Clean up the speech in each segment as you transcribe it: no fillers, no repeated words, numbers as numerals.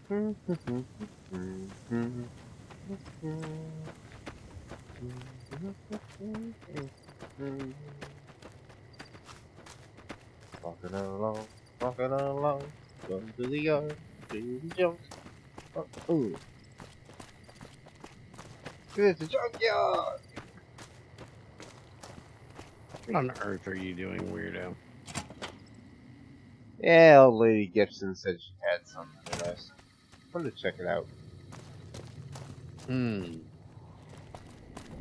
walking along, going to the yard, to the junk. Ooh, it's a junkyard. What on earth are you doing, weirdo? Yeah, old lady Gibson said she had something interesting. I'm gonna check it out.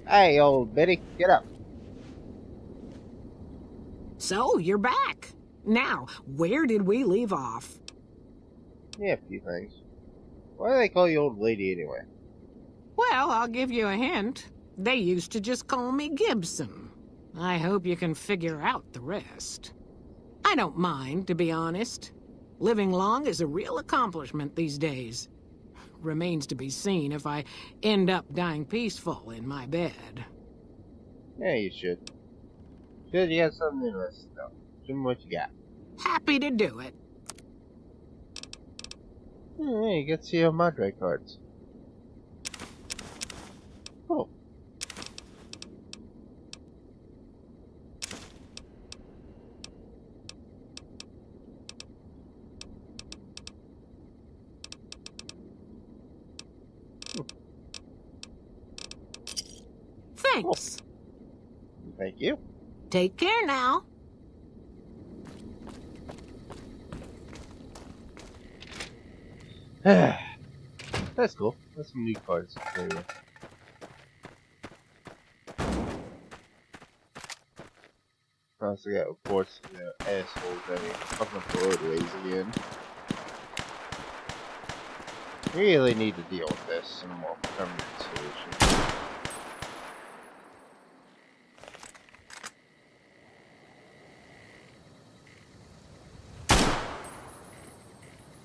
Hey, old Betty, get up. So, you're back. Now, where did we leave off? Yeah, a few things. Why do they call you old lady anyway? Well, I'll give you a hint. They used to just call me Gibson. I hope you can figure out the rest. I don't mind, to be honest. Living long is a real accomplishment these days. Remains to be seen if I end up dying peaceful in my bed. Yeah, you should. Said you had something interesting though. Show me what you got. Happy to do it. Yeah, you get to see your Madre cards. Cool. Thanks. Thank you. Take care now. That's cool. That's some new cards. There you go. I also got reports of the assholes that are fucking up the roadways again. Really need to deal with this in a more permanent solution.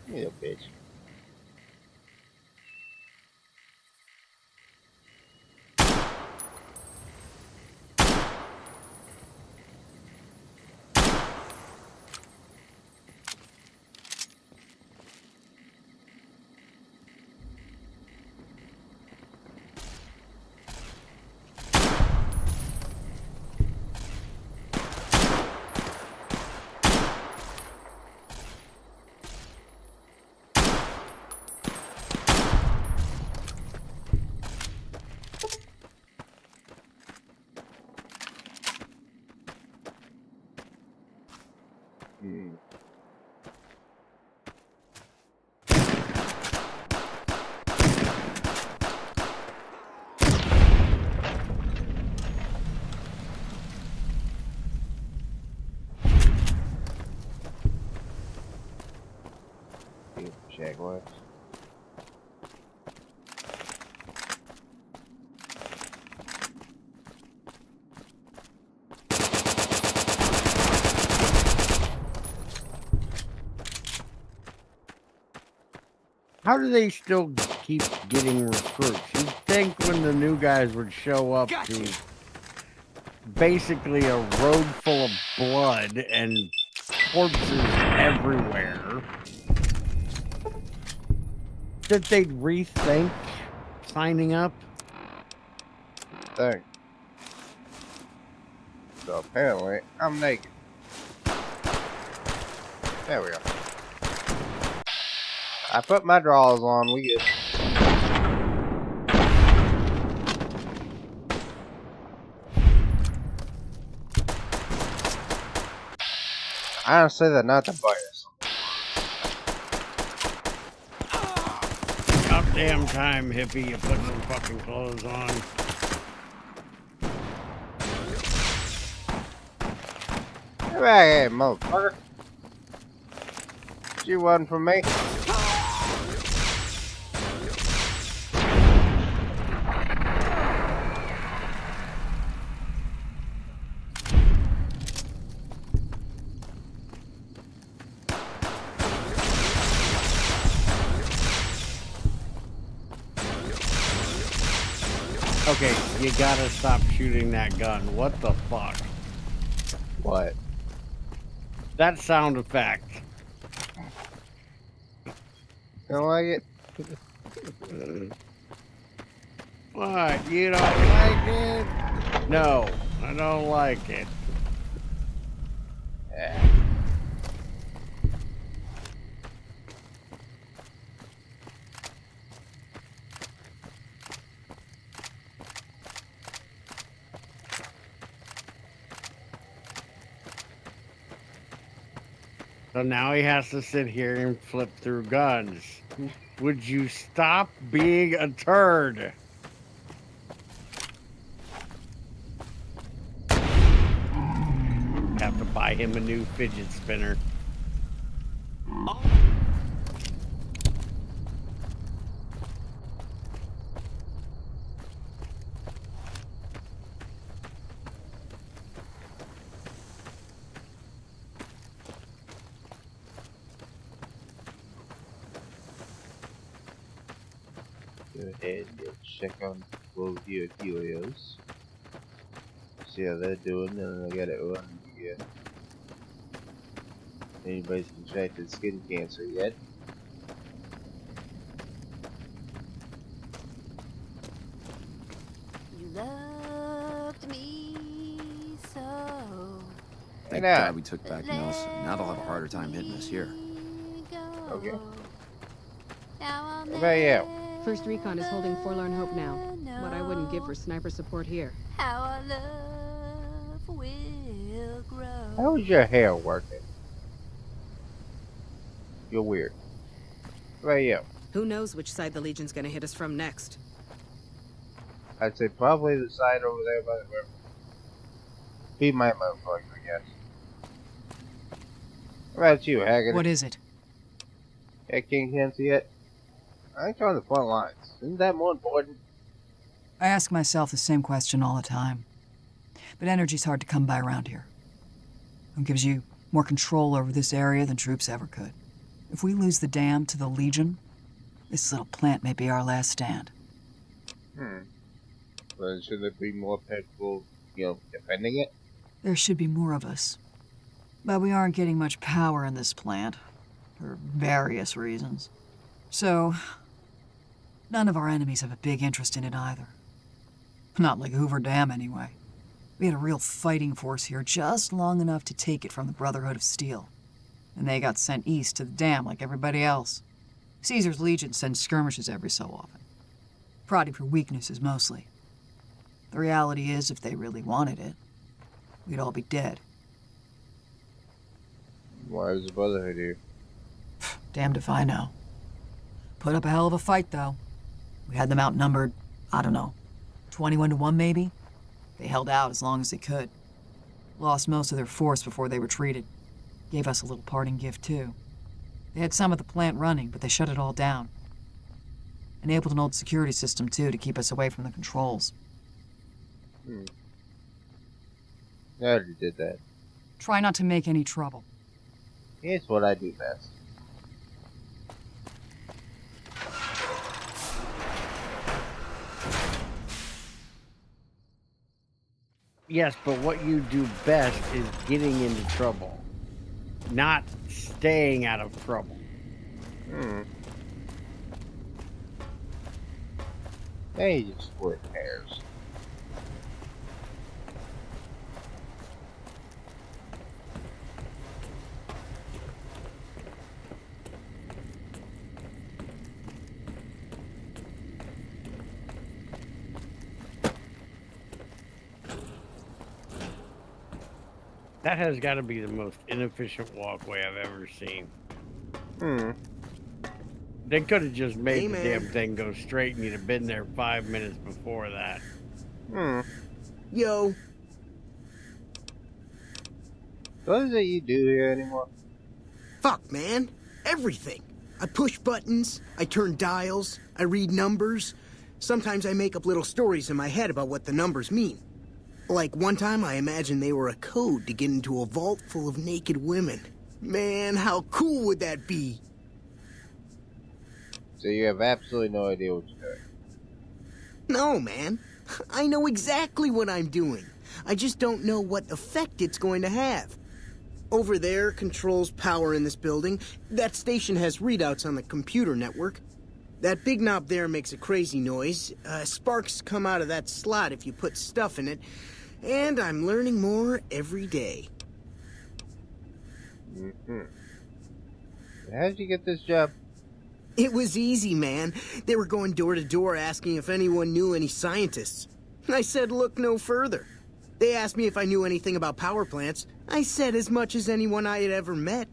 You little bitch. Jaguars. How do they still keep getting recruits? You'd think when the new guys would show up to basically a road full of blood and corpses everywhere, that they'd rethink signing up. Thing. So apparently, I'm naked. There we go. I put my drawers on, we good. Honestly, they're not the buyers. About damn time, hippie, you put some fucking clothes on. Get back here, motherfucker. You one from me? Okay, you gotta stop shooting that gun. What the fuck? What? That sound effect. Don't like it? What? You don't like it? No, I don't like it. Yeah. So now he has to sit here and flip through guns. Would you stop being a turd? Have to buy him a new fidget spinner. Go ahead and check on both your Helios. See how they're doing, and I gotta run the anybody's contracted skin cancer yet. You loved me so. Thank Hey, God we took back Nelson. Now they'll have a harder time hitting us here. Okay. Now What about you? First Recon is holding Forlorn Hope now. What I wouldn't give for sniper support here. How our love will grow. How's your hair working? You're weird. What about you? Who knows which side the Legion's gonna hit us from next? I'd say probably the side over there by the river. Be my motherfucker, I guess. What about you, Haggard? What is it? Got King Cancer yet? I think you're on the front lines. Isn't that more important? I ask myself the same question all the time. But energy's hard to come by around here. It gives you more control over this area than troops ever could. If we lose the dam to the Legion, this little plant may be our last stand. But should there be more people, defending it? There should be more of us. But we aren't getting much power in this plant, for various reasons. So, none of our enemies have a big interest in it either. Not like Hoover Dam, anyway. We had a real fighting force here just long enough to take it from the Brotherhood of Steel. And they got sent east to the dam like everybody else. Caesar's Legion sends skirmishes every so often. Prodding for weaknesses, mostly. The reality is, if they really wanted it, we'd all be dead. Why is the Brotherhood here? Damned if I know. Put up a hell of a fight, though. We had them outnumbered, I don't know, 21 to 1 maybe? They held out as long as they could. Lost most of their force before they retreated. Gave us a little parting gift, too. They had some of the plant running, but they shut it all down. Enabled an old security system, too, to keep us away from the controls. I already did that. Try not to make any trouble. Here's what I do best. Yes, but what you do best is getting into trouble, not staying out of trouble. Hey, you split hairs. That has got to be the most inefficient walkway I've ever seen. They could have just made the damn thing go straight and you'd have been there 5 minutes before that. Yo. What is it you do here anymore? Fuck, man. Everything. I push buttons, I turn dials, I read numbers. Sometimes I make up little stories in my head about what the numbers mean. Like one time I imagined they were a code to get into a vault full of naked women. Man, how cool would that be? So you have absolutely no idea what you're doing. No, man. I know exactly what I'm doing. I just don't know what effect it's going to have. Over there controls power in this building. That station has readouts on the computer network. That big knob there makes a crazy noise. Sparks come out of that slot if you put stuff in it. And I'm learning more every day. How'd you get this job? It was easy, man. They were going door to door asking if anyone knew any scientists. I said look no further. They asked me if I knew anything about power plants. I said as much as anyone I had ever met.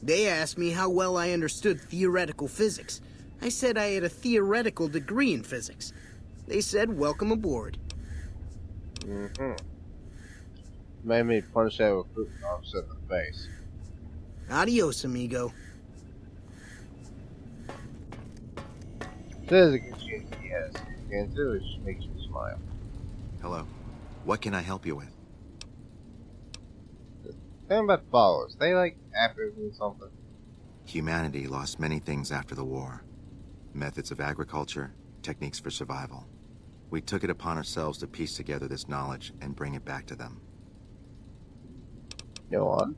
They asked me how well I understood theoretical physics. I said I had a theoretical degree in physics. They said welcome aboard. Made me punch that recruitment officer in the face. Adios, amigo. There's a good chance he has cancer, which makes me smile. Hello. What can I help you with? Tell me about followers. They like after me something. Humanity lost many things after the war. Methods of agriculture, techniques for survival. We took it upon ourselves to piece together this knowledge and bring it back to them. Go on.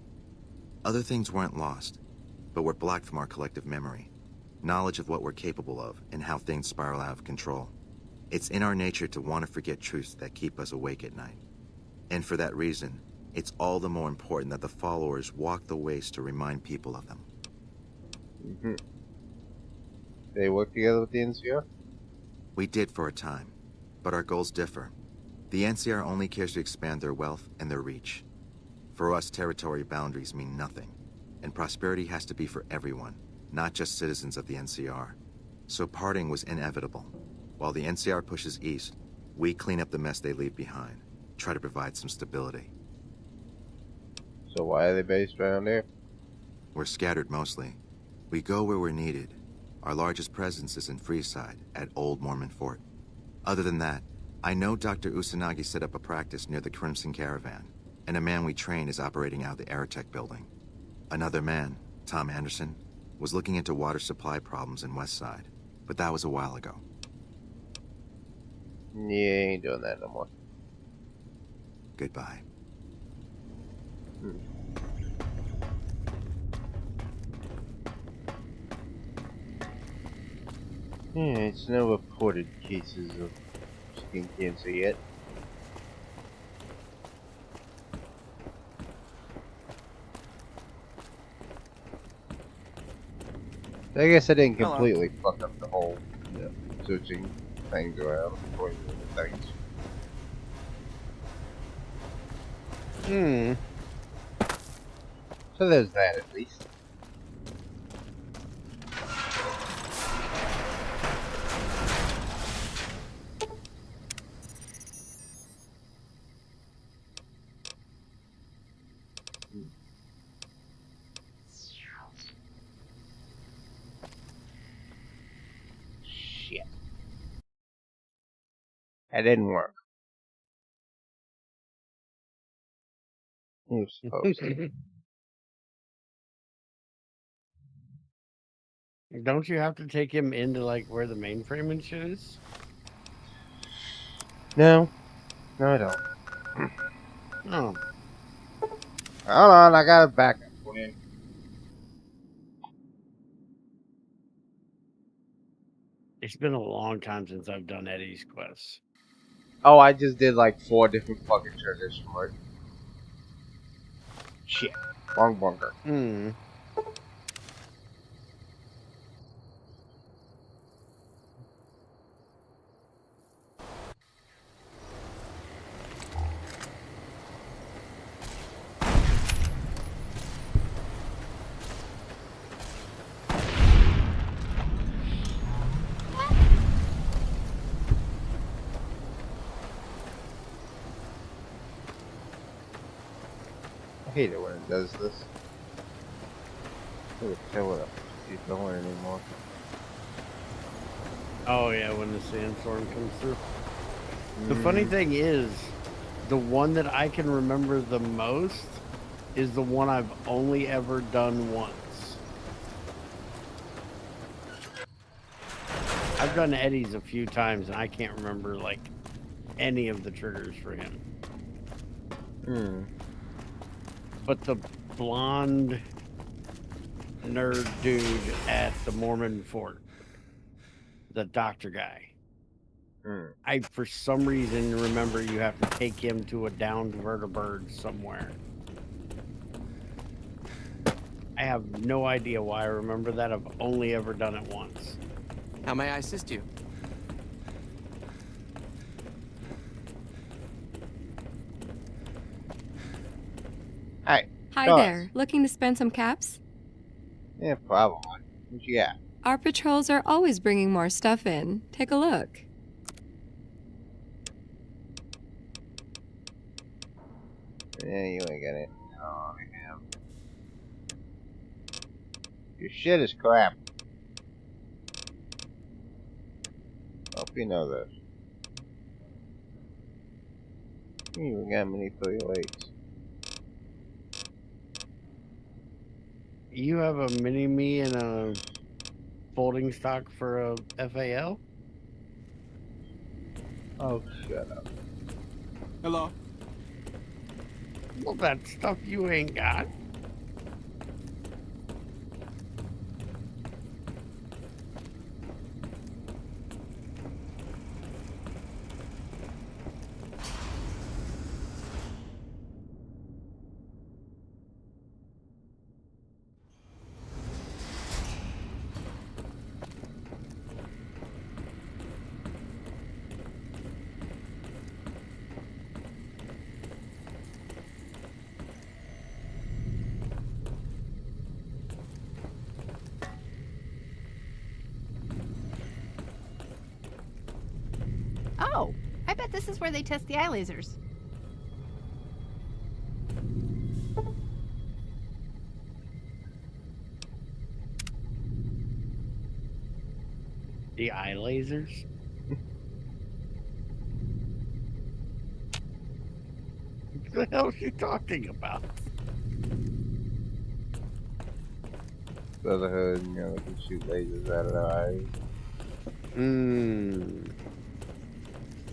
Other things weren't lost, but were blocked from our collective memory. Knowledge of what we're capable of and how things spiral out of control. It's in our nature to want to forget truths that keep us awake at night. And for that reason, it's all the more important that the followers walk the ways to remind people of them. They work together with the NCR? We did for a time, but our goals differ. The NCR only cares to expand their wealth and their reach. For us, territory boundaries mean nothing, and prosperity has to be for everyone, not just citizens of the NCR. So parting was inevitable. While the NCR pushes east, we clean up the mess they leave behind, try to provide some stability. So why are they based around here? We're scattered mostly. We go where we're needed. Our largest presence is in Freeside, at Old Mormon Fort. Other than that, I know Dr. Usanagi set up a practice near the Crimson Caravan, and a man we train is operating out of the Aerotech building. Another man, Tom Anderson, was looking into water supply problems in Westside, but that was a while ago. Yeah, ain't doing that no more. Goodbye. Yeah, it's no reported cases of skin cancer yet. I guess I didn't completely fuck up the whole, switching things around according to the things. So there's that at least. Shit. That didn't work. You're supposed to. Don't you have to take him into like where the mainframe and shit is? No. No, I don't. Oh. Hold on, I got a backup for you. It's been a long time since I've done Eddie's Quest. Oh, I just did like 4 different fucking triggers for it. Shit. Wrong bunker. I hate it when it does this. I can't tell what it's going anymore. Oh yeah, when the sandstorm comes through. The funny thing is, the one that I can remember the most is the one I've only ever done once. I've done Eddie's a few times and I can't remember like any of the triggers for him. But blonde nerd dude at the Mormon fort. The doctor guy. I, for some reason, remember you have to take him to a downed vertibird somewhere. I have no idea why I remember that. I've only ever done it once. How may I assist you? Hi. Hi Doris. there. Looking to spend some caps? Yeah, probably. What you got? Our patrols are always bringing more stuff in. Take a look. Yeah, you ain't got it. Oh, I am. Your shit is crap. Hope you know this. You even got many 308s. You have a mini-me and a folding stock for a FAL? Oh, shut up. Hello? Well, that stuff you ain't got. Oh, I bet this is where they test the eye lasers. The eye lasers? What the hell is she talking about? Brotherhood, you know, they can shoot lasers out of their eyes.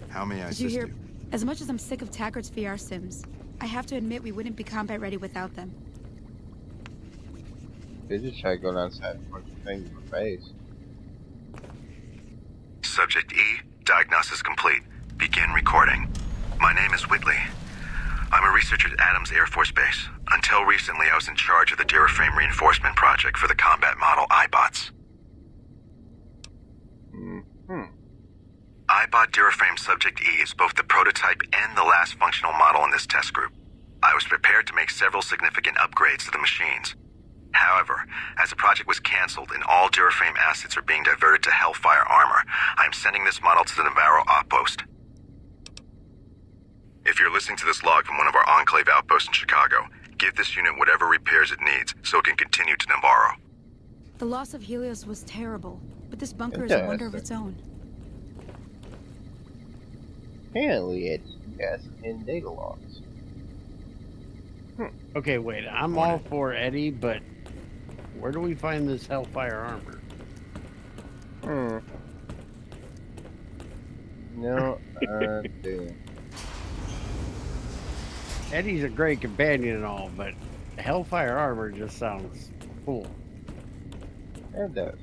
How may I Did you assist hear? you? As much as I'm sick of Tackert's VR sims, I have to admit we wouldn't be combat ready without them. They just try to go outside and punch your thing in the face. Subject E, diagnosis complete. Begin recording. My name is Whitley. I'm a researcher at Adams Air Force Base. Until recently, I was in charge of the Duraframe reinforcement project for the combat model iBots. iBot Duraframe Subject E is both the prototype and the last functional model in this test group. I was prepared to make several significant upgrades to the machines. However, as the project was canceled and all Duraframe assets are being diverted to Hellfire armor, I am sending this model to the Navarro outpost. If you're listening to this log from one of our Enclave outposts in Chicago, give this unit whatever repairs it needs so it can continue to Navarro. The loss of Helios was terrible, but this bunker is a wonder of its own. Apparently, it has some hidden data logs. Okay, wait. I'm all for Eddie, but where do we find this Hellfire armor? No idea. Eddie's a great companion and all, but Hellfire armor just sounds cool. It does.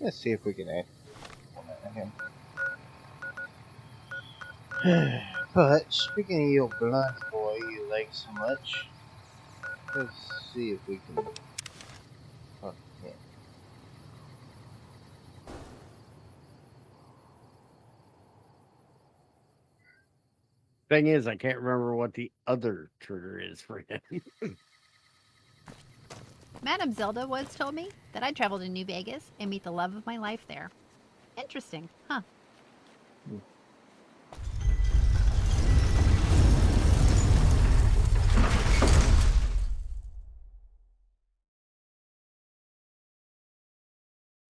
Let's see if we can add him. But speaking of your blonde boy you like so much, let's see if we can talk to him. Thing is, I can't remember what the other trigger is for him. Madame Zelda once told me that I'd travel to New Vegas and meet the love of my life there. Interesting, huh? Do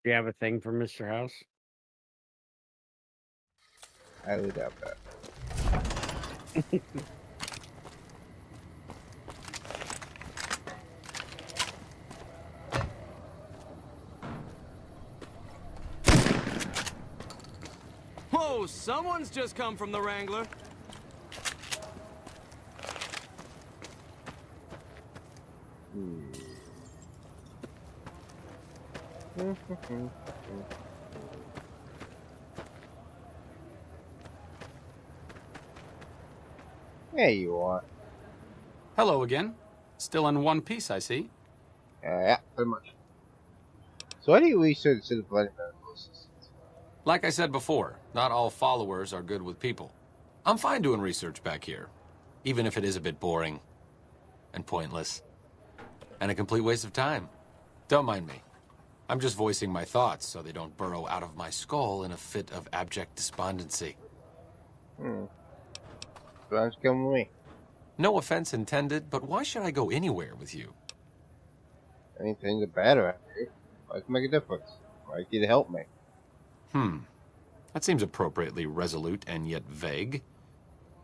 you have a thing for Mr. House? I would doubt that. Whoa, someone's just come from the Wrangler. Yeah, you are. Hello again. Still in one piece, I see. Yeah, pretty much. So why do you research to the bloody medical assistance? Like I said before, not all followers are good with people. I'm fine doing research back here, even if it is a bit boring and pointless and a complete waste of time. Don't mind me. I'm just voicing my thoughts so they don't burrow out of my skull in a fit of abject despondency. Sounds good with me. No offense intended, but why should I go anywhere with you? Anything the better out here. Why make a difference? Why you to help me? That seems appropriately resolute and yet vague.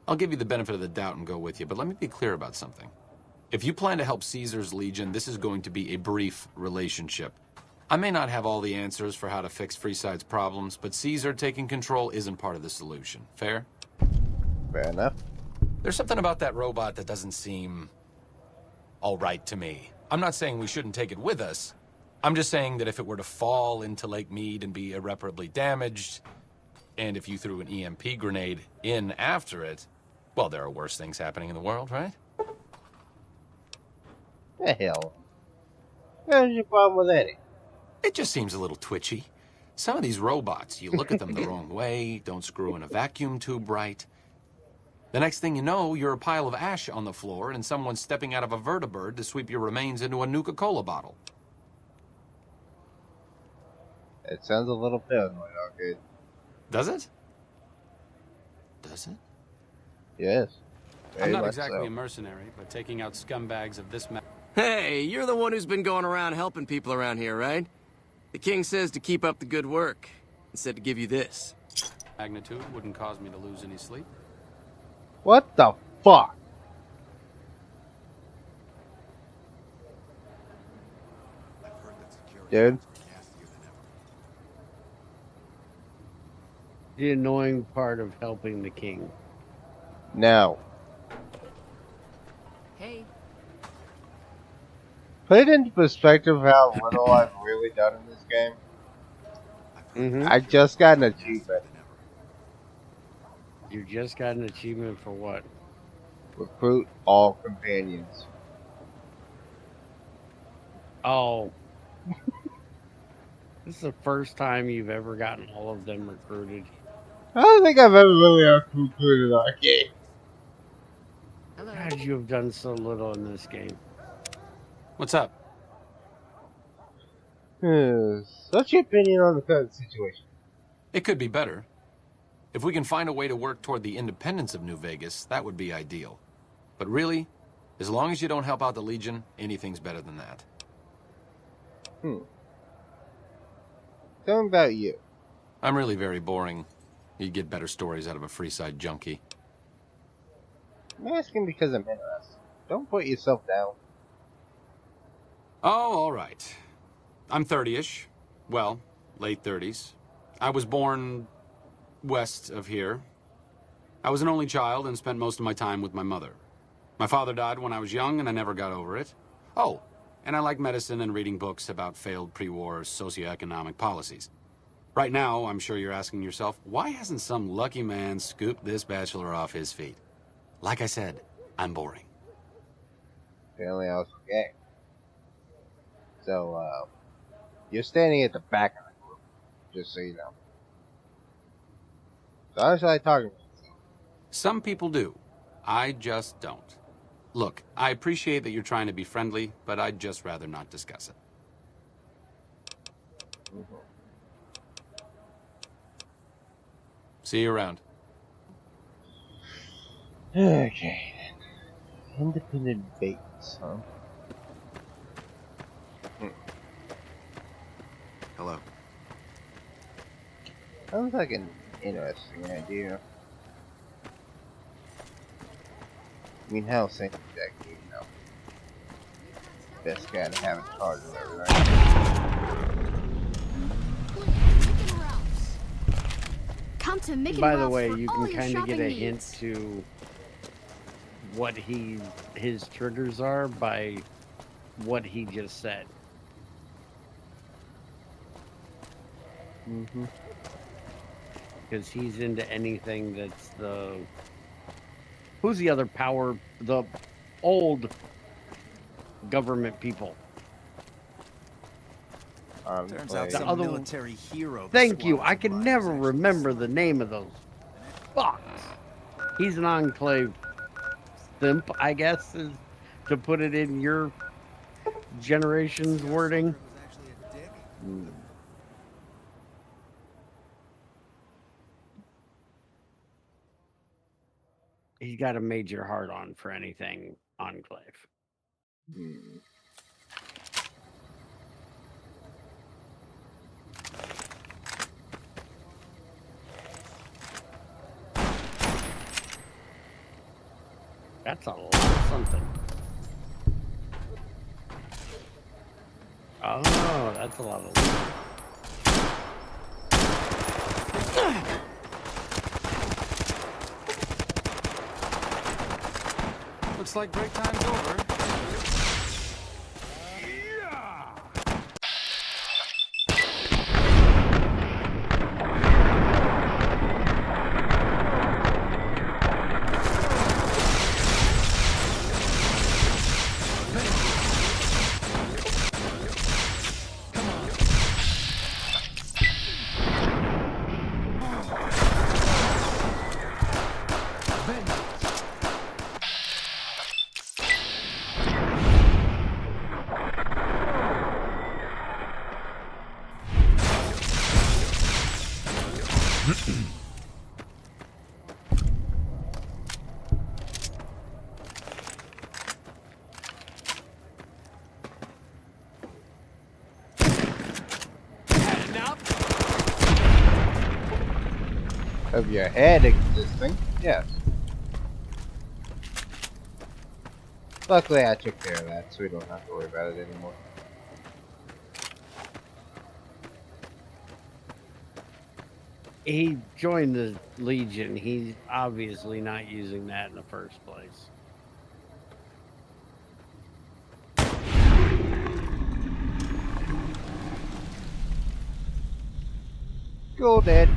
I'll give you the benefit of the doubt and go with you, but let me be clear about something. If you plan to help Caesar's Legion, this is going to be a brief relationship. I may not have all the answers for how to fix Freeside's problems, but Caesar taking control isn't part of the solution. Fair? Fair enough. There's something about that robot that doesn't seem all right to me. I'm not saying we shouldn't take it with us. I'm just saying that if it were to fall into Lake Mead and be irreparably damaged, and if you threw an EMP grenade in after it, well, there are worse things happening in the world, right? The hell? What's your problem with Eddie? It just seems a little twitchy. Some of these robots, you look at them the wrong way, don't screw in a vacuum tube right. The next thing you know, you're a pile of ash on the floor and someone's stepping out of a vertibird to sweep your remains into a Nuka-Cola bottle. It sounds a little paranoid, okay? Does it? Does it? Yes. I'm not exactly a mercenary, but taking out scumbags of this Hey, you're the one who's been going around helping people around here, right? The king says to keep up the good work, and said to give you this. magnitude wouldn't cause me to lose any sleep. What the fuck? Dude. The annoying part of helping the king. Now. Hey. Put it into perspective how little I've really done in this game. I just got an achievement. You just got an achievement for what? Recruit all companions. Oh. This is the first time you've ever gotten all of them recruited. I don't think I've ever really recruited our game. How could you have done so little in this game? What's up? What's your opinion on the current situation? It could be better. If we can find a way to work toward the independence of New Vegas, that would be ideal. But really, as long as you don't help out the Legion, anything's better than that. Tell me about you. I'm really very boring. You'd get better stories out of a Freeside junkie. I'm asking because I'm interested. Don't put yourself down. Oh, all right. I'm 30-ish. Well, late 30s. I was born west of here. I was an only child and spent most of my time with my mother. My father died when I was young and I never got over it. Oh, and I like medicine and reading books about failed pre-war socioeconomic policies. Right now, I'm sure you're asking yourself, why hasn't some lucky man scooped this bachelor off his feet? Like I said, I'm boring. Apparently I was okay. So, you're standing at the back of the group, just so you know. So how should I talk about myself? Some people do. I just don't. Look, I appreciate that you're trying to be friendly, but I'd just rather not discuss it. See you around. Okay. Independent base, huh? Hello. Sounds like an interesting idea. I mean, hell, Saint Jack, you know, best guy to have in charge of everything. Come to Mickey By the Mouse way, for you all can your kind of get shopping a hint needs. to what his triggers are by what he just said. Mm-hmm. Because he's into anything that's the... Who's the other power? The old government people. Turns out The some other military hero. Thank you. I can never remember the name of those fucks. He's an Enclave simp, I guess, is to put it in your generation's wording. He's got a major hard on for anything Enclave. That's a lot of something. Oh, that's a lot of loot. Looks like break time's over. Of your head existing, yes. Luckily, I took care of that, so we don't have to worry about it anymore. He joined the Legion. He's obviously not using that in the first place. Go, Dad.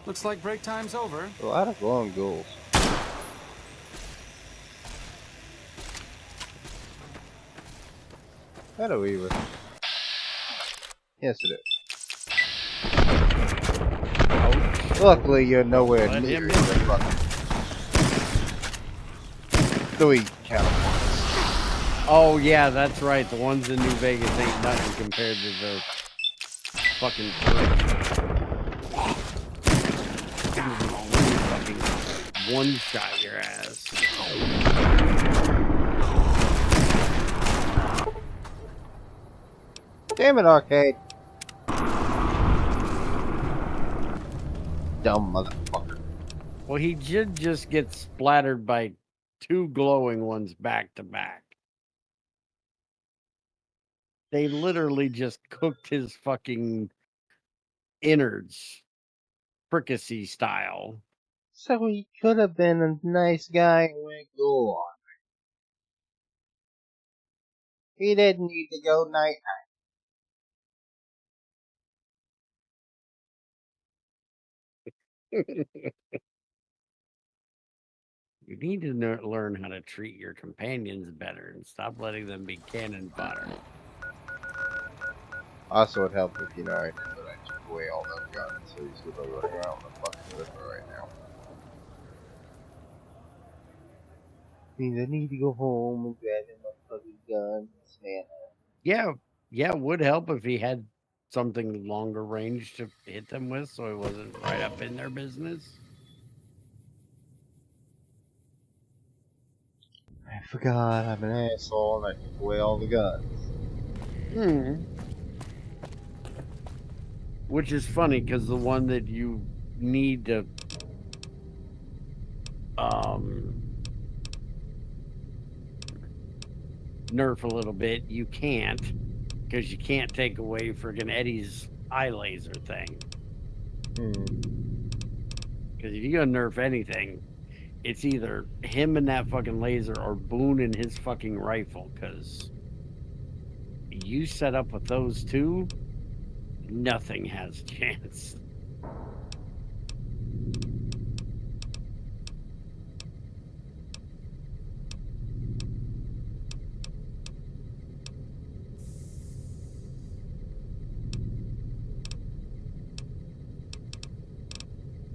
Looks like break time's over. A lot of long goals. Hello, Weaver. Yes, it is. Luckily, you're nowhere near the fucking 3 counterparts. Oh, yeah, that's right. The ones in New Vegas ain't nothing compared to the fucking fucking one-shot your ass. Damn it, Arcade. Dumb motherfucker. Well, he did just get splattered by 2 glowing ones back to back. They literally just cooked his fucking innards fricassee style. So he could have been a nice guy and went go on. He didn't need to go night You need to learn how to treat your companions better and stop letting them be cannon fodder. Also, it helped if you know I did, but I took away all those guns, so he's gonna be running around the fucking river right now. Means I need to go home and grab him my fucking guns, man. Yeah, it would help if he had something longer range to hit them with, so he wasn't right up in their business. I forgot I'm an asshole and I took away all the guns. Which is funny because the one that you need to nerf a little bit, you can't, because you can't take away friggin' Eddie's eye laser thing. Because if you're gonna nerf anything, it's either him and that fucking laser or Boone and his fucking rifle, because you set up with those two, nothing has a chance.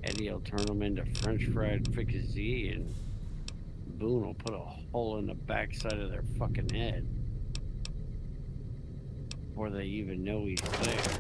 Eddie will turn them into French fried fricassee, and Boone will put a hole in the backside of their fucking head before they even know he's there.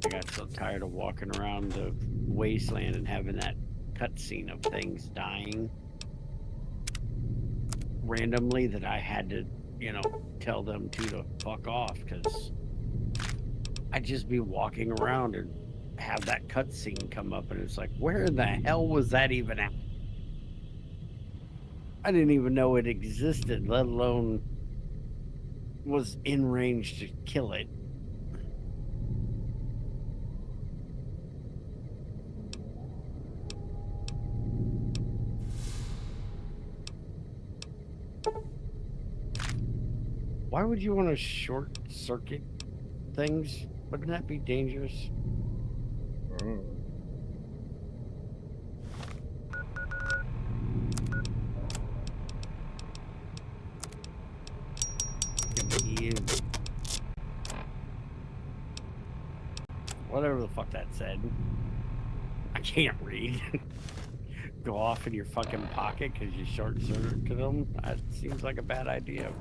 I got so tired of walking around the wasteland and having that cutscene of things dying randomly that I had to, tell them to fuck off, because I'd just be walking around and have that cutscene come up and it's like, where in the hell was that even at? I didn't even know it existed, let alone was in range to kill it. Why would you want to short circuit things? Wouldn't that be dangerous? Whatever the fuck that said. I can't read. Go off in your fucking pocket because you short circuit them? That seems like a bad idea.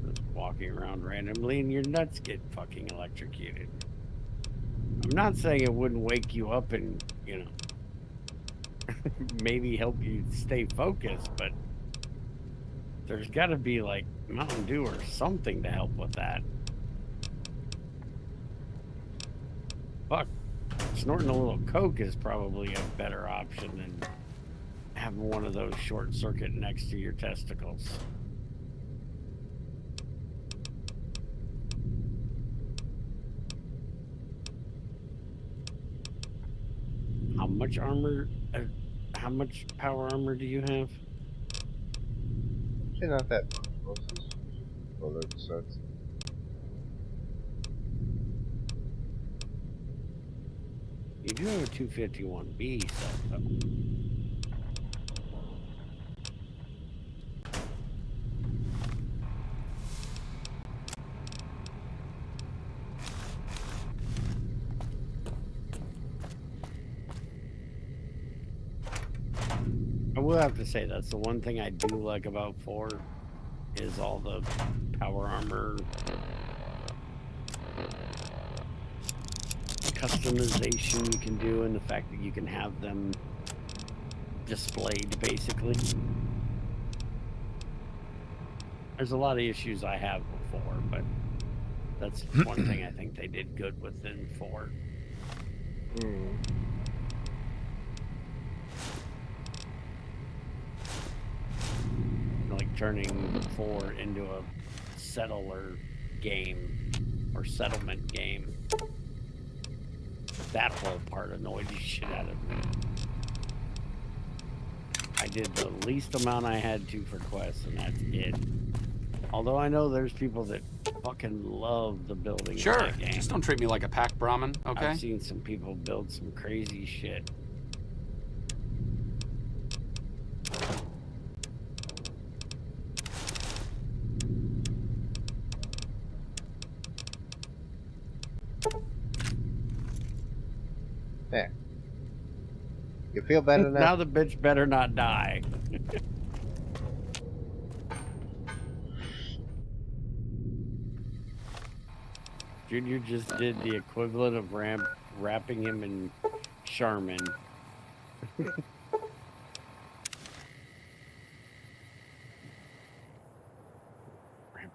Just walking around randomly and your nuts get fucking electrocuted. I'm not saying it wouldn't wake you up and, maybe help you stay focused, but there's got to be like Mountain Dew or something to help with that. Fuck. Snorting a little coke is probably a better option than having one of those short circuit next to your testicles. How much armor, how much power armor do you have? Actually, not that much. Well, that sucks. You do have a 251B set, though. will have to say that's the one thing I do like about 4 is all the power armor customization you can do, and the fact that you can have them displayed basically. There's a lot of issues I have with 4, but that's one thing I think they did good within 4. Like turning 4 into a settler game or settlement game. That whole part annoyed the shit out of me. I did the least amount I had to for quests, and that's it. Although I know there's people that fucking love the building of Sure, that game. just don't treat me like a pack Brahmin, okay? I've seen some people build some crazy shit. There. You feel better now? Now the bitch better not die. Junior just did the equivalent of wrapping him in Charmin. Wrap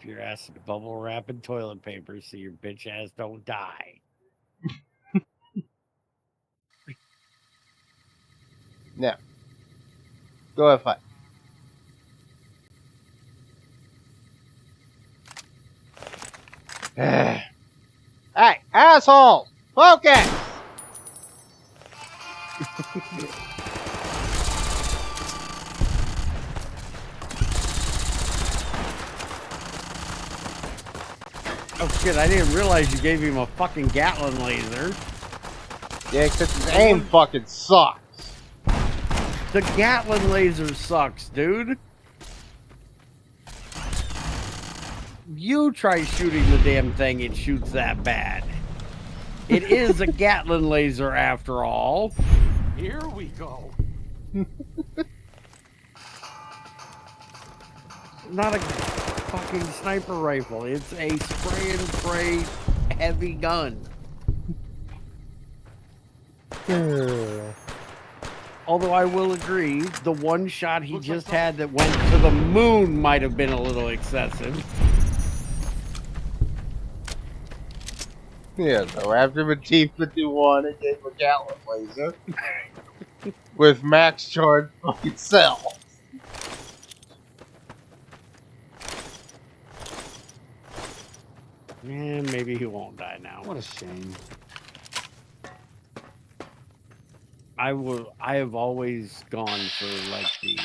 your ass in bubble wrap and toilet paper so your bitch ass don't die. Now, go have fun. Hey, asshole! Focus! Oh shit, I didn't realize you gave him a fucking Gatling laser. Yeah, except his aim fucking sucks. The Gatling laser sucks, dude. You try shooting the damn thing, it shoots that bad. It is a Gatling laser after all. Here we go. Not a fucking sniper rifle. It's a spray and pray heavy gun. Although I will agree, the one shot he just had that went to the moon might have been a little excessive. Yeah, so after T-51, it gave a Gatling laser with max charge fucking cell. Yeah, maybe he won't die now. What a shame. I have always gone for like the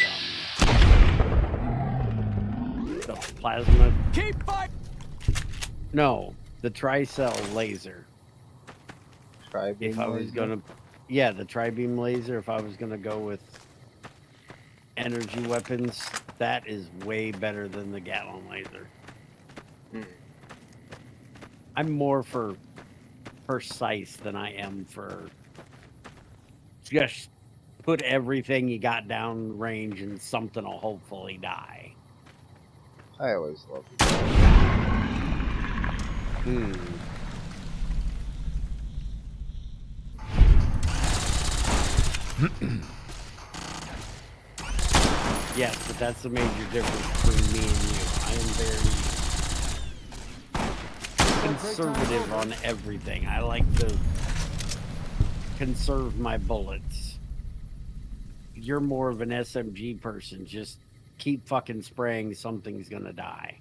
plasma. Keep fight. No, the tri-cell laser. Tri-beam if I was laser? gonna, yeah, the tri-beam laser. If I was gonna go with energy weapons, that is way better than the Gatling laser. I'm more for precise than I am for just put everything you got down range and something will hopefully die. I always love it. Yes, but that's the major difference between me and you. I am very conservative on everything. I like to conserve my bullets. You're more of an SMG person. Just keep fucking spraying, something's gonna die.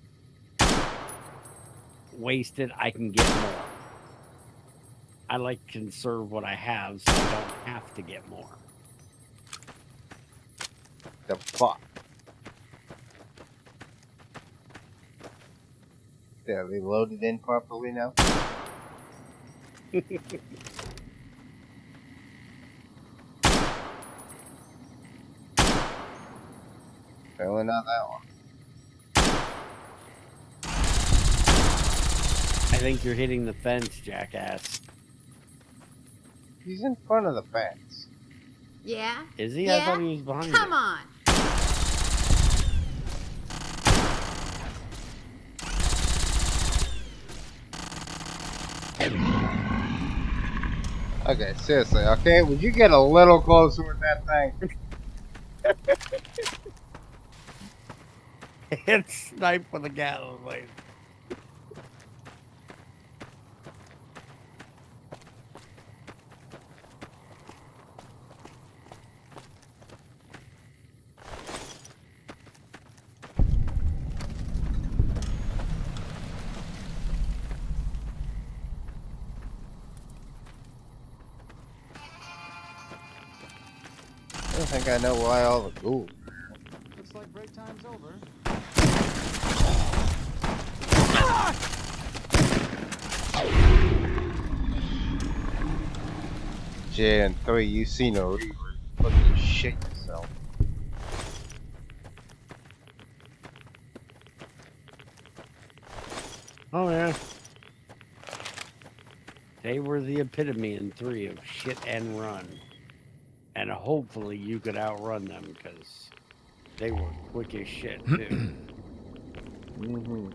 Waste it, I can get more. I like to conserve what I have so I don't have to get more. The fuck? Yeah, they loaded in properly now? Apparently not that one. I think you're hitting the fence, jackass. He's in front of the fence. Yeah? Is he? Yeah? I thought he was behind Come it. on. Okay, seriously, okay? Would you get a little closer with that thing? It's snipe with a Gatling laser. I don't think I know why all the gold. Looks like break time's over. J and 3, you see no reason. Fucking shit yourself. Oh yeah. They were the epitome in 3 of shit and run. And hopefully you could outrun them because they were quick as shit too. Mm-hmm.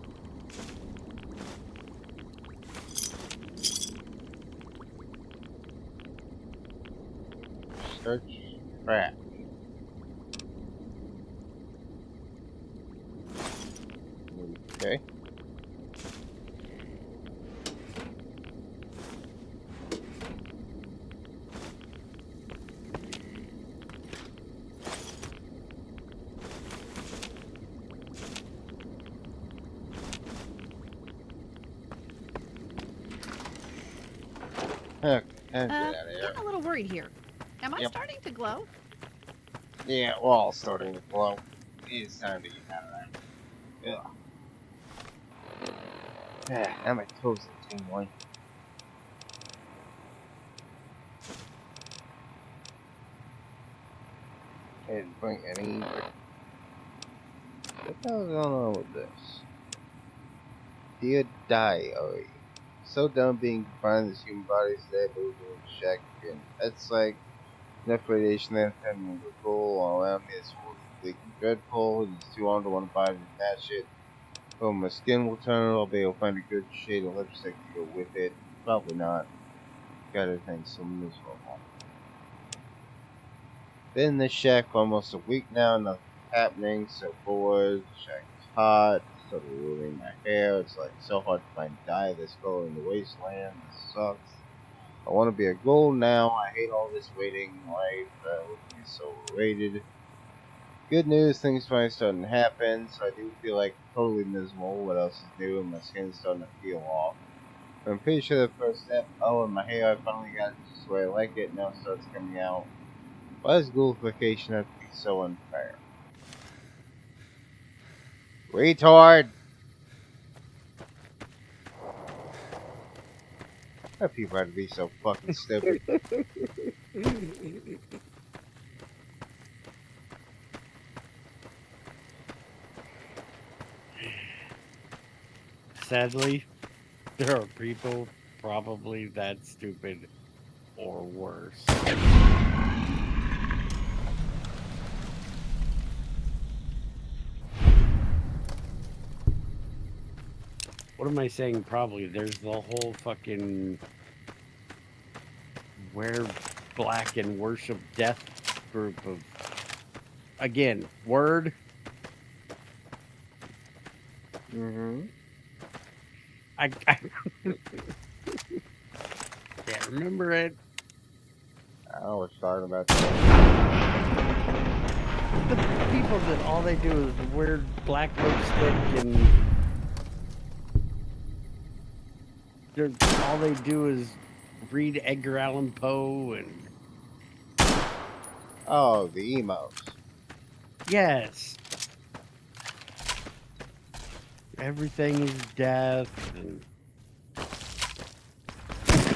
Search crap. Okay. Okay, and get out of here. Getting a little worried here. Am I Yep. starting to glow? Yeah, we're all starting to glow. It's time to get out of there. Ugh. Yeah, now my toes are tingling. I didn't bring any. What the hell's going on with this? Dear Diary. So done being confined as human bodies that moving in shack again. That's like enough radiation that having a goal all around me is leaking dreadful. It's too long to want to buy that shit. Oh, my skin will turn, I'll be able to find a good shade of lipstick to go with it. Probably not. God, everything's so miserable. Been in this shack for almost a week now, nothing's happening, so bored, the shack is hot, started ruining my hair, it's like so hard to find dye this color in the wasteland, this sucks. I want to be a ghoul now, I hate all this waiting life, would be so overrated. Good news, things finally starting to happen, so I do feel like totally miserable, what else is new, and my skin's starting to peel off. But I'm pretty sure the first step, oh, and my hair, I finally got it just the way I like it, now it starts coming out. Why does ghoulification have to be so unfair? Retard! Why people have to be so fucking stupid? Sadly, there are people probably that stupid or worse. What am I saying? Probably. There's the whole fucking wear black and worship death group of, again, word. Mm-hmm. I can't remember it. I don't know what's talking about. The people that all they do is wear black lipstick and all they do is read Edgar Allan Poe and... Oh, the emos. Yes. Everything is death and...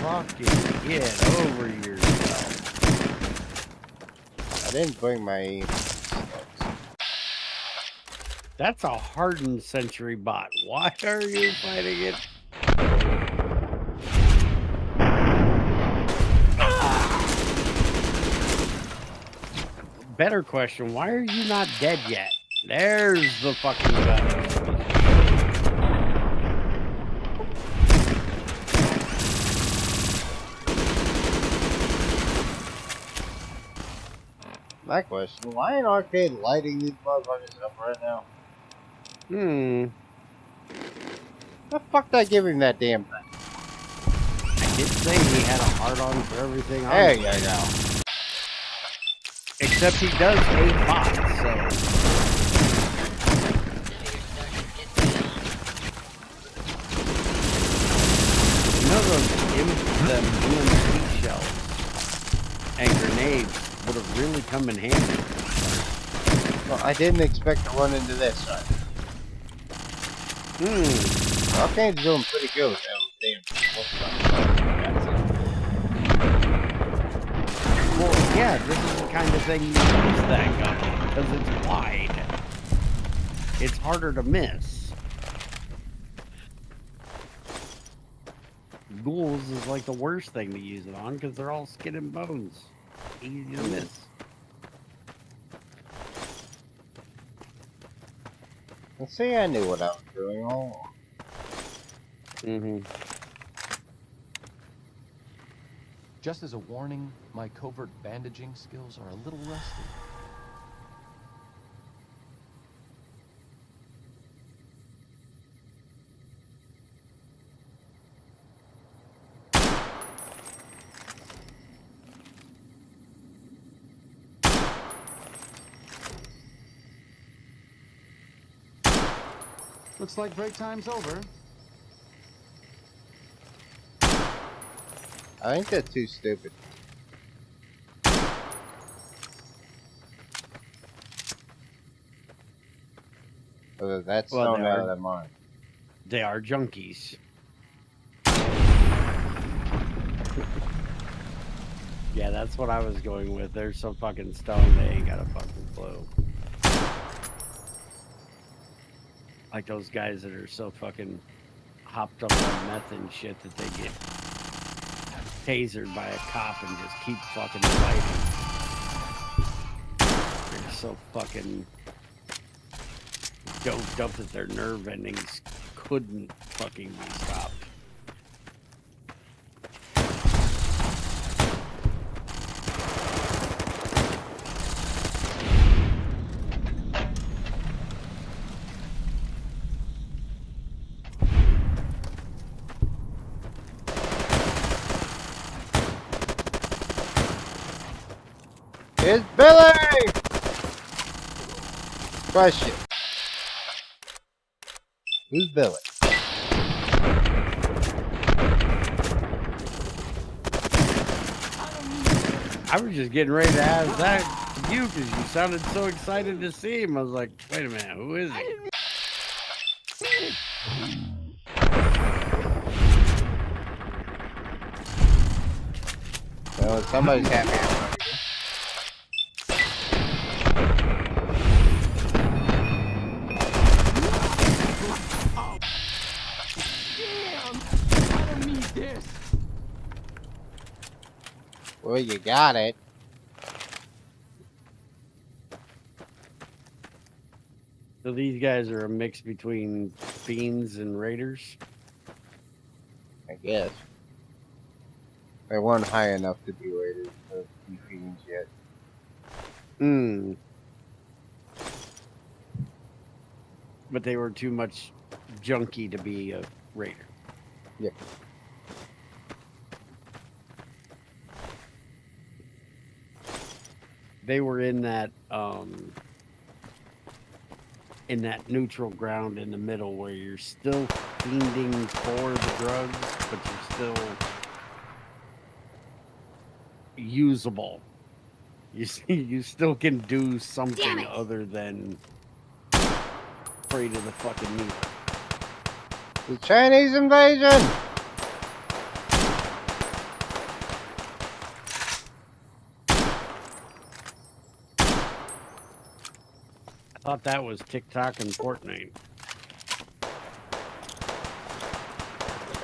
Fucking get over yourself. I didn't bring my emos. That's a hardened sentry bot. Why are you fighting it? Better question, why are you not dead yet? There's the fucking gun. My question, why ain't Arcade lighting these motherfuckers up right now? The fuck did I give him that damn thing? I did say he had a hard-on for everything on There it. you go. Except he does hate bots, so... You know those EMP shells and grenades would have really come in handy. Well, I didn't expect to run into this side. Arcade's doing pretty good with that damn Well, yeah, this is the kind of thing you use that gun because it's wide. It's harder to miss. Ghouls is like the worst thing to use it on because they're all skin and bones. Easy to miss. Well, see, I knew what I was doing all along. Just as a warning, my covert bandaging skills are a little rusty. Looks like break time's over. I think they're too stupid. That's Well, thrown out of their mind. They are junkies. Yeah, that's what I was going with. They're so fucking stoned, they ain't got a fucking clue. Like those guys that are so fucking hopped up on meth and shit that they get tasered by a cop and just keep fucking fighting. They're so fucking doped up that their nerve endings couldn't fucking be stopped. It's Billy! Question. Who's Billy? I was just getting ready to ask that to you because you sounded so excited to see him. I was like, wait a minute, who is he? Well, somebody's happy. Well, you got it. So these guys are a mix between Fiends and Raiders? I guess. They weren't high enough to be Raiders or be Fiends yet. But they were too much junkie to be a Raider. Yep. They were in that neutral ground in the middle where you're still fiending for the drugs, but you're still usable. You still can do something other than pray to the fucking needle. The Chinese invasion! I thought that was TikTok and Fortnite.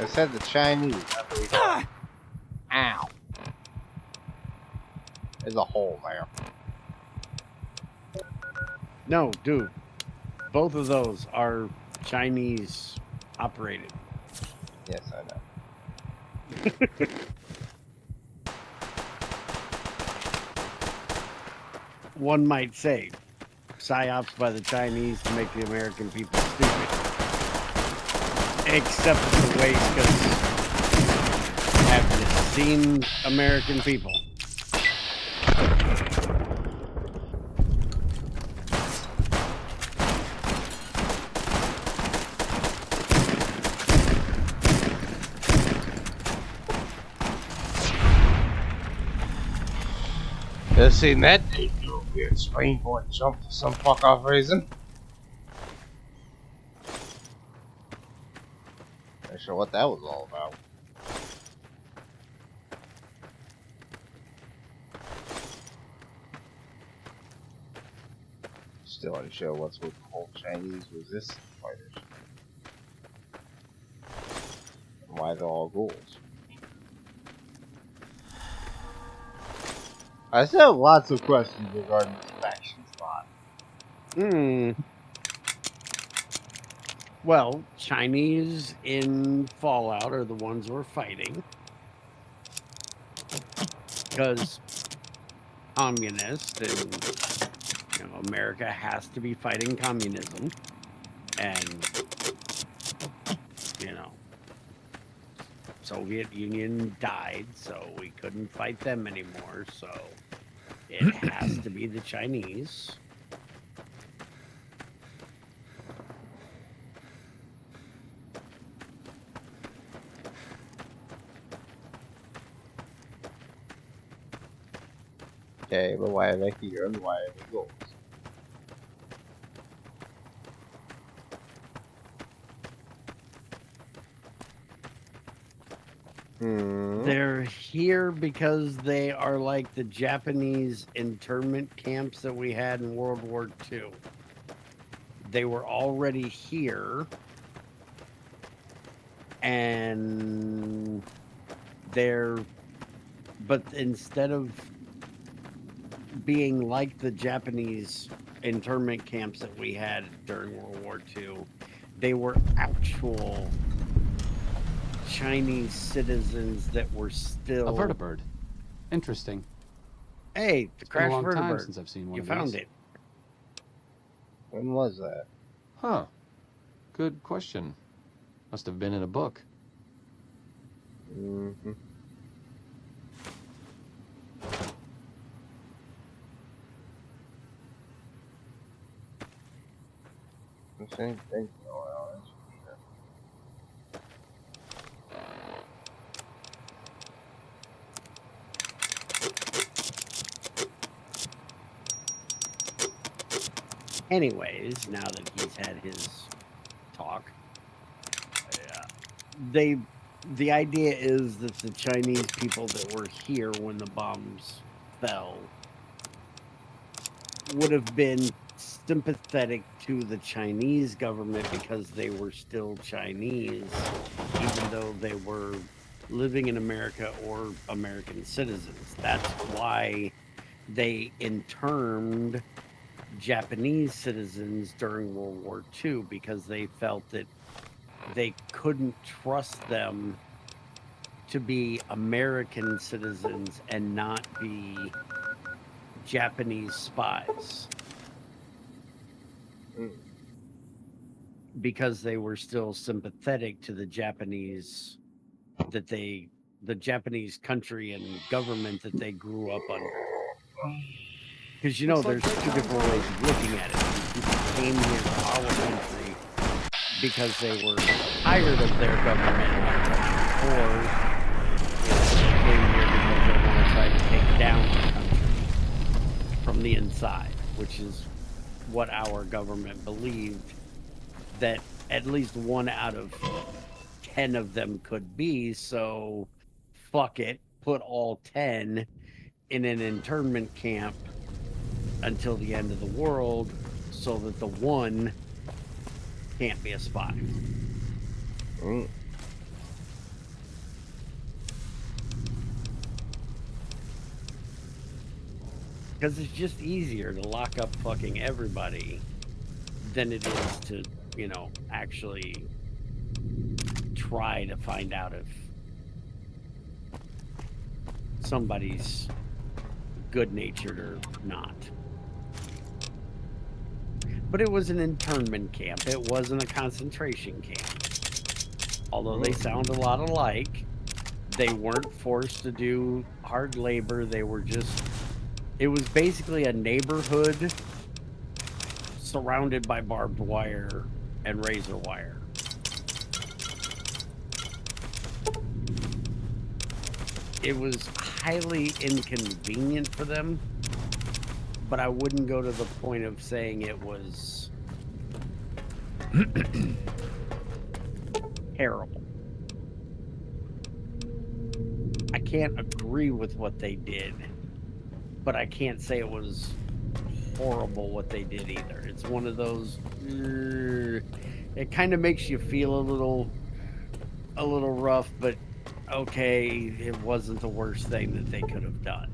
I said the Chinese. Ow. There's a hole there. No, dude. Both of those are Chinese operated. Yes, I know. one might say, psyops by the Chinese to make the American people stupid. Except for the waste, because have you seen American people? Just seen that dude do a weird springboard jump for some fuck off reason. Not sure what that was all about. Still unsure what's with the whole Chinese resistance fighters. And why they're all ghouls. I still have lots of questions regarding this faction spot. Well, Chinese in Fallout are the ones we're fighting. Because communists and America has to be fighting communism. And Soviet Union died, so we couldn't fight them anymore, so it has to be the Chinese. Okay, but why are they here and why are they ghouls? They're here because they are like the Japanese internment camps that we had in World War II. They were already here, and but instead of being like the Japanese internment camps that we had during World War II, they were actual Chinese citizens that were still... A vertibird. Interesting. Hey, the crash vertibird. It's been a long time vertibird. since I've seen one You of found these. it. When was that? Huh. Good question. Must have been in a book. Mm-hmm. The same thing going on. Anyways, now that he's had his talk, the idea is that the Chinese people that were here when the bombs fell would have been sympathetic to the Chinese government because they were still Chinese, even though they were living in America or American citizens. That's why they interned Japanese citizens during World War II, because they felt that they couldn't trust them to be American citizens and not be Japanese spies. Because they were still sympathetic to the Japanese, the Japanese country and government that they grew up under. Because there's two different ways of looking at it. People came here to our country because they were tired of their government, or they came here because they want to try to take down the country from the inside, which is what our government believed that at least 1 out of 10 of them could be. So fuck it, put all 10 in an internment camp until the end of the world, so that the one can't be a spy. Because it's just easier to lock up fucking everybody than it is to, actually try to find out if somebody's good-natured or not. But it was an internment camp. It wasn't a concentration camp. Although they sound a lot alike, they weren't forced to do hard labor. They were just... It was basically a neighborhood surrounded by barbed wire and razor wire. It was highly inconvenient for them, but I wouldn't go to the point of saying it was terrible. I can't agree with what they did, but I can't say it was horrible what they did either. It's one of those, it kind of makes you feel a little rough, but okay, it wasn't the worst thing that they could have done.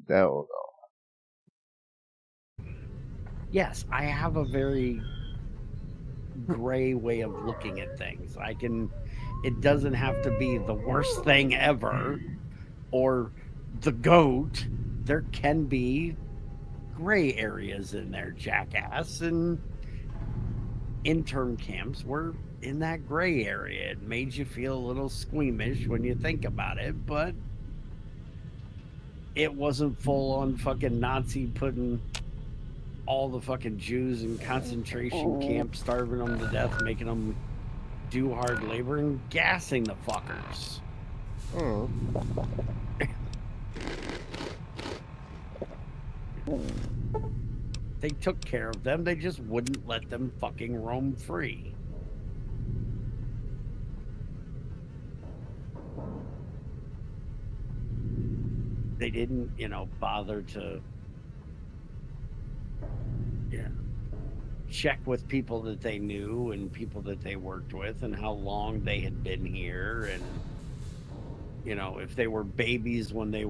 That will go. Yes, I have a very gray way of looking at things. It doesn't have to be the worst thing ever or the GOAT. There can be gray areas in there, jackass, and intern camps were in that gray area. It made you feel a little squeamish when you think about it, but it wasn't full on fucking Nazi putting all the fucking Jews in concentration camps, starving them to death, making them do hard labor, and gassing the fuckers. They took care of them. They just wouldn't let them fucking roam free. They didn't, bother to check with people that they knew and people that they worked with and how long they had been here, and if they were babies when that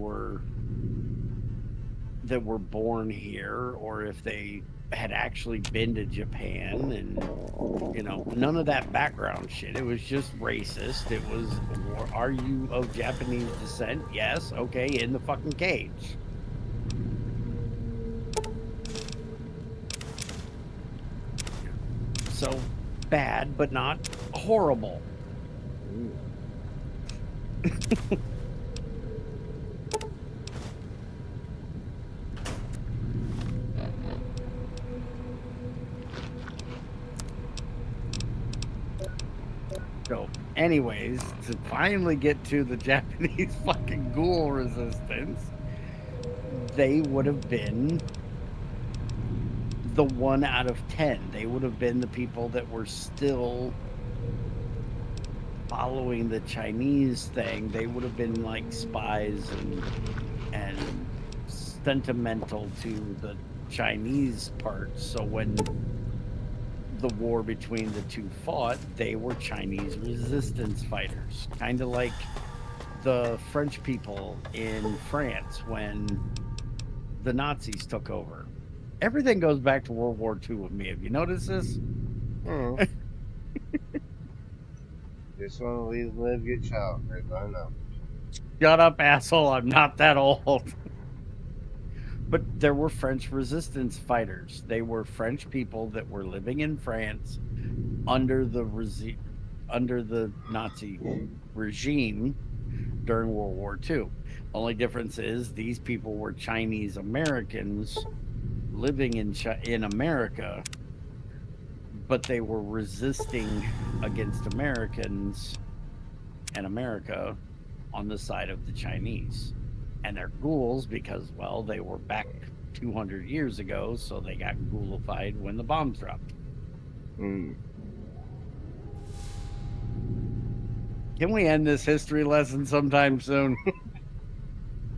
were born here, or if they had actually been to Japan, and none of that background shit. It was just racist. It was, are you of Japanese descent? Yes. Okay, in the fucking cage. So bad, but not horrible. So, anyways, to finally get to the Japanese fucking ghoul resistance, they would have been the 1 out of 10. They would have been the people that were still following the Chinese thing. They would have been like spies and sentimental to the Chinese part. So when the war between the two fought, they were Chinese resistance fighters, kind of like the French people in France when the Nazis took over. Everything goes back to World War II with me. Have you noticed this? Just want to live your childhood. I know. Shut up, asshole. I'm not that old. But there were French resistance fighters. They were French people that were living in France under the Nazi regime during World War II. Only difference is these people were Chinese Americans living in America, but they were resisting against Americans and America on the side of the Chinese. And they're ghouls because, well, they were back 200 years ago, so they got ghoulified when the bombs dropped. Can we end this history lesson sometime soon?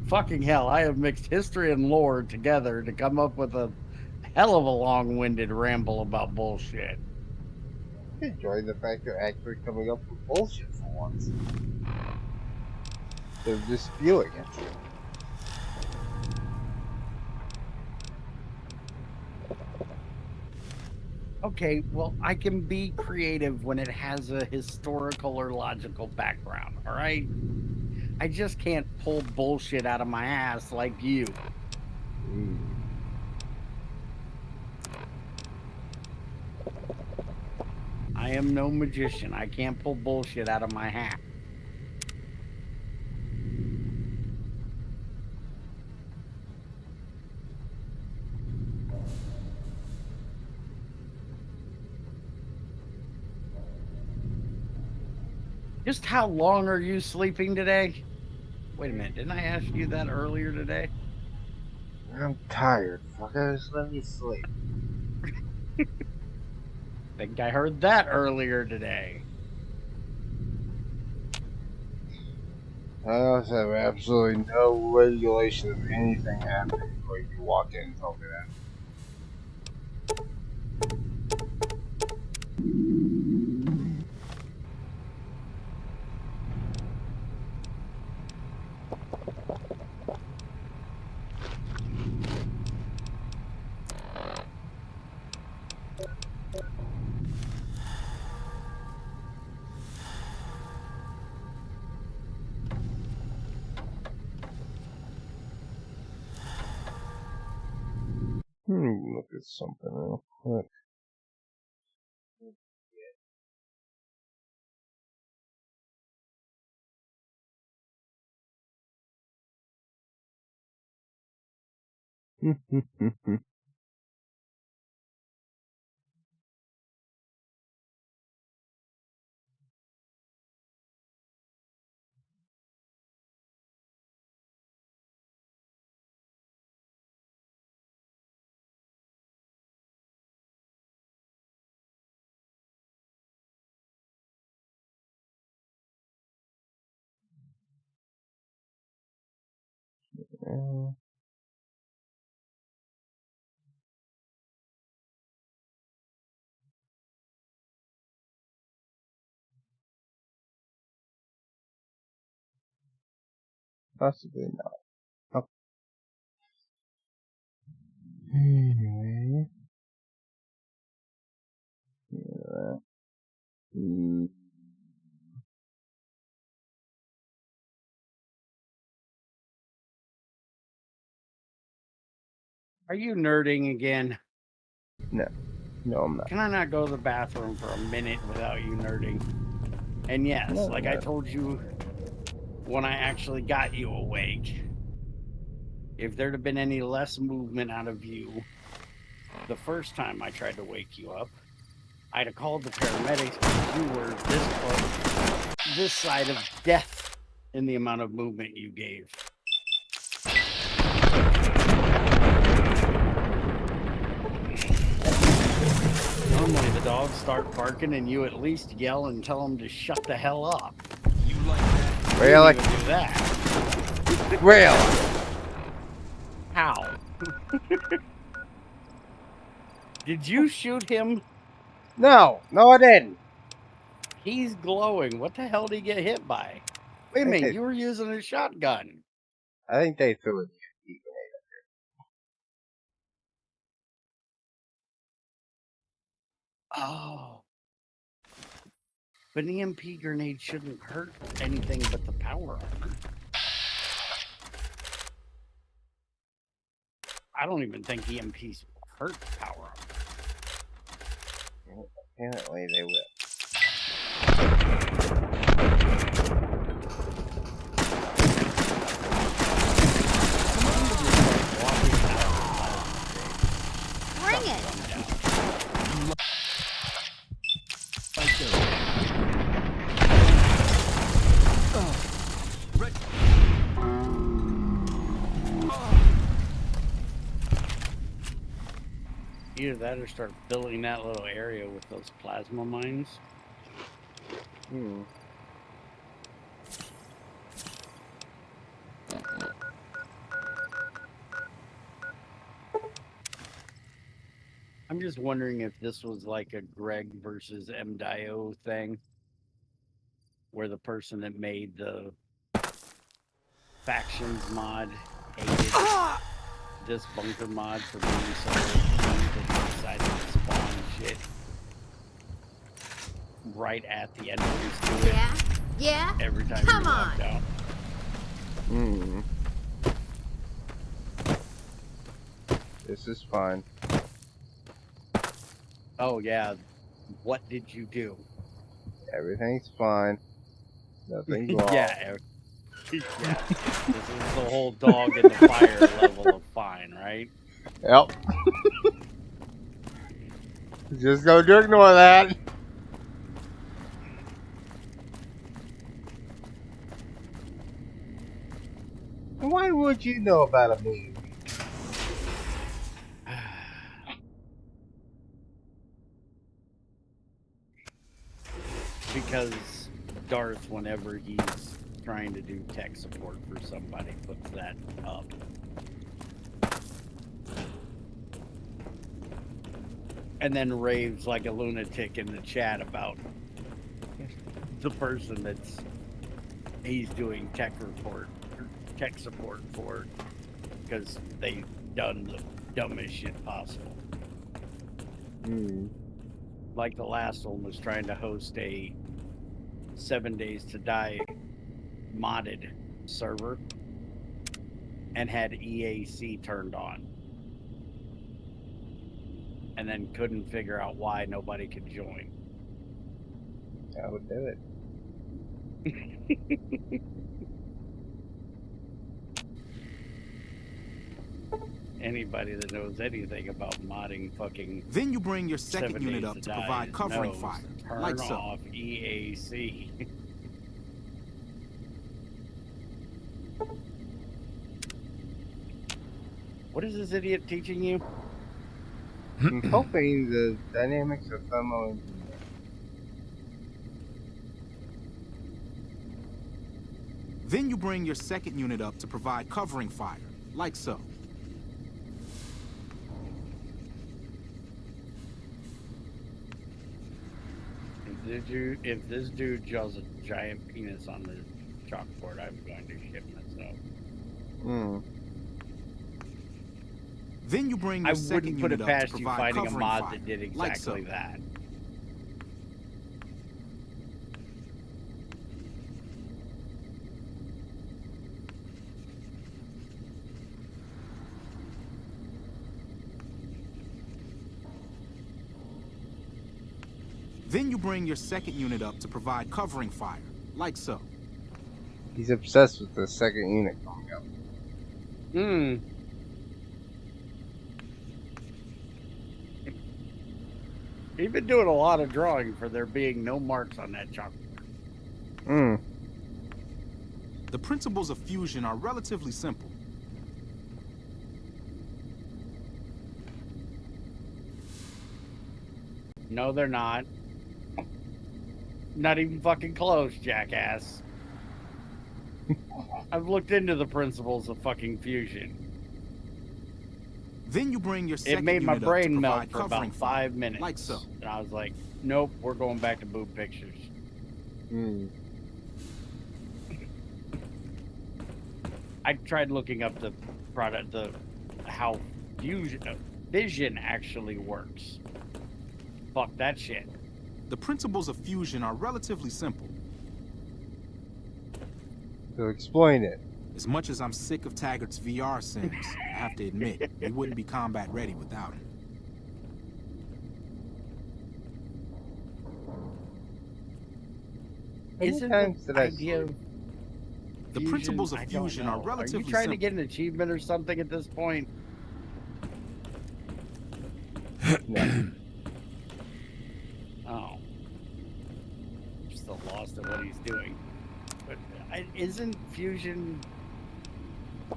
Fucking hell, I have mixed history and lore together to come up with a hell of a long-winded ramble about bullshit. Enjoying the fact you're actually coming up with bullshit for once. They're just spewing it. Okay, well, I can be creative when it has a historical or logical background, all right? I just can't pull bullshit out of my ass like you. I am no magician. I can't pull bullshit out of my hat. Just how long are you sleeping today? Wait a minute, didn't I ask you that earlier today? I'm tired, fuckers. Let me sleep. Think I heard that earlier today. I also have absolutely no regulation of anything happening before you walk in and tell me that. Look at something real quick. Possibly not. Oh. Anyway. Yeah. Are you nerding again? No. No, I'm not. Can I not go to the bathroom for a minute without you nerding? And yes, No, like no. I told you when I actually got you awake, if there'd have been any less movement out of you the first time I tried to wake you up, I'd have called the paramedics because you were this close, this side of death in the amount of movement you gave. Normally the dogs start barking and you at least yell and tell them to shut the hell up. You like that? Really? You do that. Really? How? Did you shoot him? No, I didn't. He's glowing. What the hell did he get hit by? Wait a minute, you were using a shotgun. I think they threw an EMP grenade up Oh. But an EMP grenade shouldn't hurt anything but the power armor. I don't even think EMPs hurt power armor. Apparently they will. Bring it! Either that or start filling that little area with those plasma mines. I'm just wondering if this was like a Greg versus MDIO thing, where the person that made the factions mod hated this bunker mod for being so that they decided to spawn shit right at the entrance to it. Yeah? Every time Come you walked on. out. Hmm. This is fine. Oh yeah. What did you do? Everything's fine. Nothing's wrong. Yeah. Yeah. This is the whole dog in the fire level of fine, right? Yep. Just go to ignore that. Why would you know about a meme? Because Darth, whenever he's trying to do tech support for somebody, puts that up. And then raves like a lunatic in the chat about the person that's he's doing tech support for, because they've done the dumbest shit possible. Like the last one was trying to host a 7 Days to Die modded server and had EAC turned on, and then couldn't figure out why nobody could join. I would do it. Anybody that knows anything about modding fucking Then you bring your 7 second unit Days up to to Die provide covering knows fire, to turn like so. off EAC. What is this idiot teaching you? I'm hoping the dynamics of thermal engineering. Then you bring your second unit up to provide covering fire, like so. If this dude draws a giant penis on the chalkboard, I'm going to shit myself. Then you bring your I second wouldn't put unit it up to past you provide finding a covering mod fire, that did like exactly so. that. Then you bring your second unit up to provide covering fire, like so. He's obsessed with the second unit coming up. He's been doing a lot of drawing for there being no marks on that chalkboard. The principles of fusion are relatively simple. No, they're not. Not even fucking close, jackass. I've looked into the principles of fucking fusion. Then you bring your second It made my unit up to brain melt provide for about covering fire, 5 minutes. like so. And I was like, nope, we're going back to boob pictures. I tried looking up the product, how fission actually works. Fuck that shit. The principles of fusion are relatively simple. So explain it. As much as I'm sick of Taggart's VR sims, I have to admit, we wouldn't be combat ready without him. Isn't the idea of The fusion, principles of I don't fusion are know. relatively Are you trying simple. to get an achievement or something at this point? No. Oh. I'm still lost at what he's doing. But isn't fusion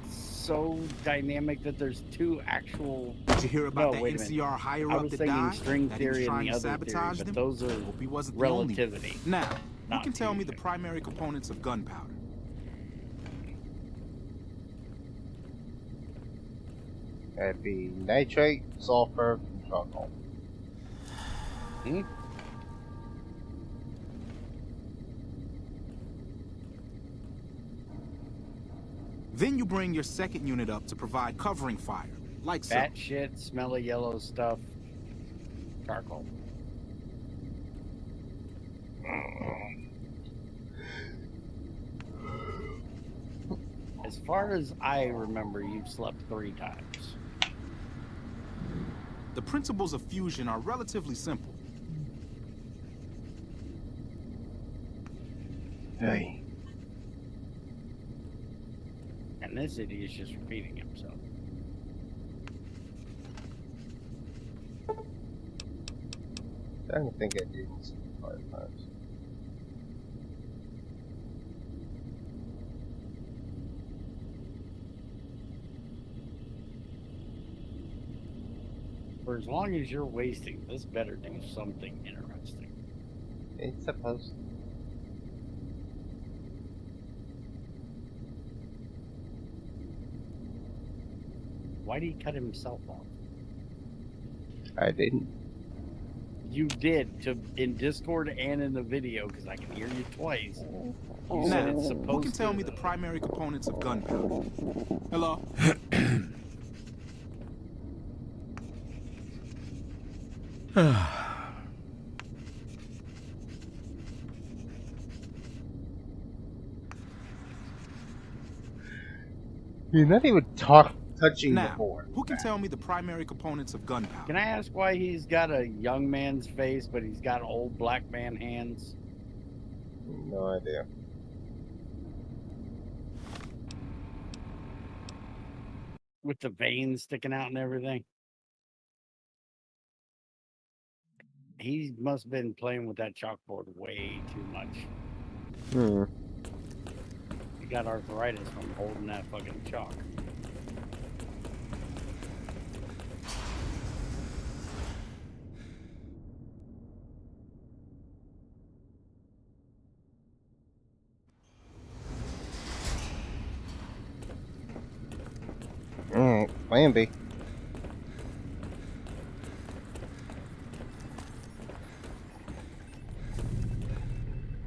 so dynamic that there's two actual... Did you hear about no, the wait a minute. NCR higher I up was that thinking died? string That he was theory and trying the to other theory, sabotage but them? those are Hope he wasn't the only one. relativity. Now, who not can tell me the fusion. primary components of gunpowder? That'd be nitrate, sulfur, and charcoal. Then you bring your second unit up to provide covering fire, like so. Bat shit, smelly yellow stuff, charcoal. as far as I remember, you've slept 3 times. The principles of fusion are relatively simple. Hey. And this idiot is just repeating himself. I don't think I did this 5 times. For as long as you're wasting, this better do something interesting. It's supposed to. Why did he cut himself off? I didn't. You did, in Discord and in the video, because I can hear you twice. You said it's supposed to. Who can tell me the primary components of gunpowder? Hello? You're not even touching the board. Who can tell me the primary components of gunpowder? Can I ask why he's got a young man's face, but he's got old black man hands? No idea. With the veins sticking out and everything. He must have been playing with that chalkboard way too much. He got arthritis from holding that fucking chalk. Alright, plan B.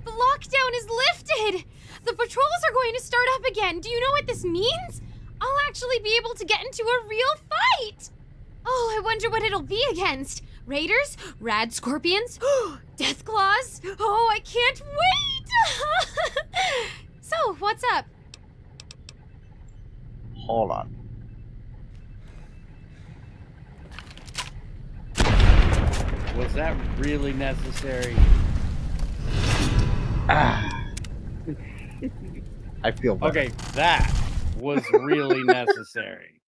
The lockdown is lifted! The patrols are going to start up again. Do you know what this means? I'll actually be able to get into a real fight! Oh, I wonder what it'll be against. Raiders? Rad scorpions? Death claws? Oh, I can't wait! So, what's up? Hold on. Was that really necessary? I feel better. Okay, that was really necessary.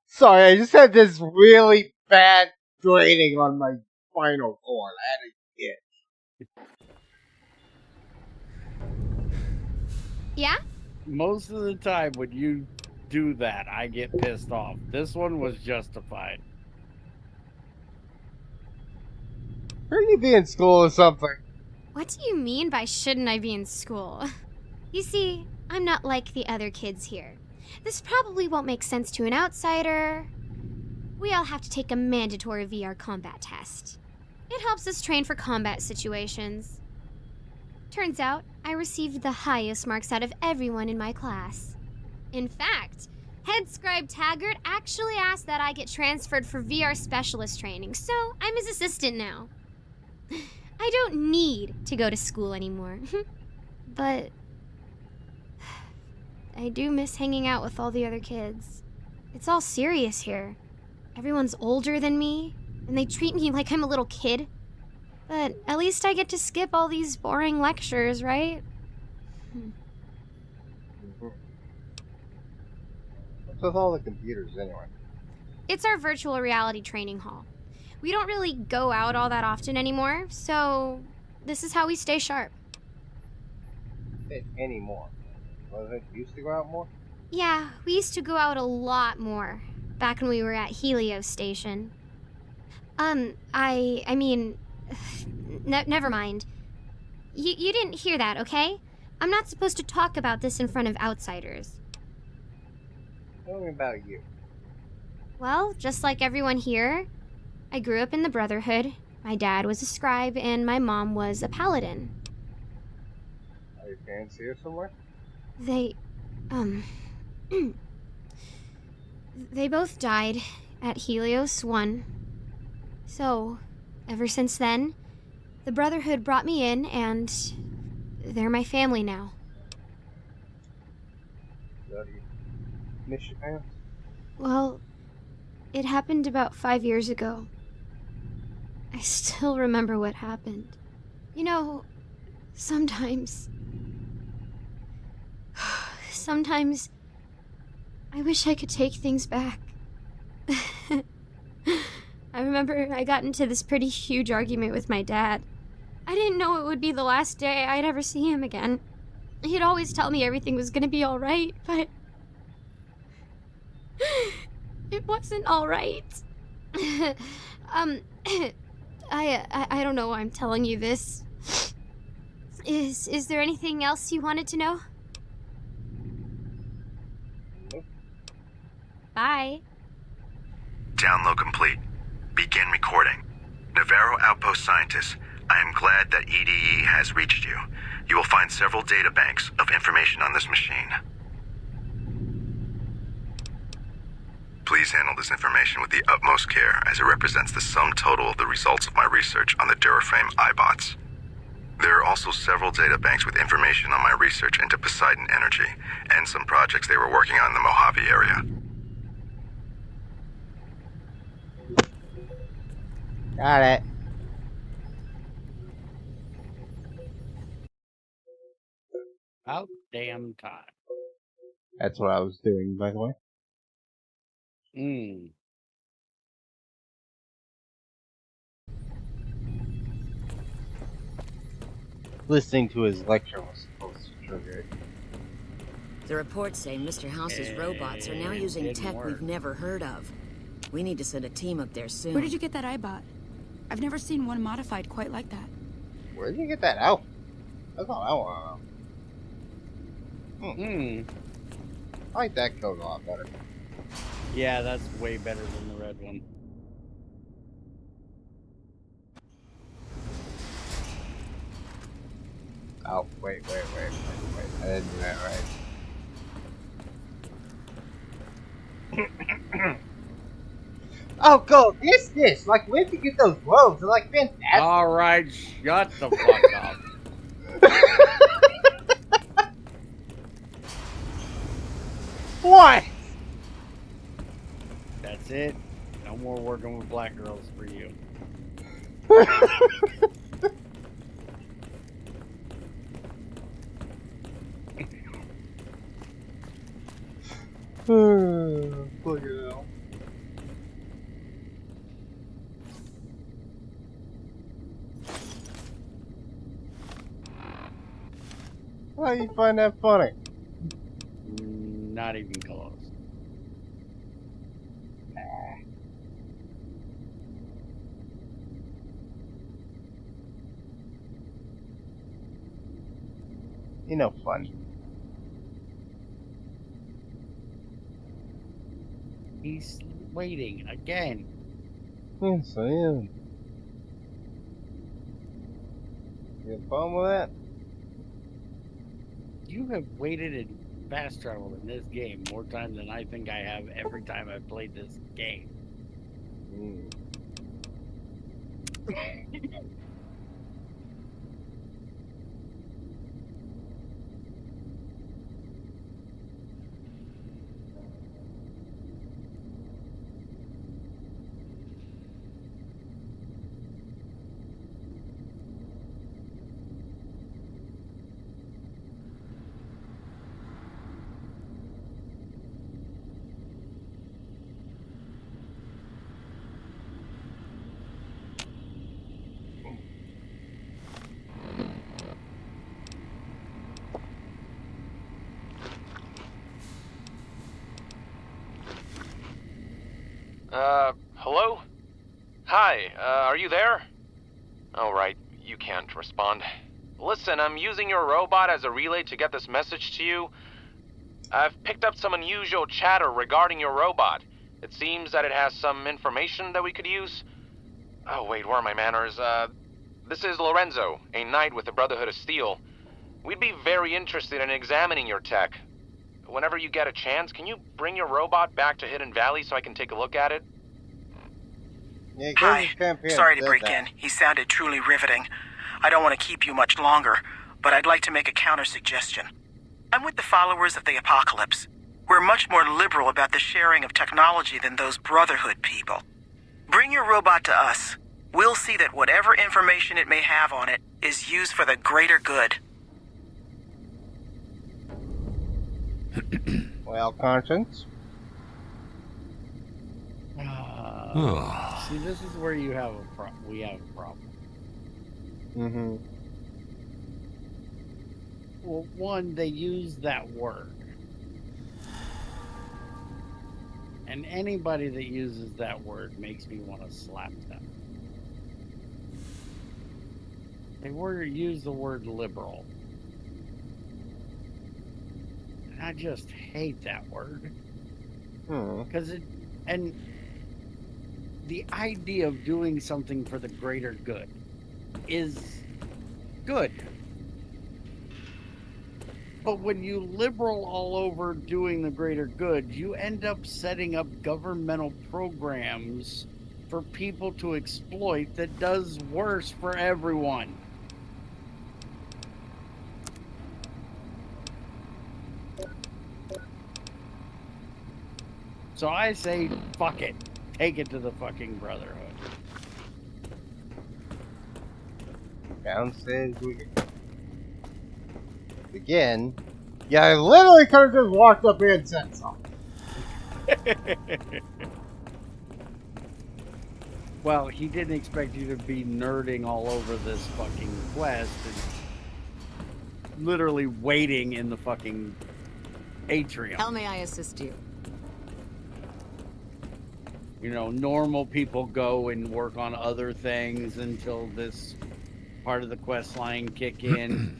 Sorry, I just had this really bad draining on my spinal cord. I had to get. Yeah? Most of the time when you do that, I get pissed off. This one was justified. Shouldn't you be in school or something? What do you mean by shouldn't I be in school? You see, I'm not like the other kids here. This probably won't make sense to an outsider. We all have to take a mandatory VR combat test. It helps us train for combat situations. Turns out, I received the highest marks out of everyone in my class. In fact, Head Scribe Taggart actually asked that I get transferred for VR specialist training, so I'm his assistant now. I don't need to go to school anymore. But I do miss hanging out with all the other kids. It's all serious here. Everyone's older than me, and they treat me like I'm a little kid. But at least I get to skip all these boring lectures, right? What's with all the computers anyway? It's our virtual reality training hall. We don't really go out all that often anymore, so this is how we stay sharp. Anymore. Wasn't it used to go out more? Yeah, we used to go out a lot more back when we were at Helios Station. I mean, never mind. You didn't hear that, okay? I'm not supposed to talk about this in front of outsiders. Tell me about you. Well, just like everyone here, I grew up in the Brotherhood. My dad was a scribe and my mom was a paladin. Are your parents here somewhere? They both died at Helios 1. So, ever since then, the Brotherhood brought me in and they're my family now. Miss your parents? Well, it happened about 5 years ago. I still remember what happened. You know, sometimes I wish I could take things back. I remember I got into this pretty huge argument with my dad. I didn't know it would be the last day I'd ever see him again. He'd always tell me everything was gonna be alright, but it wasn't alright. I don't know why I'm telling you this. Is there anything else you wanted to know? Bye. Download complete. Begin recording. Navarro Outpost scientists, I am glad that EDE has reached you. You will find several data banks of information on this machine. Please handle this information with the utmost care, as it represents the sum total of the results of my research on the Duraframe iBots. There are also several data banks with information on my research into Poseidon Energy, and some projects they were working on in the Mojave area. Got it. About damn time. That's what I was doing, by the way. Listening to his lecture was supposed to trigger it. The reports say Mr. House's robots are now using tech we've never heard of. We need to send a team up there soon. Where did you get that iBot? I've never seen one modified quite like that. Where did you get that out? That's all I want to know. I like that code a lot better. Yeah, that's way better than the red one. Oh, wait. I didn't do that right. Oh, go, this. Like, where'd you get those robes? They're like fantastic. Alright, shut the fuck up. What? That's it. No more working with black girls for you. Look at that. How do you find that funny? Not even close. You know, fun. He's waiting again. Yes, I am. You have fun with that? You have waited in fast travel in this game more times than I think I have every time I've played this game. Hello? Hi, are you there? Oh, right, you can't respond. Listen, I'm using your robot as a relay to get this message to you. I've picked up some unusual chatter regarding your robot. It seems that it has some information that we could use. Oh, wait, where are my manners? This is Lorenzo, a knight with the Brotherhood of Steel. We'd be very interested in examining your tech. Whenever you get a chance, can you bring your robot back to Hidden Valley so I can take a look at it? Yeah, Hi. Sorry to break in. He sounded truly riveting. I don't want to keep you much longer, but I'd like to make a counter-suggestion. I'm with the followers of the Apocalypse. We're much more liberal about the sharing of technology than those Brotherhood people. Bring your robot to us. We'll see that whatever information it may have on it is used for the greater good. Well, Conscience. See, this is where you have we have a problem. Mm-hmm. Well, one, they use that word. And anybody that uses that word makes me want to slap them. They use the word liberal. And I just hate that word. Because and the idea of doing something for the greater good is good. But when you liberal all over doing the greater good, you end up setting up governmental programs for people to exploit that does worse for everyone. So I say, fuck it. Take it to the fucking Brotherhood. Downstairs we go. Again, yeah, I literally could have just walked up here and said something. Well, he didn't expect you to be nerding all over this fucking quest and literally waiting in the fucking atrium. How may I assist you? You know, normal people go and work on other things until this part of the quest line kick in.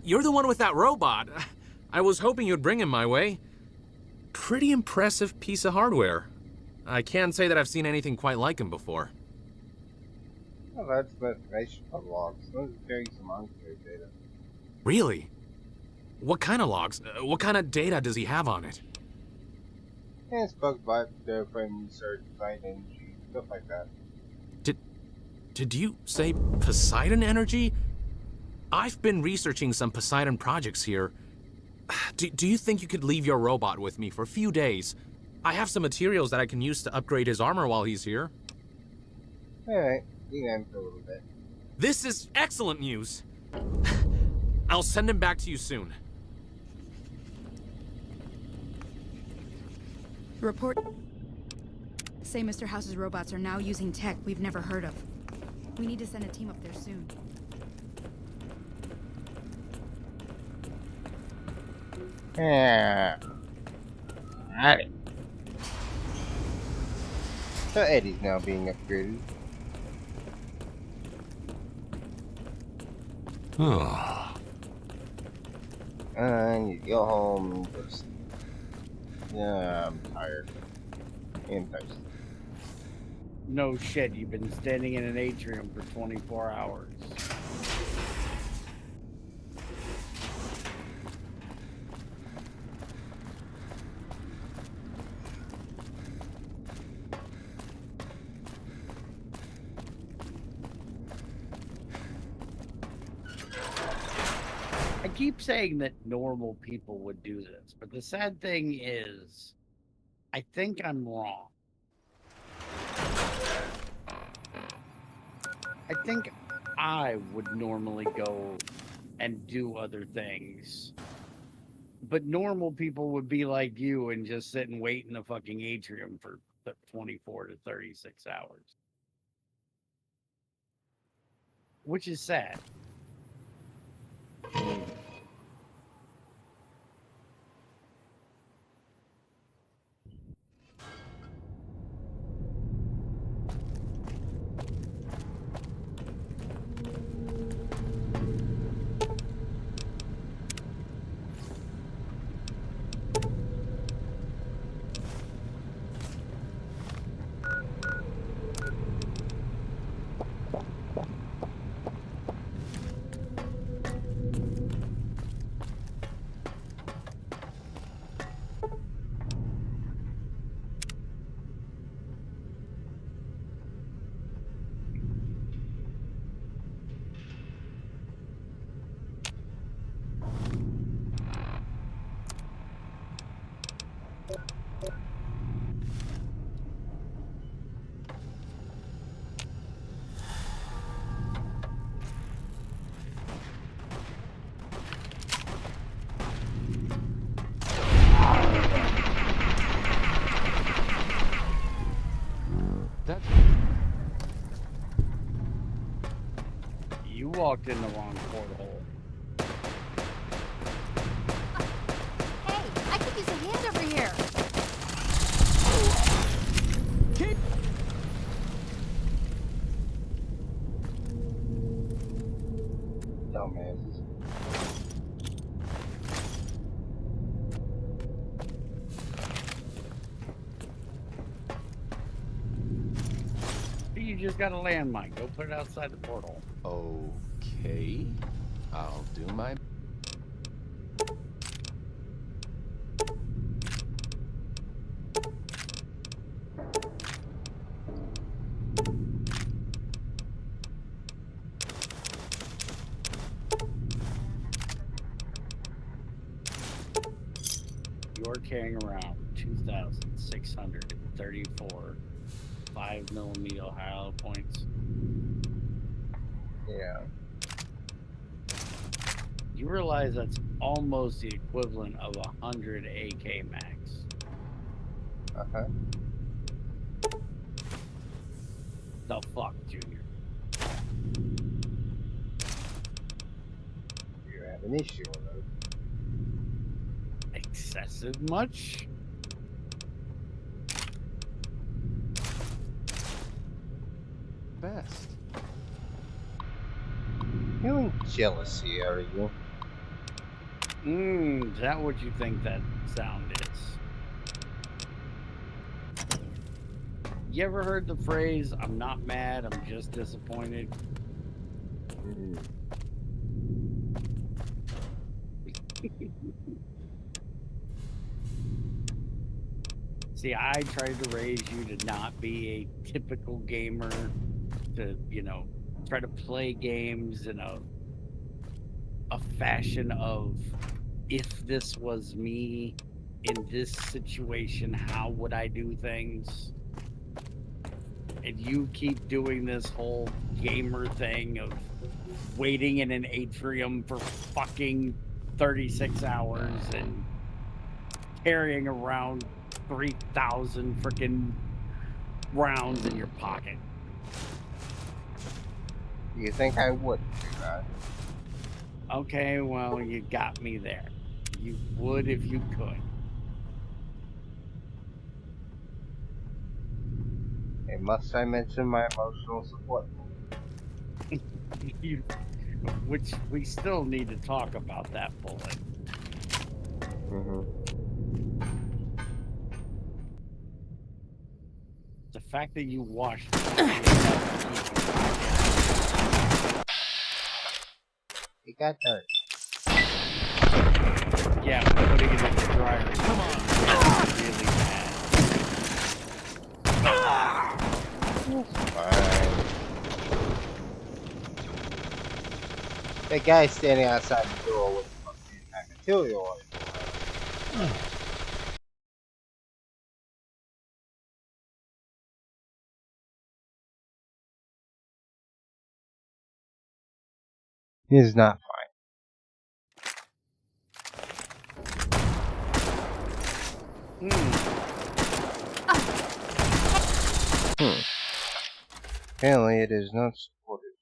You're the one with that robot. I was hoping you'd bring him my way. Pretty impressive piece of hardware. I can't say that I've seen anything quite like him before. Well, that's the information logs. Those are carrying some unclear data. Really? What kind of logs? What kind of data does he have on it? Yeah, spoke about different research, site energy, stuff like that. Did you say Poseidon energy? I've been researching some Poseidon projects here. Do you think you could leave your robot with me for a few days? I have some materials that I can use to upgrade his armor while he's here. Alright, you can for a little bit. This is excellent news. I'll send him back to you soon. Report say Mr. House's robots are now using tech we've never heard of. We need to send a team up there soon. Yeah. Alright. So Eddie's now being upgraded. And you go home and go to sleep. Yeah, I'm tired. And thirsty. No shit, you've been standing in an atrium for 24 hours. I keep saying that normal people would do this, but the sad thing is, I think I'm wrong. I think I would normally go and do other things. But normal people would be like you and just sit and wait in the fucking atrium for 24 to 36 hours. Which is sad. You walked in the wrong porthole. Hey, I could use a hand over here. Dumbasses. You just got a landmine. Go put it outside the portal. Okay. I'll do my... You're carrying around 2,634 5mm hollow points. Yeah. You realize that's almost the equivalent of 100 AK max. Uh-huh. The fuck, Junior? You have an issue with it. Excessive much? Best. Feeling jealousy, are you? Is that what you think that sound is? You ever heard the phrase, I'm not mad, I'm just disappointed? See, I tried to raise you to not be a typical gamer, to, you know, try to play games in a fashion of, if this was me in this situation, how would I do things? And you keep doing this whole gamer thing of waiting in an atrium for fucking 36 hours and carrying around 3,000 freaking rounds in your pocket. You think I would do that? Okay, well, you got me there. You would if you could. And must I mention my emotional support? Which we still need to talk about that bullet. The fact that you washed it got dirt. Yeah, putting it in the dryer. Come on. Really bad. Fine. That guy standing outside the door with the fucking material on it. He is not fine. Apparently it is not supported.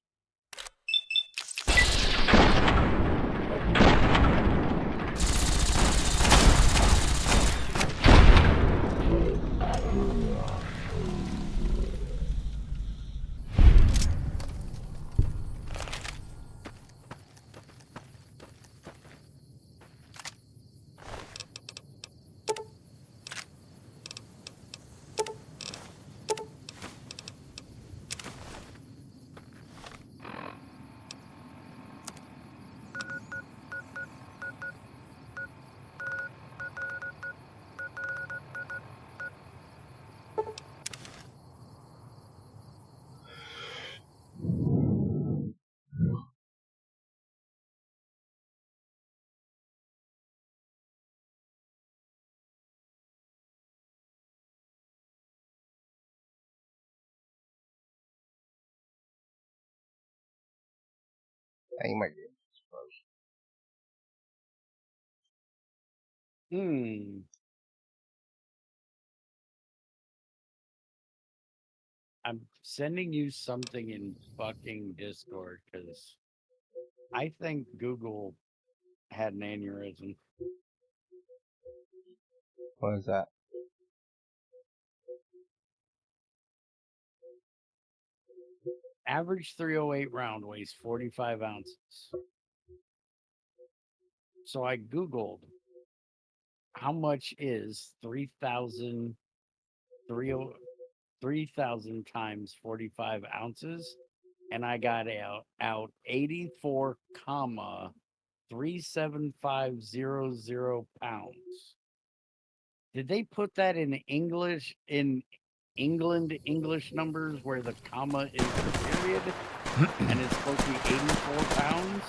Yeah, you might get I'm sending you something in fucking Discord because I think Google had an aneurysm. What is that? Average 308 round weighs 45 ounces. So I Googled how much is 3,000 times 45 ounces, and I got out 84,37500 pounds. Did they put that in English, in England English numbers, where the comma is the period, and it's supposed to be 84 pounds?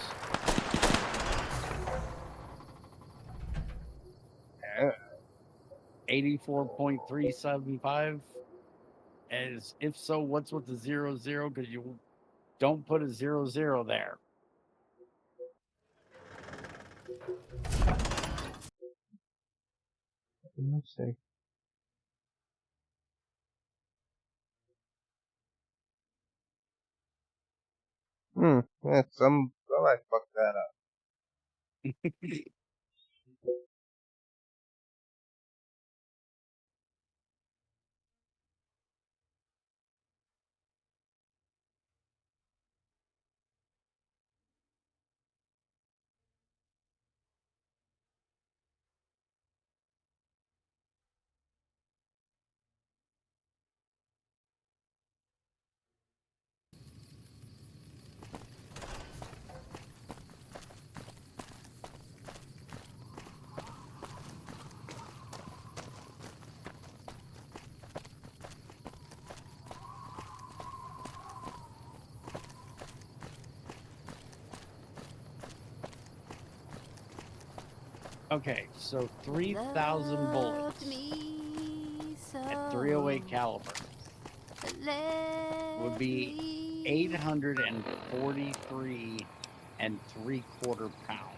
84.375. As if so, what's with the 00? Because you don't put a 00 there. Let's see. Yeah, somebody fucked that up. Okay, so 3,000 bullets at 308 caliber would be 843 3/4 pounds.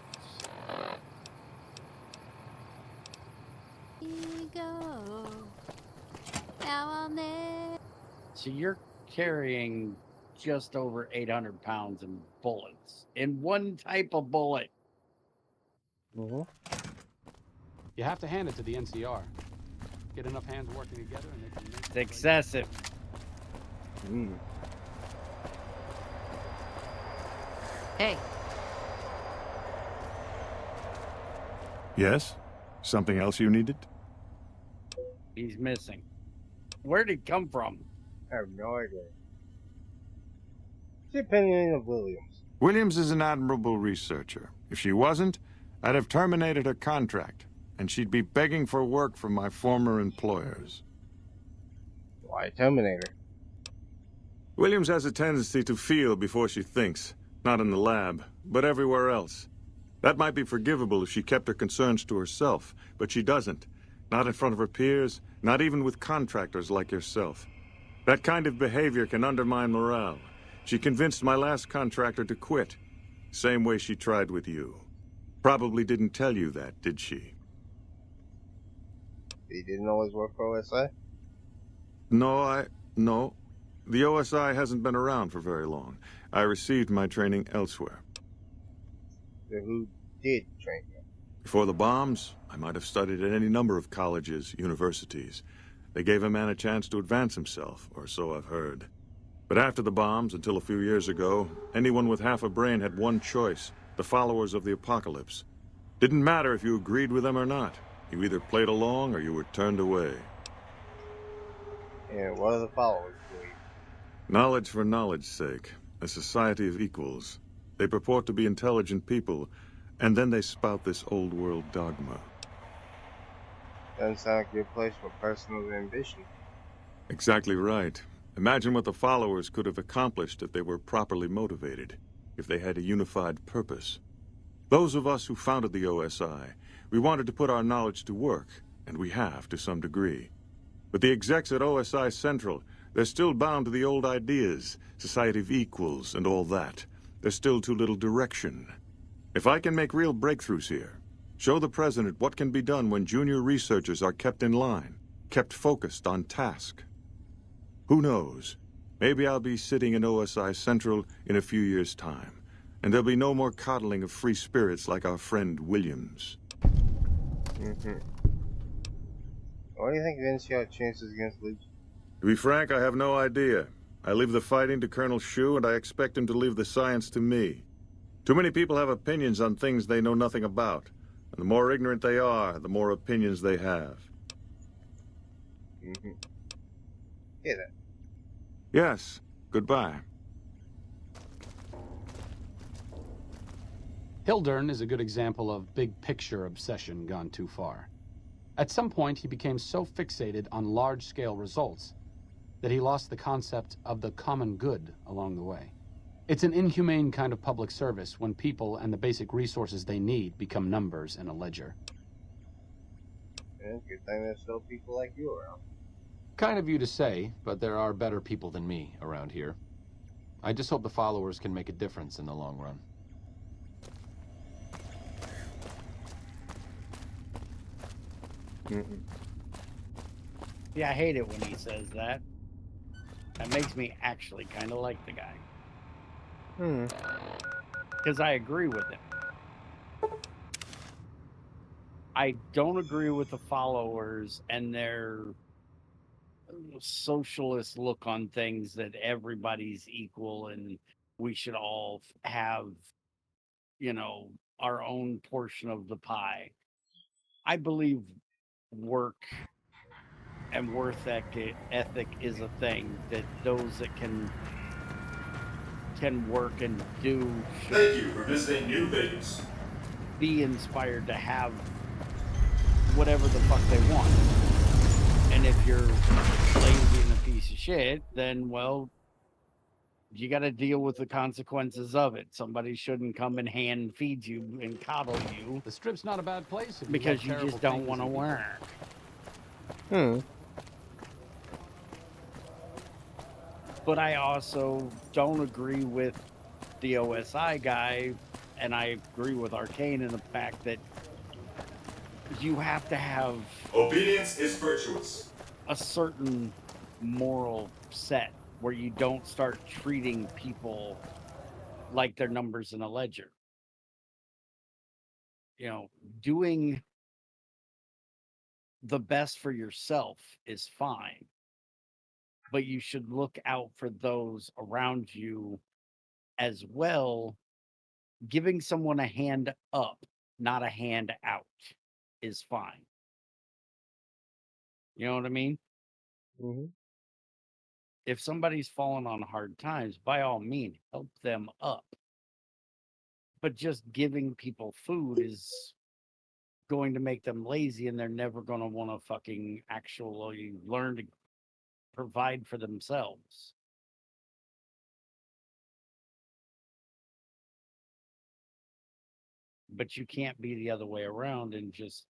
So you're carrying just over 800 pounds in bullets in one type of bullet. You have to hand it to the NCR. Get enough hands working together and they can make It's excessive. Hey. Yes? Something else you needed? He's missing. Where'd he come from? I have no idea. What's the opinion of Williams? Williams is an admirable researcher. If she wasn't, I'd have terminated her contract, and she'd be begging for work from my former employers. Why terminate her? Williams has a tendency to feel before she thinks, not in the lab, but everywhere else. That might be forgivable if she kept her concerns to herself, but she doesn't. Not in front of her peers, not even with contractors like yourself. That kind of behavior can undermine morale. She convinced my last contractor to quit. Same way she tried with you. Probably didn't tell you that, did she? He didn't always work for OSI? No. The OSI hasn't been around for very long. I received my training elsewhere. So who did train you? Before the bombs, I might have studied at any number of colleges, universities. They gave a man a chance to advance himself, or so I've heard. But after the bombs, until a few years ago, anyone with half a brain had one choice: the followers of the apocalypse. Didn't matter if you agreed with them or not. You either played along or you were turned away. And what are the followers doing? Knowledge for knowledge's sake. A society of equals. They purport to be intelligent people, and then they spout this old world dogma. Doesn't sound like your place for personal ambition. Exactly right. Imagine what the followers could have accomplished if they were properly motivated, if they had a unified purpose. Those of us who founded the OSI, we wanted to put our knowledge to work, and we have to some degree. But the execs at OSI Central, they're still bound to the old ideas, society of equals and all that. there's still too little direction. If I can make real breakthroughs here, show the President what can be done when junior researchers are kept in line, kept focused on task. Who knows? Maybe I'll be sitting in OSI Central in a few years' time, and there'll be no more coddling of free spirits like our friend Williams. What do you think of NCR chances against Legion? To be frank, I have no idea. I leave the fighting to Colonel Shu, and I expect him to leave the science to me. Too many people have opinions on things they know nothing about. And the more ignorant they are, the more opinions they have. Hear that? Yes. Goodbye. Hildern is a good example of big picture obsession gone too far. At some point, he became so fixated on large-scale results that he lost the concept of the common good along the way. It's an inhumane kind of public service when people and the basic resources they need become numbers in a ledger. Yeah, good thing there's still people like you around. Kind of you to say, but there are better people than me around here. I just hope the followers can make a difference in the long run. Yeah, I hate it when he says that. That makes me actually kind of like the guy. Because I agree with him. I don't agree with the followers and their socialist look on things that everybody's equal and we should all have, you know, our own portion of the pie. I believe work and worth ethic is a thing that those that can work and do should Thank you for visiting New Vegas. be inspired to have whatever the fuck they want. And if you're lazy and a piece of shit, then, well, you got to deal with the consequences of it. Somebody shouldn't come and hand feed you and coddle you. The Strip's not a bad place if because you you just don't want to work. But I also don't agree with the OSI guy, and I agree with Arcane in the fact that you have to have Obedience is virtuous. a certain moral set where you don't start treating people like they're numbers in a ledger. You know, doing the best for yourself is fine, but you should look out for those around you as well. Giving someone a hand up, not a hand out, is fine. You know what I mean? If somebody's fallen on hard times, by all means, help them up. But just giving people food is going to make them lazy, and they're never going to want to fucking actually learn to provide for themselves. But you can't be the other way around and just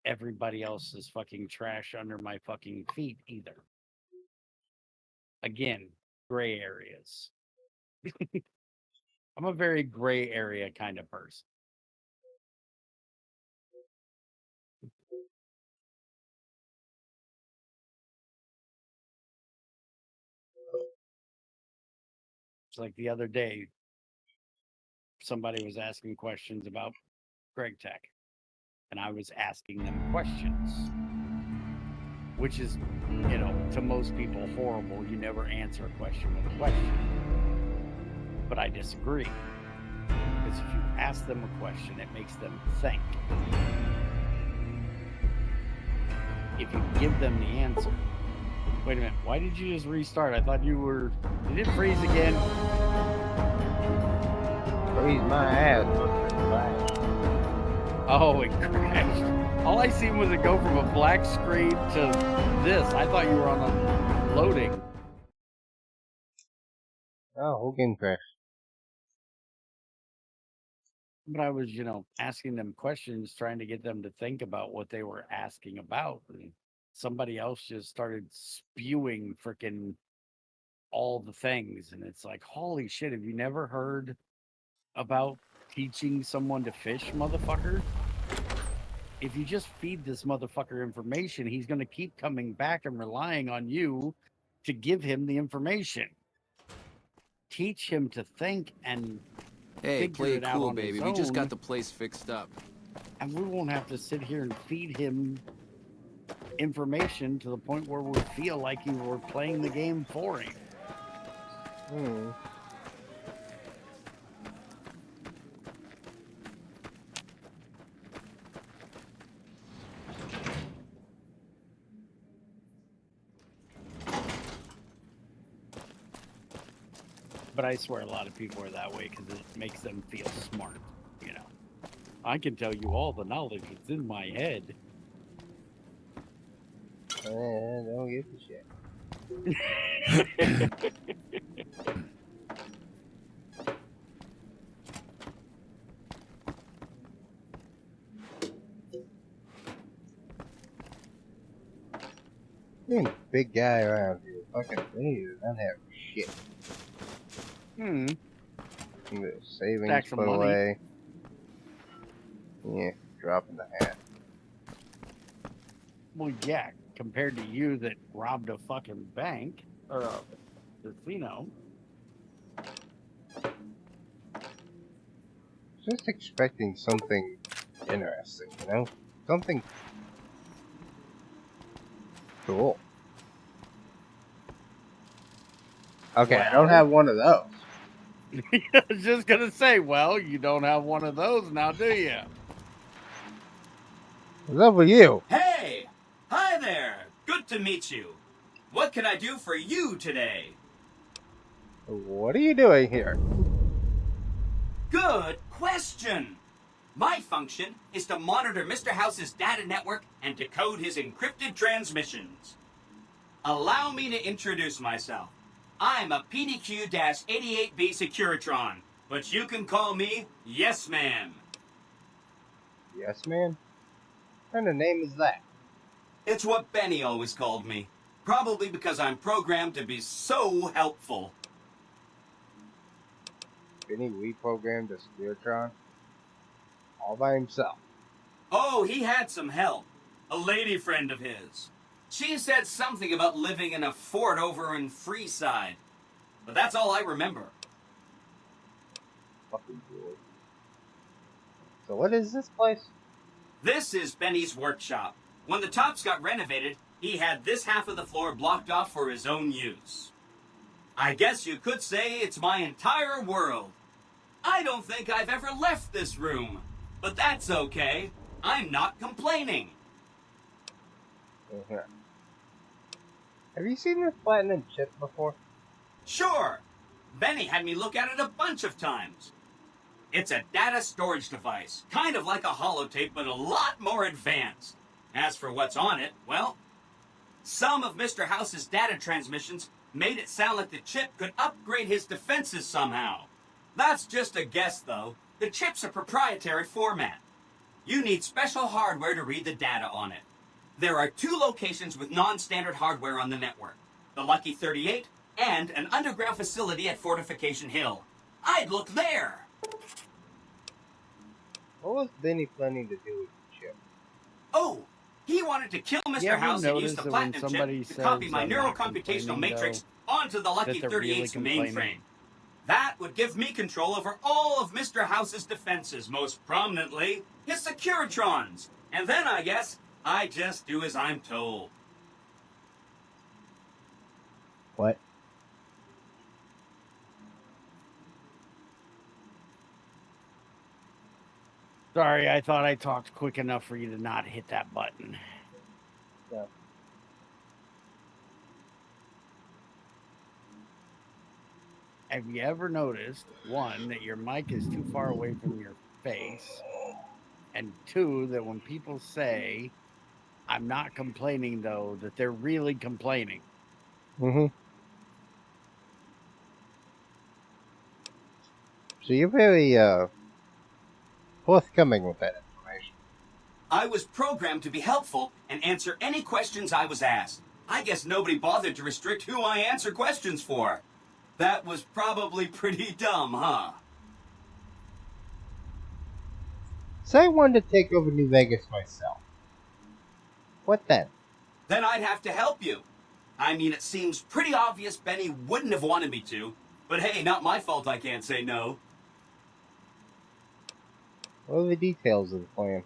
everybody else is fucking trash under my fucking feet either. Again, gray areas. I'm a very gray area kind of person. It's like the other day, somebody was asking questions about Greg Tech, and I was asking them questions, which is, you know, to most people horrible. You never answer a question with a question. But I disagree. Because if you ask them a question, it makes them think. If you give them the answer. Wait a minute, why did you just restart? I thought you were... Did it freeze again? Freeze my ass. Oh, it crashed. All I seen was it go from a black screen to this. I thought you were on a loading. Oh, who can crash? But I was, you know, asking them questions, trying to get them to think about what they were asking about. And somebody else just started spewing freaking all the things, and it's like, holy shit, have you never heard about teaching someone to fish, motherfucker? If you just feed this motherfucker information, he's going to keep coming back and relying on you to give him the information. Teach him to think and Hey, figure play it it out cool, on baby. his We just own, got the place fixed up. and we won't have to sit here and feed him information to the point where we feel like we're playing the game for him. But I swear a lot of people are that way because it makes them feel smart, you know. I can tell you all the knowledge that's in my head. Don't give a shit. You're a big guy around here. Fucking me, doesn't have shit. Savings Stacks of put money. away. Yeah, dropping the hat. Well, yeah, compared to you that robbed a fucking bank or a casino. Just expecting something interesting, you know? Something cool. Okay, I don't have one of those. I was just gonna say, well, you don't have one of those now, do you? What's up with you? Hey! Hi there! Good to meet you. What can I do for you today? What are you doing here? Good question! My function is to monitor Mr. House's data network and decode his encrypted transmissions. Allow me to introduce myself. I'm a PDQ-88B Securitron, but you can call me Yes Man. Yes, man? What kind of name is that? It's what Benny always called me. Probably because I'm programmed to be so helpful. Benny reprogrammed a Securitron? All by himself. Oh, he had some help. A lady friend of his. She said something about living in a fort over in Freeside. But that's all I remember. Fucking cool. So what is this place? This is Benny's workshop. When the tops got renovated, he had this half of the floor blocked off for his own use. I guess you could say it's my entire world. I don't think I've ever left this room. But that's okay. I'm not complaining. Have you seen this platinum chip before? Sure. Benny had me look at it a bunch of times. It's a data storage device, kind of like a holotape, but a lot more advanced. As for what's on it, well, some of Mr. House's data transmissions made it sound like the chip could upgrade his defenses somehow. That's just a guess, though. The chip's a proprietary format. You need special hardware to read the data on it. There are 2 locations with non-standard hardware on the network. The Lucky 38 and an underground facility at Fortification Hill. I'd look there! What was Benny planning to do with the chip? Oh, he wanted to kill You Mr. ever House and notice use the that when platinum somebody chip to says, copy my "I'm not neurocomputational complaining," matrix though, onto the Lucky that they're really 38's complaining? mainframe? That would give me control over all of Mr. House's defenses, most prominently his Securitrons. And then, I guess, I just do as I'm told. What? Sorry, I thought I talked quick enough for you to not hit that button. Yeah. Have you ever noticed, 1, that your mic is too far away from your face, and 2, that when people say, "I'm not complaining," though, that they're really complaining? Mm-hmm. So you're very, forthcoming with that information. I was programmed to be helpful and answer any questions I was asked. I guess nobody bothered to restrict who I answer questions for. That was probably pretty dumb, huh? Say I wanted to take over New Vegas myself. What then? Then I'd have to help you. I mean, it seems pretty obvious Benny wouldn't have wanted me to. But hey, not my fault I can't say no. What are the details of the plan?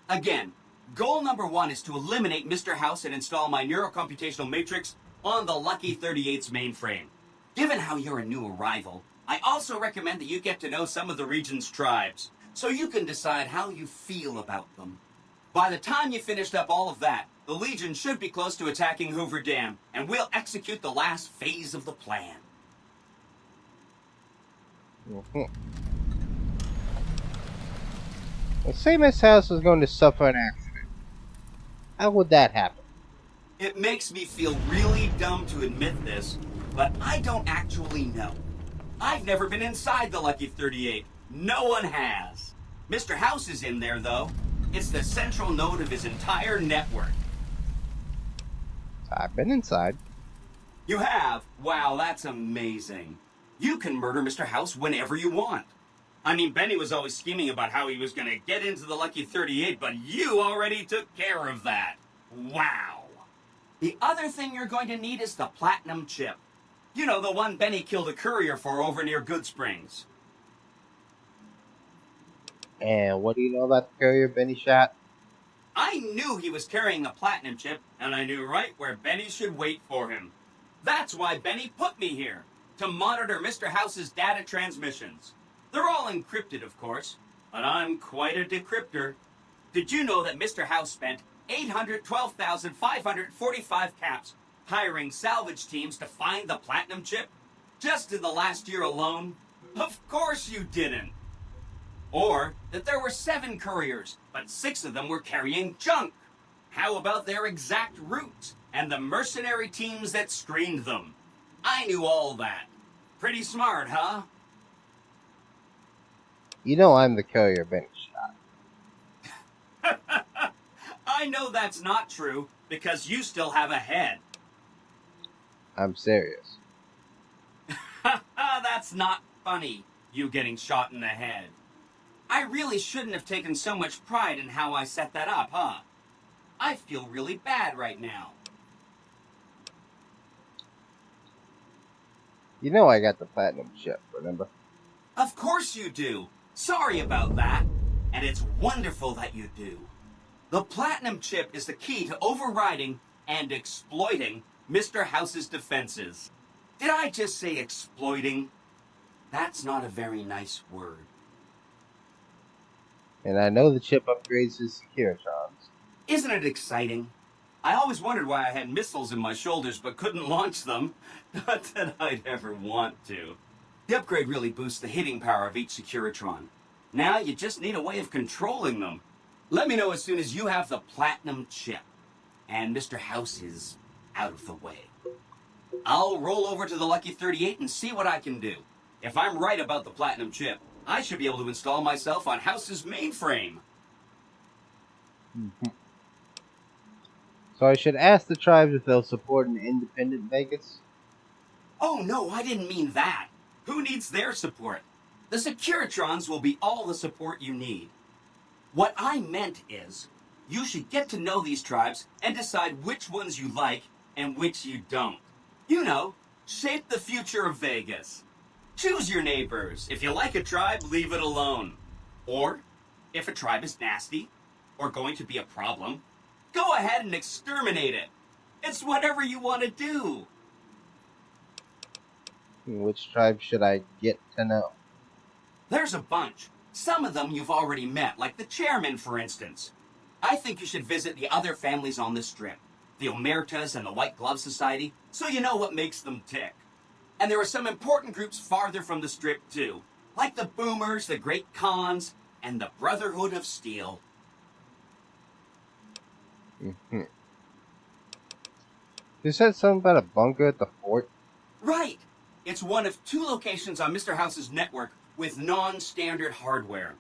Again, goal number 1 is to eliminate Mr. House and install my neurocomputational matrix on the Lucky 38's mainframe. Given how you're a new arrival, I also recommend that you get to know some of the region's tribes, so you can decide how you feel about them. By the time you finished up all of that, the Legion should be close to attacking Hoover Dam, and we'll execute the last phase of the plan. Well, say Miss House was going to suffer an accident. How would that happen? It makes me feel really dumb to admit this, but I don't actually know. I've never been inside the Lucky 38. No one has. Mr. House is in there, though. It's the central node of his entire network. I've been inside. You have? Wow, that's amazing. You can murder Mr. House whenever you want. I mean, Benny was always scheming about how he was going to get into the Lucky 38, but you already took care of that. Wow. The other thing you're going to need is the platinum chip. You know, the one Benny killed a courier for over near Good Springs. And what do you know about the courier Benny shot? I knew he was carrying a platinum chip, and I knew right where Benny should wait for him. That's why Benny put me here, to monitor Mr. House's data transmissions. They're all encrypted, of course, but I'm quite a decryptor. Did you know that Mr. House spent 812,545 caps hiring salvage teams to find the platinum chip? Just in the last year alone? Of course you didn't. Or that there were 7 couriers, but 6 of them were carrying junk. How about their exact routes and the mercenary teams that screened them? I knew all that. Pretty smart, huh? You know I'm the courier Benny shot. I know that's not true, because you still have a head. I'm serious. That's not funny, you getting shot in the head. I really shouldn't have taken so much pride in how I set that up, huh? I feel really bad right now. You know I got the platinum chip, remember? Of course you do. Sorry about that. And it's wonderful that you do. The platinum chip is the key to overriding and exploiting Mr. House's defenses. Did I just say exploiting? That's not a very nice word. And I know the chip upgrades his Securitrons. Isn't it exciting? I always wondered why I had missiles in my shoulders but couldn't launch them. Not that I'd ever want to. The upgrade really boosts the hitting power of each Securitron. Now you just need a way of controlling them. Let me know as soon as you have the platinum chip. And Mr. House is out of the way. I'll roll over to the Lucky 38 and see what I can do. If I'm right about the platinum chip, I should be able to install myself on House's mainframe. So I should ask the tribes if they'll support an independent Vegas? Oh no, I didn't mean that. Who needs their support? The Securitrons will be all the support you need. What I meant is, you should get to know these tribes and decide which ones you like and which you don't. You know, shape the future of Vegas. Choose your neighbors. If you like a tribe, leave it alone. Or, if a tribe is nasty, or going to be a problem, go ahead and exterminate it. It's whatever you want to do. Which tribe should I get to know? There's a bunch. Some of them you've already met, like the chairman, for instance. I think you should visit the other families on this strip, the Omertas and the White Glove Society, so you know what makes them tick. And there are some important groups farther from the strip, too, like the Boomers, the Great Khans, and the Brotherhood of Steel. You said something about a bunker at the fort? Right! It's one of 2 locations on Mr. House's network with non-standard hardware.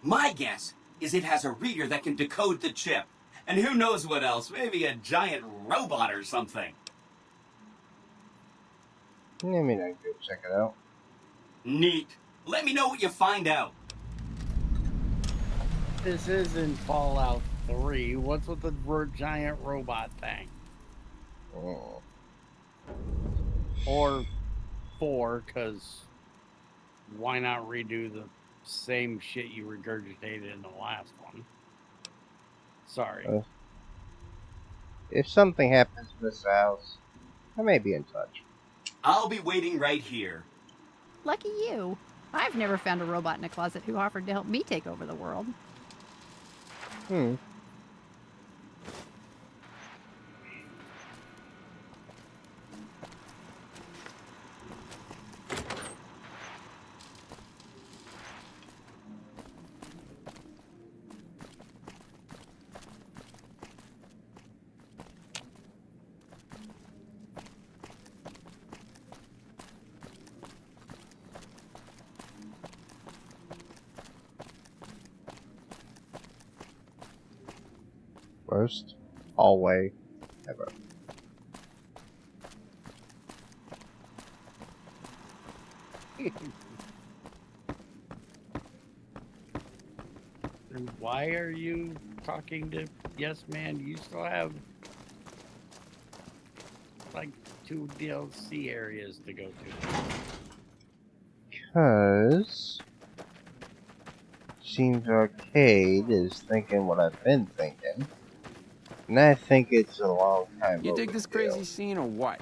My guess is it has a reader that can decode the chip, And who knows what else? Maybe a giant robot or something. I mean, I can go check it out. Neat. Let me know what you find out. This isn't Fallout 3. What's with the giant robot thing? Oh. Or 4, because why not redo the same shit you regurgitated in the last one? Sorry. If something happens to this house, I may be in touch. I'll be waiting right here. Lucky you. I've never found a robot in a closet who offered to help me take over the world. Worst hallway ever. And why are you talking to Yes Man? You still have like 2 DLC areas to go to. Because Seems Arcade is thinking what I've been thinking. And I think it's a long time. You dig this crazy scene or what?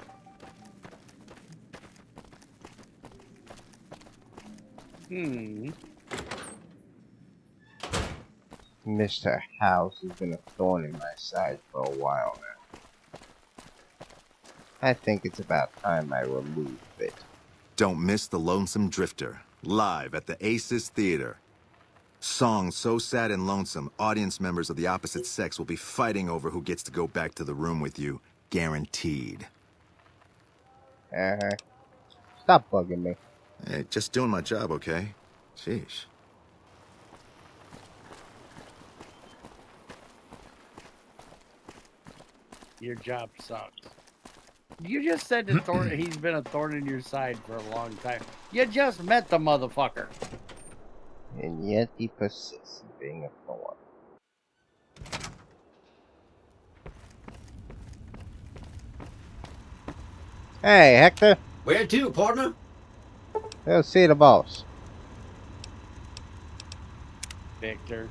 Mr. House has been a thorn in my side for a while now. I think it's about time I remove it. Don't miss The Lonesome Drifter, live at the Aces Theater. Songs so sad and lonesome, audience members of the opposite sex will be fighting over who gets to go back to the room with you, guaranteed. Stop bugging me. Hey, just doing my job, okay? Sheesh. Your job sucks. You just said that he's been a thorn in your side for a long time. You just met the motherfucker. And yet he persists in being a thorn. Hey, Hector. Where to, partner? Go see the boss. Victor.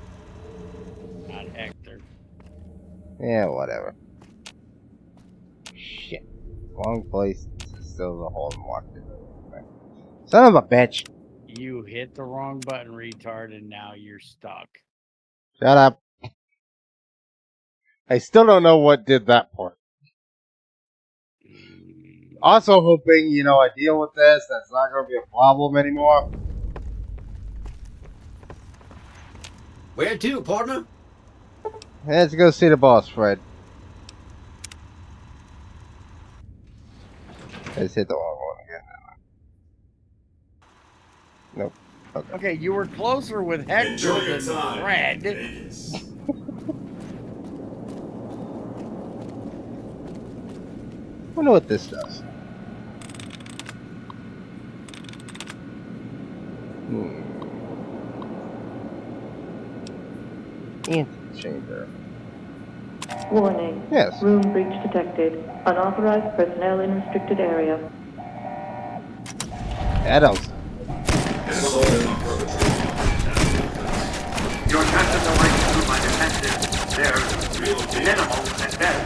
Not Hector. Yeah, whatever. Shit. Wrong place. Still the hole and walked it. Son of a bitch. You hit the wrong button, retard, and now you're stuck. Shut up. I still don't know what did that part. Also hoping, I deal with this. That's not going to be a problem anymore. Where to, partner? Let's go see the boss, Fred. Let's hit the wrong one again. Nope. Okay, you were closer with Hector than Fred. I wonder what this does. Antechamber. Warning. Yes. Room breach detected. Unauthorized personnel in restricted area. That else. Your chances of breaking through my defenses, they're minimal at best.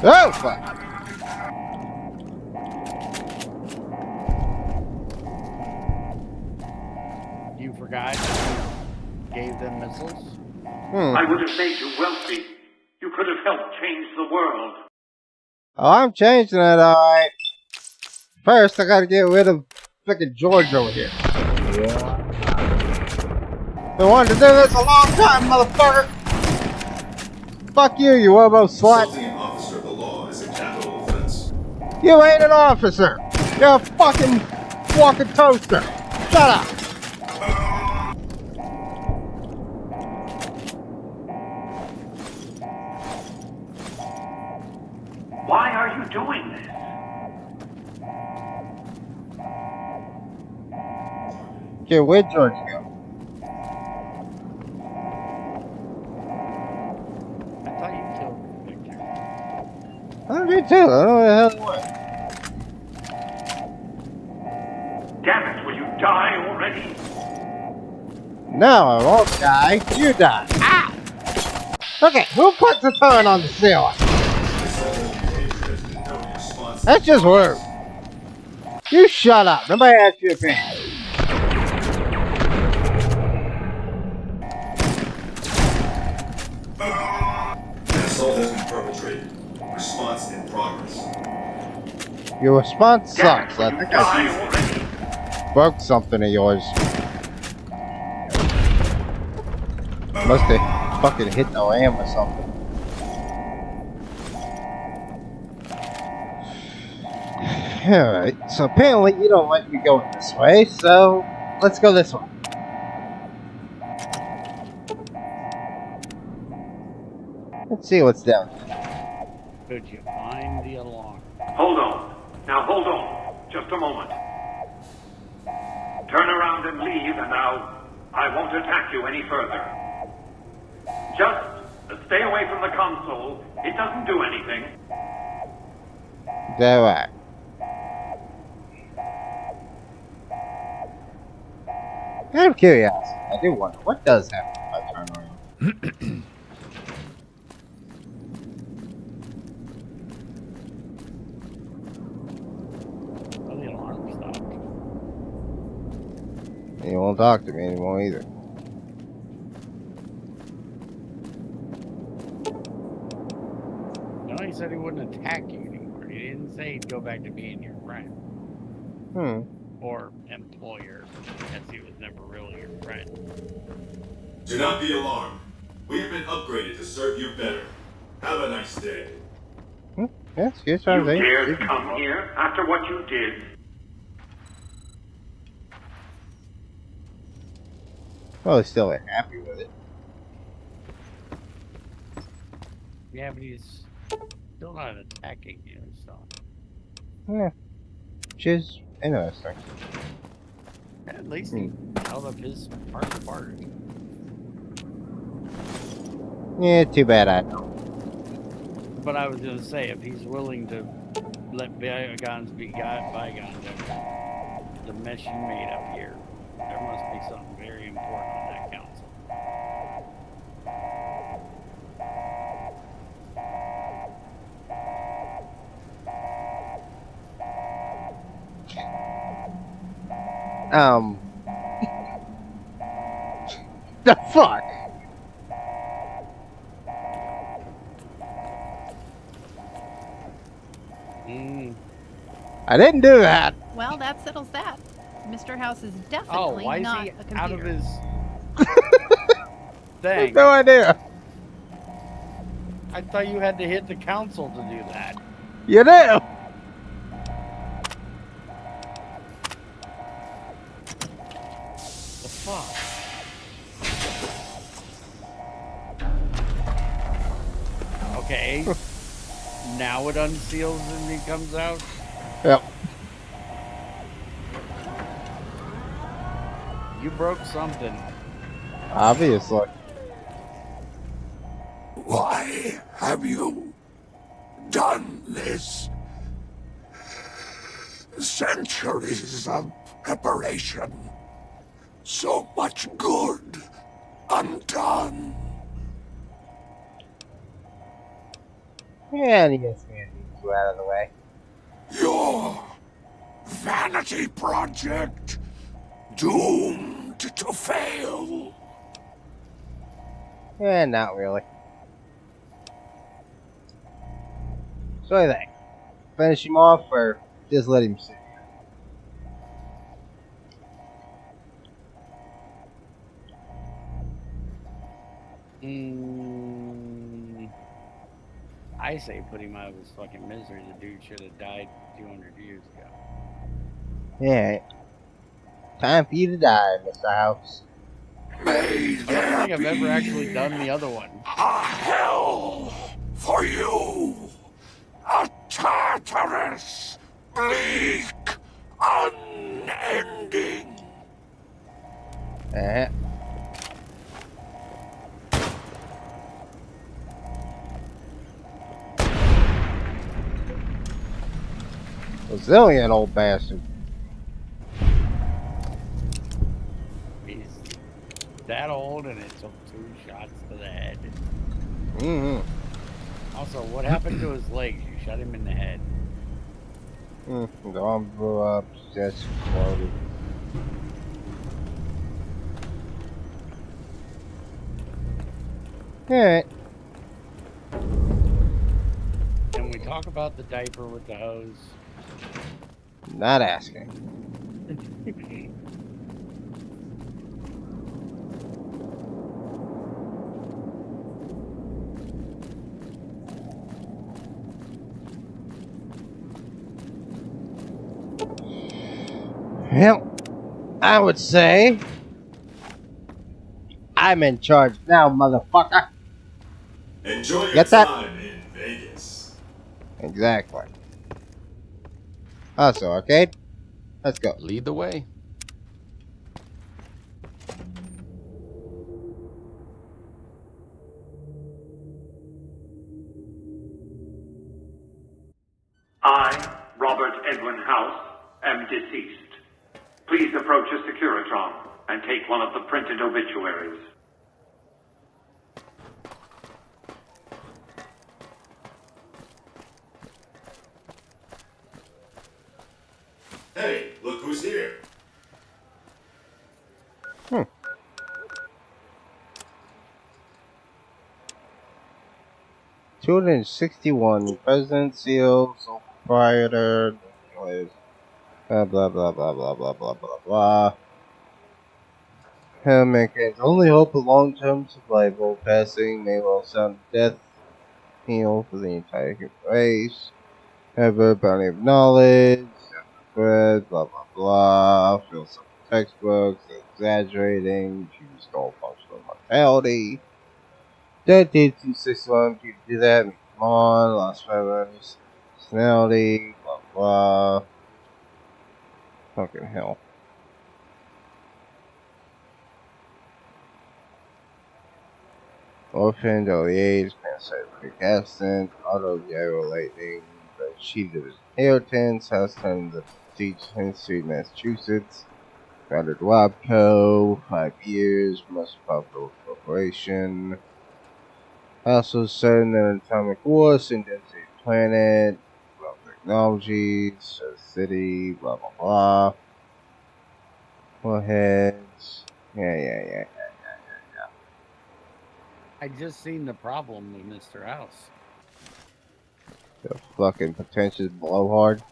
Oh, fuck. You forgot you gave them missiles? I would have made you wealthy. You could have helped change the world. Oh, I'm changing it, alright. First, I gotta get rid of frickin' George over here. Yeah. Been wanting to do this a long time, motherfucker! Fuck you, you hobo slut! Assaulting an officer of the law is a capital offense. You ain't an officer! You're a fucking walking toaster. Shut up. Why are you doing this? Okay, where'd George go? I thought you killed Victor. I did too. I don't know where the hell he went. Damn it, will you die already? No, I won't die. You die. Ah! Okay, who puts the turn on the ceiling? That's just rude. You shut up. Nobody asked you your opinion. An assault has been perpetrated. Response in progress. Your response sucks. I think I broke something of yours. Must have fucking hit the lamp or something. Alright, so apparently you don't like me going this way, so let's go this way. Let's see what's down here. Could you find the alarm? Hold on. Now hold on. Just a moment. Turn around and leave, and now I won't attack you any further. Just stay away from the console. It doesn't do anything. Is that right? Out of curiosity, I do wonder what does happen if I turn around. Well, the alarm stopped. He won't talk to me anymore either. No, he said he wouldn't attack you anymore. He didn't say he'd go back to being your friend. Or employer, as he was never really your friend. Do not be alarmed. We have been upgraded to serve you better. Have a nice day. Yes, yes, You dare to come here after what you did? Well, he's still happy with it. Yeah, but he's still not attacking you, so. Yeah. Which is interesting. At least he held up his part of the bargain. Yeah, too bad I don't. But I was gonna say, if he's willing to let bygones be bygones, the mess you made up here, there must be something very important on that council. The fuck? I didn't do that. Well, that settles that. Mr. House is Oh, definitely why is not he a computer. out of his thing? No idea. I thought you had to hit the council to do that. You do. The fuck? Okay. Now it unseals and he comes out? Yep. You broke something. Obviously. Why have you done this? Centuries of preparation. So much good undone. And he gets me you out of the way. Your vanity project doomed to fail. Yeah, not really. So what do you think? Finish him off or just let him sit I say put him out of his fucking misery. The dude should have died 200 years ago. Yeah. Time for you to die, Mr. House. May I don't there think I've ever be actually done the other one. a hell for you. A Tartarus, bleak, unending. Brazilian old bastard. He's that old and it took 2 shots to the head. Also, what happened to his legs? You shot him in the head. The arm blew up, jets exploded. Alright. Can we talk about the diaper with the hose? Not asking. Well, I would say I'm in charge now, motherfucker. Enjoy your Get that? time in Vegas. Exactly. Also, arcade. Let's go. Lead the way. I, Robert Edwin House, am deceased. Please approach a Securitron and take one of the printed obituaries. Hey, look who's here. 261 President Seal, sole proprietor, blah blah blah blah blah blah blah blah blah. Mankind's only hope of long-term survival. Passing may well sound death knell for the entire human race. However, bounty of knowledge, bread, blah blah blah. Fill some textbooks, exaggerating, choose all functional mortality. Dead dude 261, you do that, come on, lost feathers, personality, blah blah. Fucking hell. Orphaned, early age, parasitic accident, auto gyro lightning, the sheet of his inheritance, house turned the Beach, 10th Street, Massachusetts. Founded Wabco, 5 years, most profitable corporation. Also certain that atomic wars, intensity planet, well, technologies, city, blah blah blah. Warheads. Yeah. I just seen the problem with Mr. House. The fucking pretentious blowhard.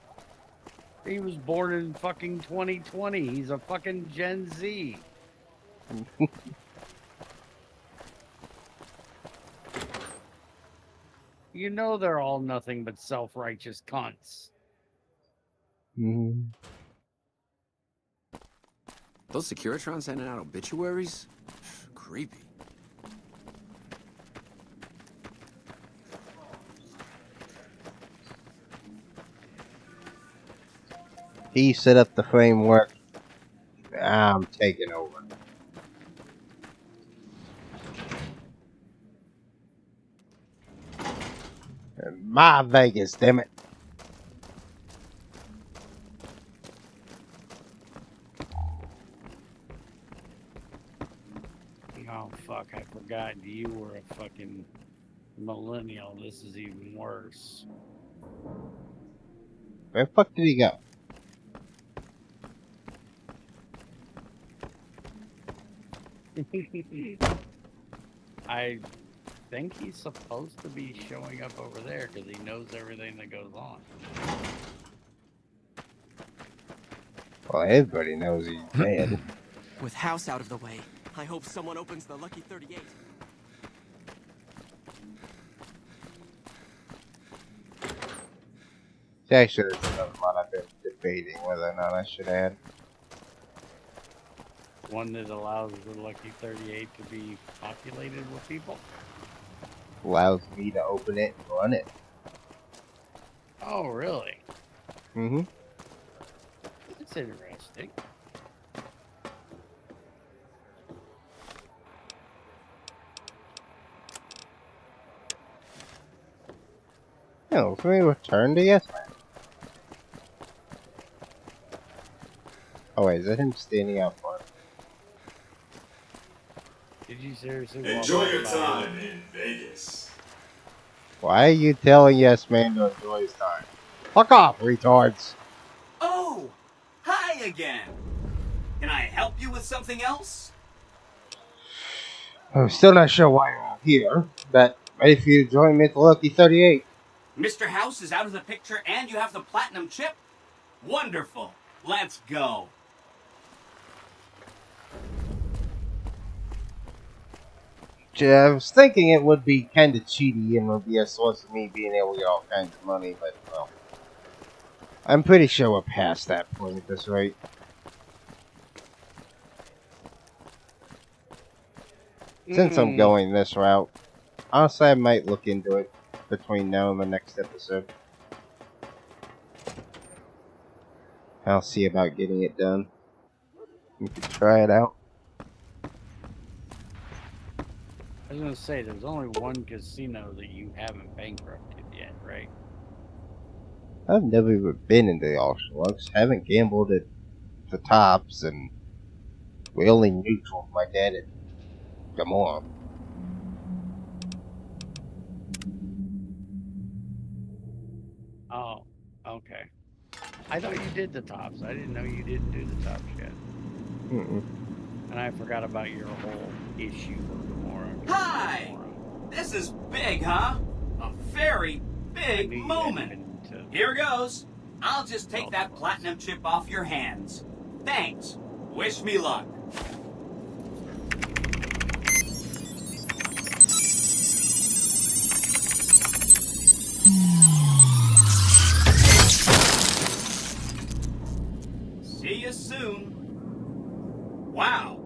He was born in fucking 2020. He's a fucking Gen Z. You know they're all nothing but self-righteous cunts. Those Securitrons handing out obituaries? Creepy. He set up the framework. I'm taking over. My Vegas, damn it. Oh, fuck, I forgot you were a fucking millennial. This is even worse. Where the fuck did he go? I think he's supposed to be showing up over there because he knows everything that goes on. Well, everybody knows he's dead. With House out of the way, I hope someone opens the Lucky 38. Actually, there's another one I've been debating whether or not I should add. One that allows the Lucky 38 to be populated with people? Allows me to open it and run it. Oh, really? Mm-hmm. That's interesting. No, can we return to Yes Man? Oh wait, is that him standing out front? Did you seriously Enjoy your time in Vegas. Why are you telling Yes Man to enjoy his time? Fuck off, retards! Oh, hi again. Can I help you with something else? I'm still not sure why you're out here, but ready for you to join me at the Lucky 38. Mr. House is out of the picture and you have the platinum chip? Wonderful. Let's go. I was thinking it would be kind of cheaty and would be a source of me being able to get all kinds of money, but well, I'm pretty sure we're past that point at this rate. Since I'm going this route, honestly I might look into it between now and the next episode. I'll see about getting it done. We could try it out. I was gonna say, there's only one casino that you haven't bankrupted yet, right? I've never even been into the auction. I just haven't gambled at the tops, and we only neutral my dad at Gamora. Oh, okay. I thought you did the tops. I didn't know you didn't do the tops yet. And I forgot about your whole issue with Gamora. Hi! This is big, huh? A very big moment. Here goes. I'll just take that platinum chip off your hands. Thanks. Wish me luck. See you soon. Wow.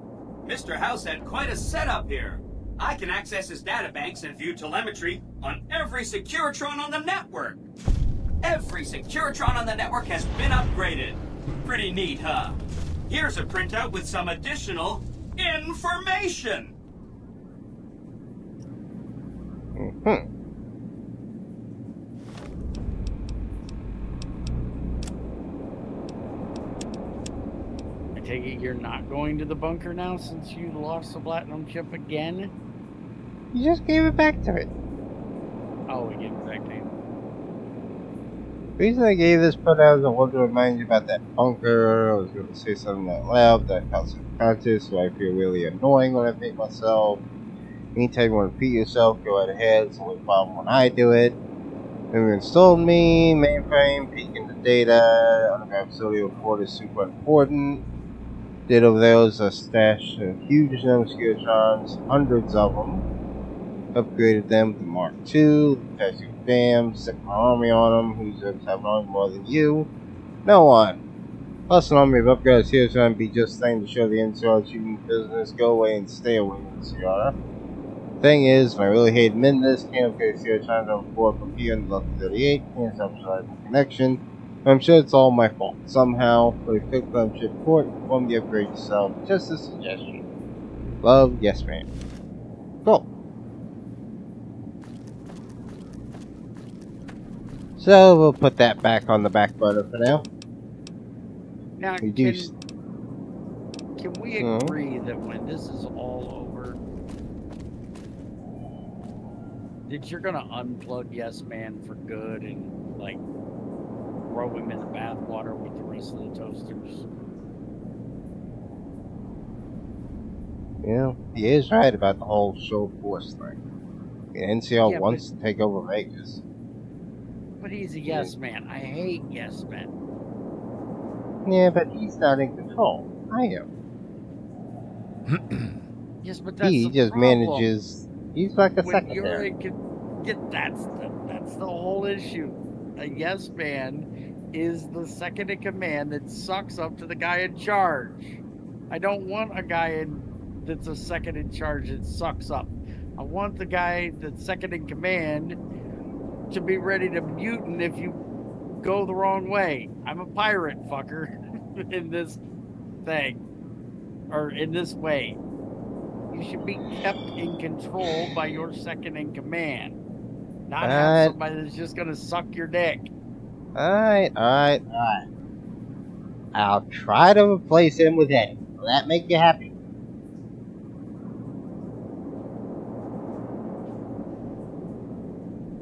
Mr. House had quite a setup here. I can access his databanks and view telemetry on every Securitron on the network. Every Securitron on the network has been upgraded. Pretty neat, huh? Here's a printout with some additional information. I take it you're not going to the bunker now since you lost the platinum chip again? You just gave it back to it. Oh, we gave it back to you. The reason I gave this printout is I wanted to remind you about that bunker. I was going to say something out loud that I felt subconscious, so I feel really annoying when I make myself. Anytime you want to repeat yourself, go right ahead. It's only a problem when I do it. When you installed me, mainframe, peeking the data, underground facility report is super important. Did over there was a stash of huge number of Securotrons, hundreds of them. Upgraded them to Mark II, attached to dam, set my army on them. Who's going to have an army more than you? No one. Plus, an army of upgrades here is going to be just thing to show the NCR you mean business. Go away and stay away, NCR. Thing is, I really hate admitting this. Can't upgrade Securotrons on board from here in Level 38. Can't stop the connection. I'm sure it's all my fault somehow, but if you click on ship port, perform the upgrade yourself. Just a suggestion. Love, Yes Man. Cool. So we'll put that back on the back burner for now. Now, can we agree that when this is all over, that you're gonna unplug Yes Man for good and like throw him in the bathwater with the rest of the toasters? Yeah, he is right about the whole show force thing. The NCR wants to take over Vegas. But he's a yes man. I hate yes men. Yeah, but he's not in control. I am. Yes, but that's he the just problem. manages. He's like a When secretary. that's the whole issue. A yes man is the second in command that sucks up to the guy in charge. I don't want a guy that's a second in charge that sucks up. I want the guy that's second in command to be ready to mutant if you go the wrong way. I'm a pirate, fucker, in this thing. Or in this way. You should be kept in control by your second in command. Not have somebody that's just gonna suck your dick. Alright. I'll try to replace him with Eddie. Will that make you happy?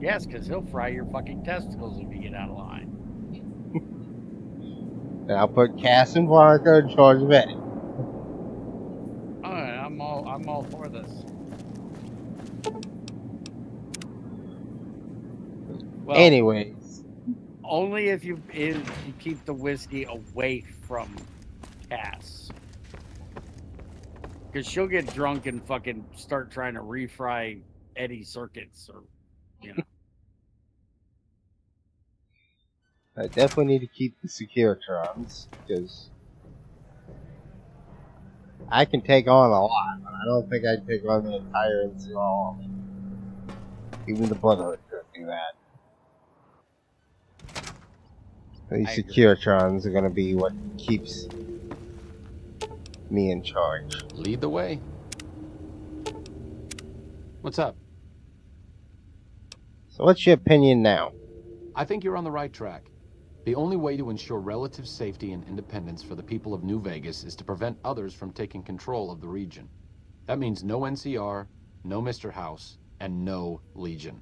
Yes, because he'll fry your fucking testicles if you get out of line. And I'll put Cass and Veronica in charge of Eddie. Alright, I'm all for this. Well, anyways. Only if you keep the whiskey away from Cass. Because she'll get drunk and fucking start trying to refry Eddie's circuits, or, you know. I definitely need to keep the Securitrons, because I can take on a lot, but I don't think I'd take on the entire NCR. Even the Brotherhood couldn't do that. These Securitrons are going to be what keeps me in charge. Lead the way. What's up? So what's your opinion now? I think you're on the right track. The only way to ensure relative safety and independence for the people of New Vegas is to prevent others from taking control of the region. That means no NCR, no Mr. House, and no Legion.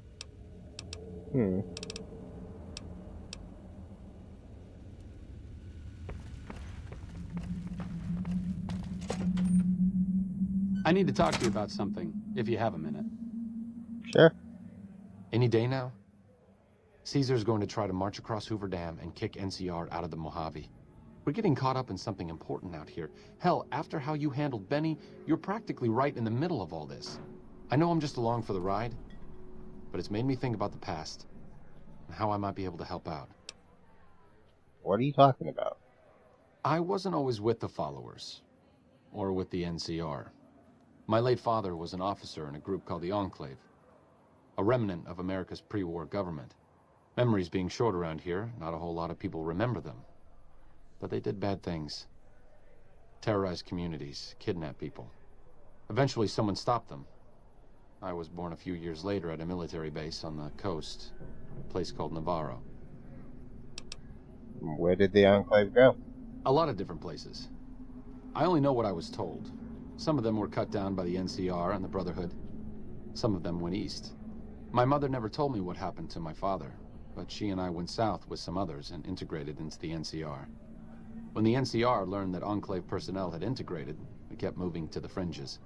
I need to talk to you about something, if you have a minute. Sure. Any day now? Caesar's going to try to march across Hoover Dam and kick NCR out of the Mojave. We're getting caught up in something important out here. Hell, after how you handled Benny, you're practically right in the middle of all this. I know I'm just along for the ride, but it's made me think about the past and how I might be able to help out. What are you talking about? I wasn't always with the followers, or with the NCR. My late father was an officer in a group called the Enclave, a remnant of America's pre-war government. Memories being short around here, not a whole lot of people remember them. But they did bad things. Terrorized communities, kidnapped people. Eventually someone stopped them. I was born a few years later at a military base on the coast, a place called Navarro. Where did the Enclave go? A lot of different places. I only know what I was told. Some of them were cut down by the NCR and the Brotherhood. Some of them went east. My mother never told me what happened to my father, but she and I went south with some others and integrated into the NCR. When the NCR learned that Enclave personnel had integrated, we kept moving to the fringes.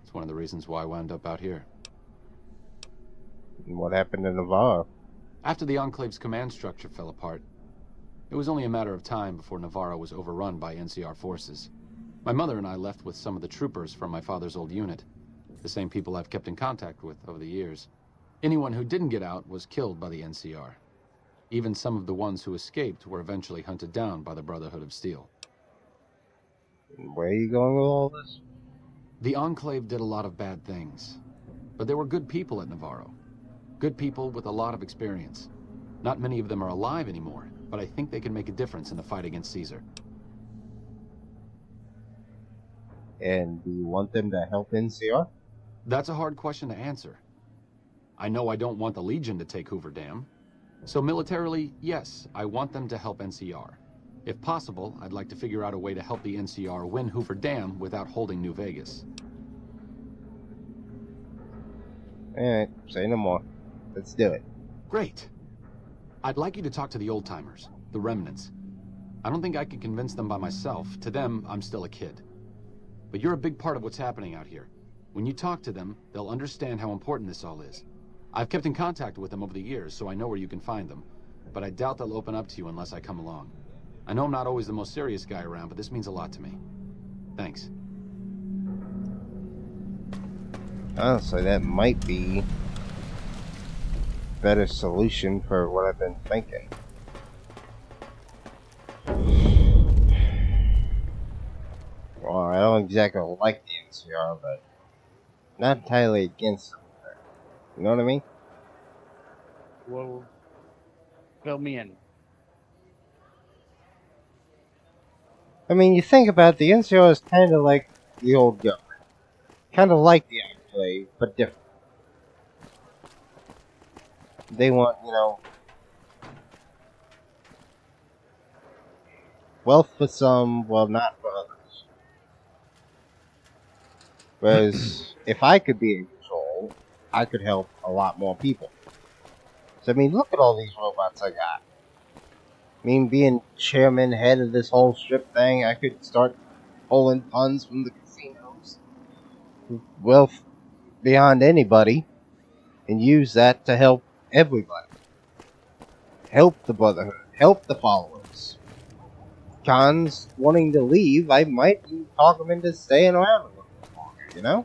It's one of the reasons why I wound up out here. And what happened to Navarro? After the Enclave's command structure fell apart, it was only a matter of time before Navarro was overrun by NCR forces. My mother and I left with some of the troopers from my father's old unit, the same people I've kept in contact with over the years. Anyone who didn't get out was killed by the NCR. Even some of the ones who escaped were eventually hunted down by the Brotherhood of Steel. Where are you going with all this? The Enclave did a lot of bad things, but there were good people at Navarro. Good people with a lot of experience. Not many of them are alive anymore, but I think they can make a difference in the fight against Caesar. And do you want them to help NCR? That's a hard question to answer. I know I don't want the Legion to take Hoover Dam. So militarily, yes, I want them to help NCR. If possible, I'd like to figure out a way to help the NCR win Hoover Dam without holding New Vegas. Alright, say no more. Let's do it. Great. I'd like you to talk to the old-timers, the remnants. I don't think I can convince them by myself. To them, I'm still a kid. But you're a big part of what's happening out here. When you talk to them, they'll understand how important this all is. I've kept in contact with them over the years, so I know where you can find them. But I doubt they'll open up to you unless I come along. I know I'm not always the most serious guy around, but this means a lot to me. Thanks. Honestly, that might be a better solution for what I've been thinking. don't exactly like the NCR, but not entirely against them. You know what I mean? Well, fill me in. I mean, you think about it, the NCR is kind of like the old government. Kind of like the Enclave, but different. They want, wealth for some, well, not for others. Whereas, if I could be in control, I could help a lot more people. So, I mean, look at all these robots I got. I mean, being chairman, head of this whole strip thing, I could start pulling funds from the casinos. Wealth beyond anybody. And use that to help everybody. Help the Brotherhood. Help the followers. Khan's wanting to leave, I might talk him into staying around a little bit longer, you know?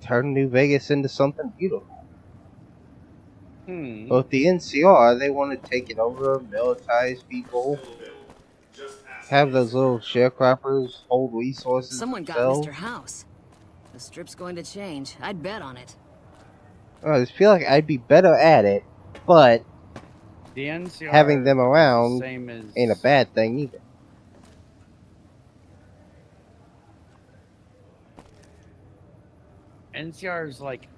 Turn New Vegas into something beautiful. Both the NCR, they want to take it over, militarize people, have those little sharecroppers hold resources Someone got themselves. Mr. House. The strip's going to change. I'd bet on it. I just feel like I'd be better at it, but The NCR having them around same as ain't a bad thing either. NCR is like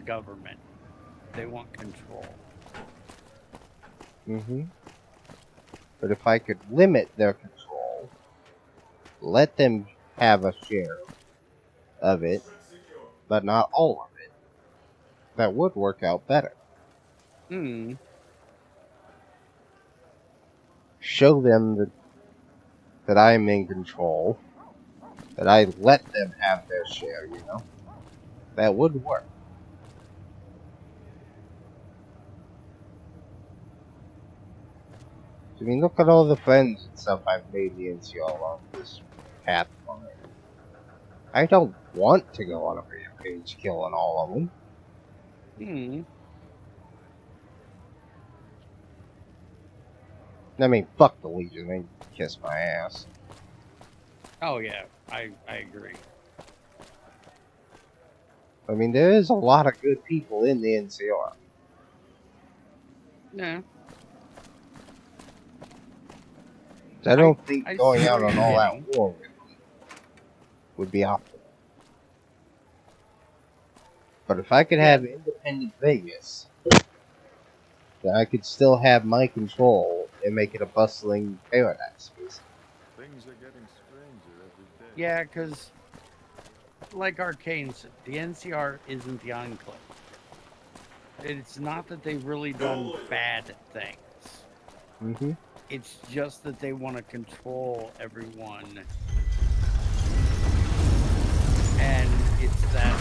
government. They want control. But if I could limit their control, let them have a share of it, but not all of it, that would work out better. Show them that I'm in control, that I let them have their share, you know? That would work. I mean, look at all the friends and stuff I've made the NCR along this path line. I don't want to go on a rampage killing all of them. I mean, fuck the Legion, they kiss my ass. Oh yeah, I agree. I mean, there is a lot of good people in the NCR. Yeah. I don't think I going see out where on you're all getting. out war would be optimal. But if I could have independent Vegas, then I could still have my control and make it a bustling paradise. Basically. Things are getting stranger every day. Yeah, because like Arcane said, the NCR isn't the Enclave. It's not that they've really done bad things. It's just that they want to control everyone. And it's that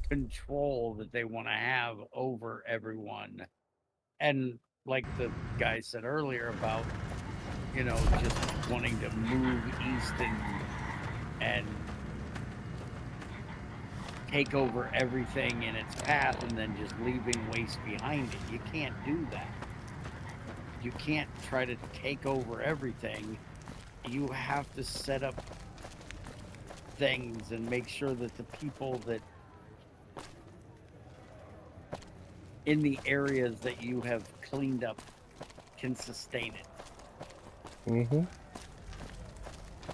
control that they want to have over everyone. And like the guy said earlier about, just wanting to move east and take over everything in its path and then just leaving waste behind it. You can't do that. You can't try to take over everything. You have to set up things and make sure that the people that in the areas that you have cleaned up can sustain it.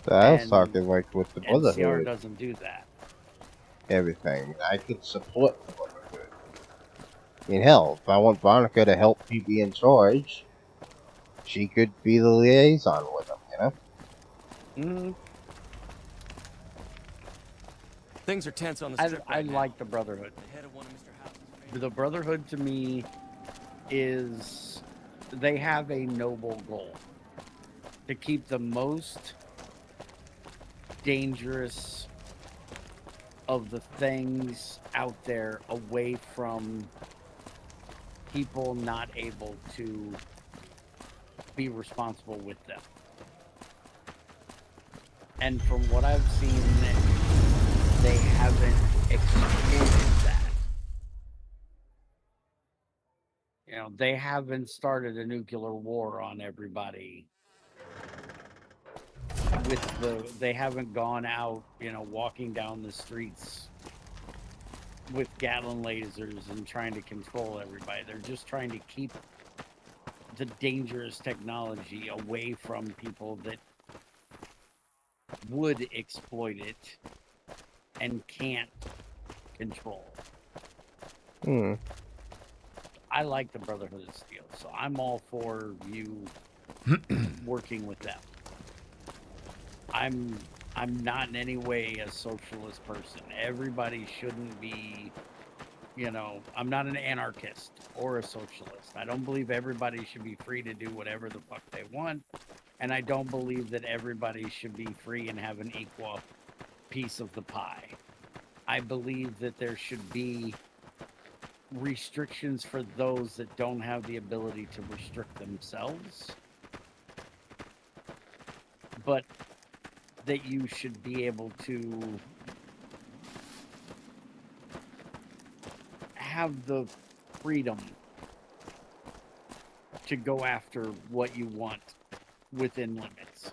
So I was And talking like with the NCR Brotherhood, doesn't do that. everything. I could support the Brotherhood. I mean, hell, if I want Veronica to help me be in charge, she could be the liaison with them, you know? Things are tense on the strip I right now. like the Brotherhood. The head of one of Mr. House's The Brotherhood to me is they have a noble goal to keep the most dangerous of the things out there away from people not able to be responsible with them. And from what I've seen, they haven't exploited that. know, they haven't started a nuclear war on everybody. They haven't gone out, you know, walking down the streets with Gatling lasers and trying to control everybody. They're just trying to keep the dangerous technology away from people that would exploit it and can't control. I like the Brotherhood of Steel, so I'm all for you working with them. I'm not in any way a socialist person. Everybody shouldn't be, you know, I'm not an anarchist or a socialist. I don't believe everybody should be free to do whatever the fuck they want. And I don't believe that everybody should be free and have an equal piece of the pie. I believe that there should be restrictions for those that don't have the ability to restrict themselves. But that you should be able to have the freedom to go after what you want within limits.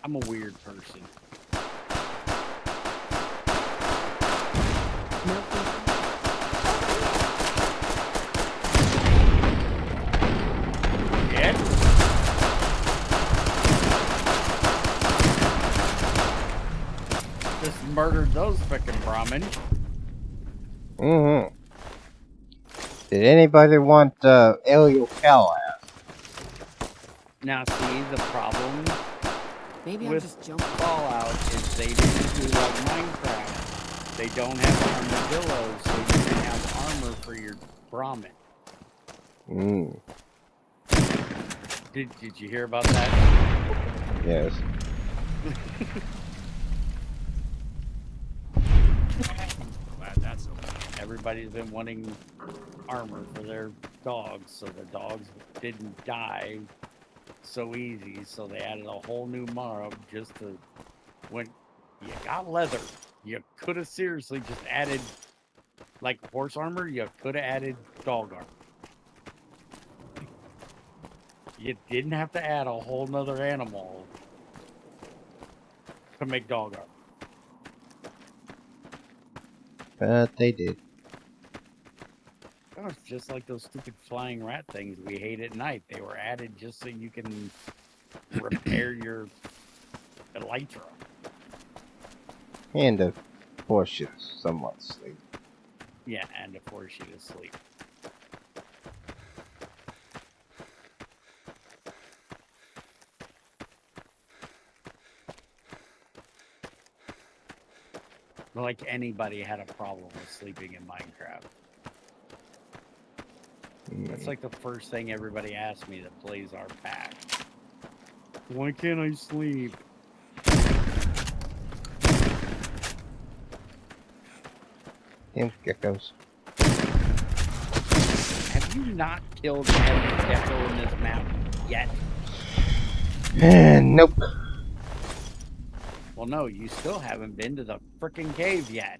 I'm a weird person. Just murdered those frickin' Brahmin. Did anybody want Elio Callahan? Now see, the problem Maybe with I'm just jumping. Fallout is they didn't do like Minecraft. They don't have armadillos, so you can have armor for your Brahmin. Did you hear about that? Yes. Glad that's okay. Everybody's been wanting armor for their dogs, so the dogs didn't die so easy. So they added a whole new mob just to, when you got leather, you could have seriously just added like horse armor. You could have added dog armor. You didn't have to add a whole nother animal to make dog armor. But they did. Oh, it's just like those stupid flying rat things we hate at night. They were added just so you can repair your elytra. And of course you somewhat sleep. Yeah, and to force you to sleep. Like anybody had a problem with sleeping in Minecraft. That's like the first thing everybody asks me that plays our pack. Why can't I sleep? Damn geckos. Have you not killed every gecko in this map yet? Nope. Well, no, you still haven't been to the frickin' cave yet.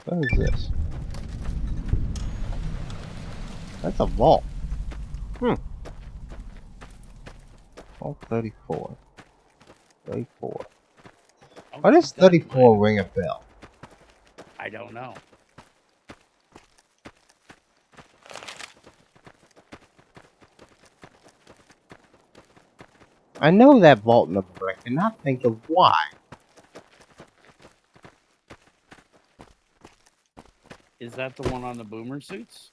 What is this? That's a vault. 34. 34. Why does 34 ring a bell? I don't know. I know that vault number, but I cannot think of why. Is that the one on the boomer suits?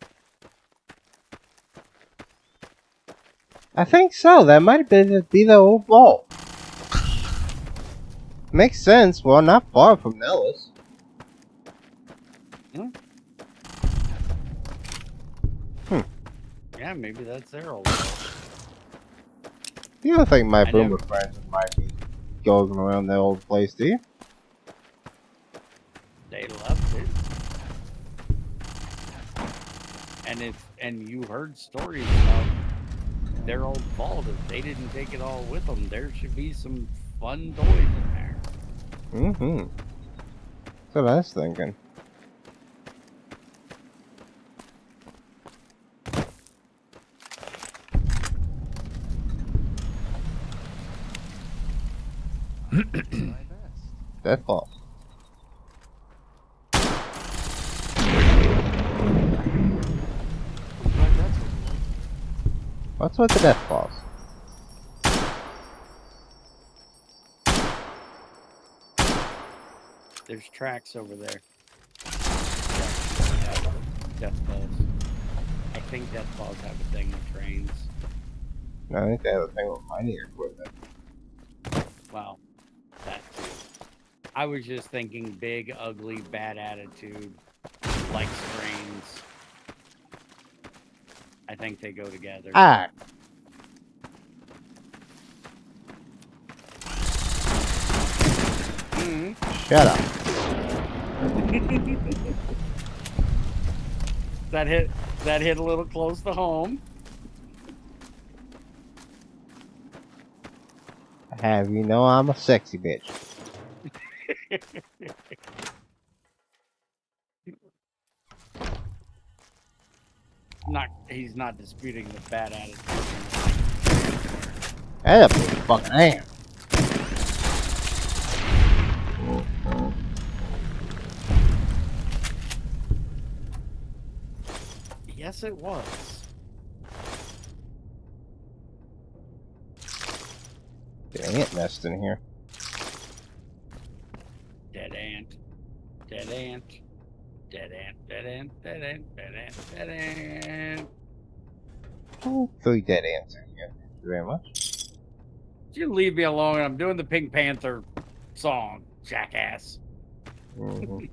I think so. That might be the old vault. Makes sense. Well, not far from Nellis. Yeah, maybe that's their old vault. You don't think my boomer friends might be going around their old place, do you? They left it. And you heard stories about their old vault. If they didn't take it all with them, there should be some fun toys in there. Mm-hmm. That's what I was thinking. Deathfall. What's with the Deathfalls? There's tracks over there. Deathfalls. I think Deathfalls have a thing with trains. No, I think they have a thing with mining equipment. Well, that too. I was just thinking big, ugly, bad attitude, like trains. I think they go together. Ah! Shut up. That hit a little close to home. Have you know I'm a sexy bitch. He's not disputing the bad attitude. That a big fucking ham. Yes, it was. The ant nest in here. Dead ant. Dead ant. Dead ant. Dead ant. Dead ant. Dead ant. Dead ant. Oh, 3 dead ants in here. Thank you very much. You leave me alone. I'm doing the Pink Panther song, jackass. Mm-hmm.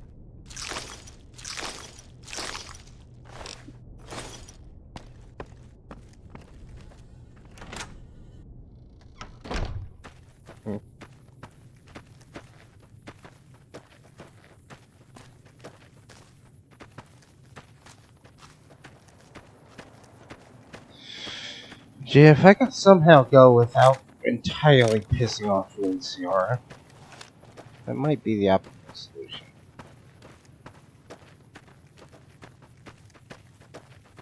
Gee, if I could somehow go without entirely pissing off the NCR, that might be the optimal solution.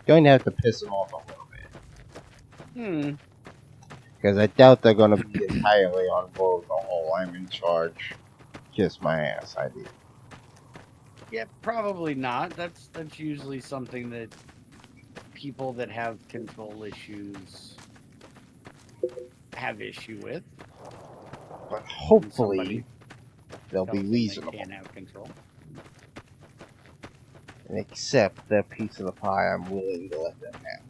Going to have to piss them off a little bit. Because I doubt they're going to be entirely on board with the whole I'm in charge, kiss my ass idea. Yeah, probably not. That's usually something that people that have control issues have issue with. But hopefully they'll be reasonable They can't have control. and accept that piece of the pie I'm willing to let them have.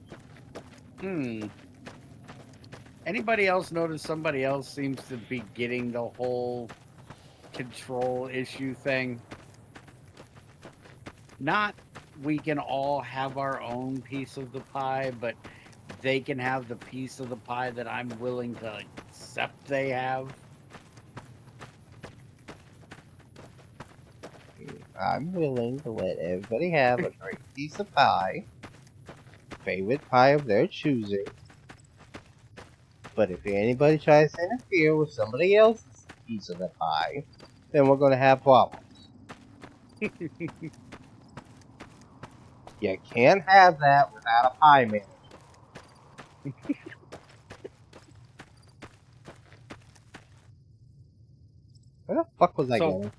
Anybody else notice somebody else seems to be getting the whole control issue thing? Not we can all have our own piece of the pie, but they can have the piece of the pie that I'm willing to accept they have. I'm willing to let everybody have a great piece of pie, favorite pie of their choosing. But if anybody tries to interfere with somebody else's piece of the pie, then we're going to have problems. You can't have that without a pie manager. Where the fuck was I going?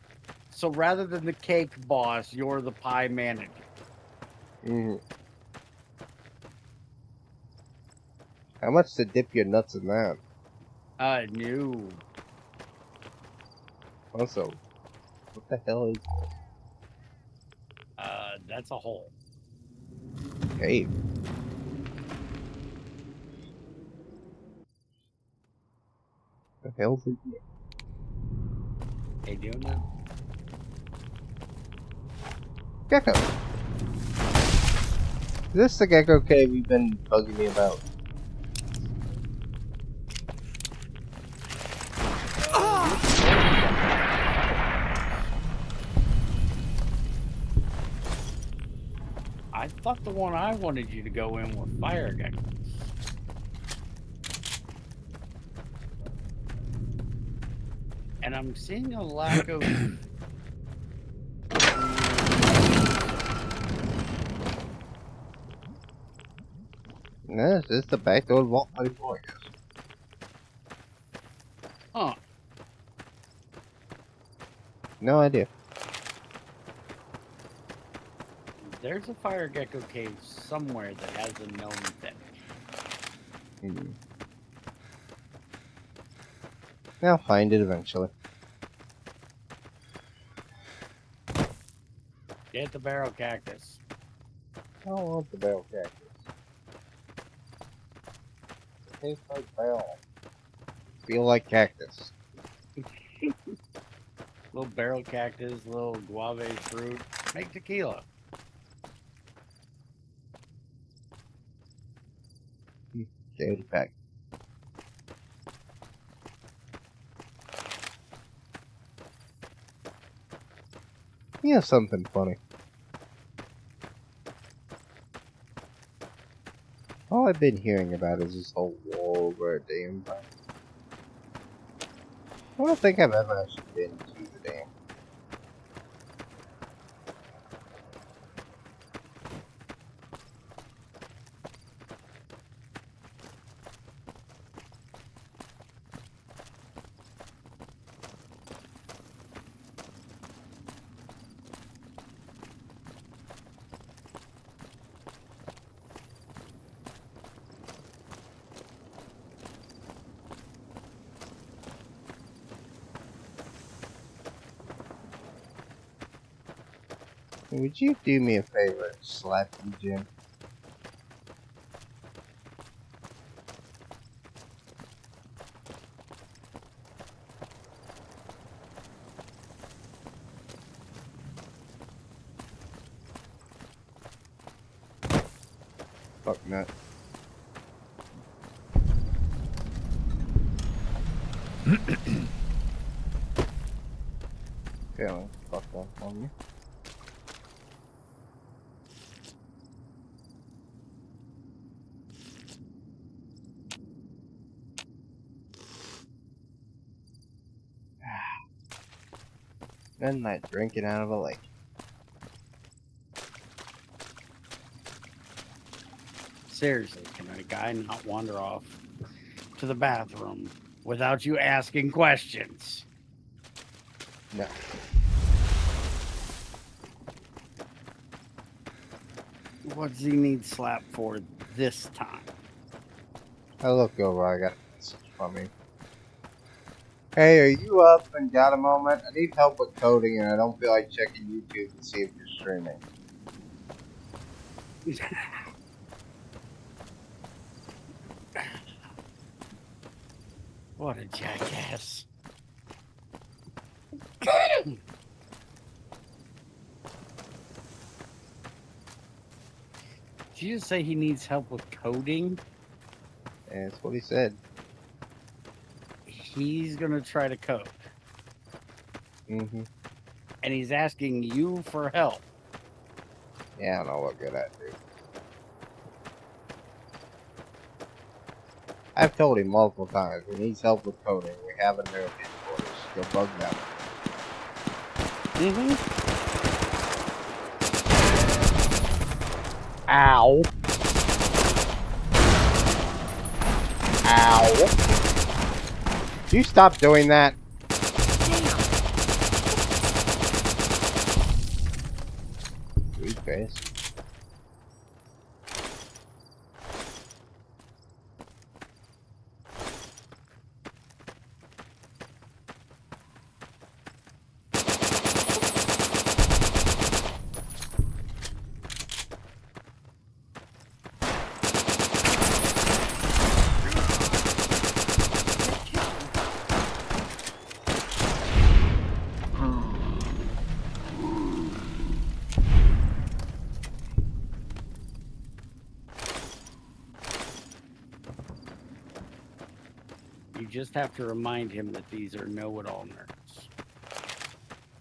So rather than the cake boss, you're the pie manager. How much to dip your nuts in that? No. Also, what the hell is that's a hole. Hey. What the hell's in here? Hey, doing that? Gecko. Is this the gecko cave you've been bugging me about? I thought the one I wanted you to go in was fire geckos. And I'm seeing a lack of... No, it's just the back door of Vault 34, I guess. Huh. No idea. There's a fire gecko cave somewhere that has a known thing. I'll find it eventually. Get the barrel cactus. I don't want the barrel cactus. It tastes like barrel. Feel like cactus. Little barrel cactus, little guave fruit. Make tequila. Daily pack. Yeah, something funny. All I've been hearing about is this whole war over a damn thing. I don't think I've ever actually been to the dam. Would you do me a favor and slap you, Jim? Fuck nut. Feeling fucked up on you. Nothing like drinking out of a lake. Seriously, can a guy not wander off to the bathroom without you asking questions? No. What does he need slap for this time? I look over, I got a message from me. Hey, are you up and got a moment? I need help with coding and I don't feel like checking YouTube to see if you're streaming. What a jackass. Did you just say he needs help with coding? Yeah, that's what he said. He's gonna try to code. Mm-hmm. And he's asking you for help. Yeah, I don't know what good at, dude. I've told him multiple times, he needs help with coding. We have a nerve headquarters. Go bug them. Mm-hmm. Ow. Ow. You stop doing that. Sweet face. You just have to remind him that these are know-it-all nerds.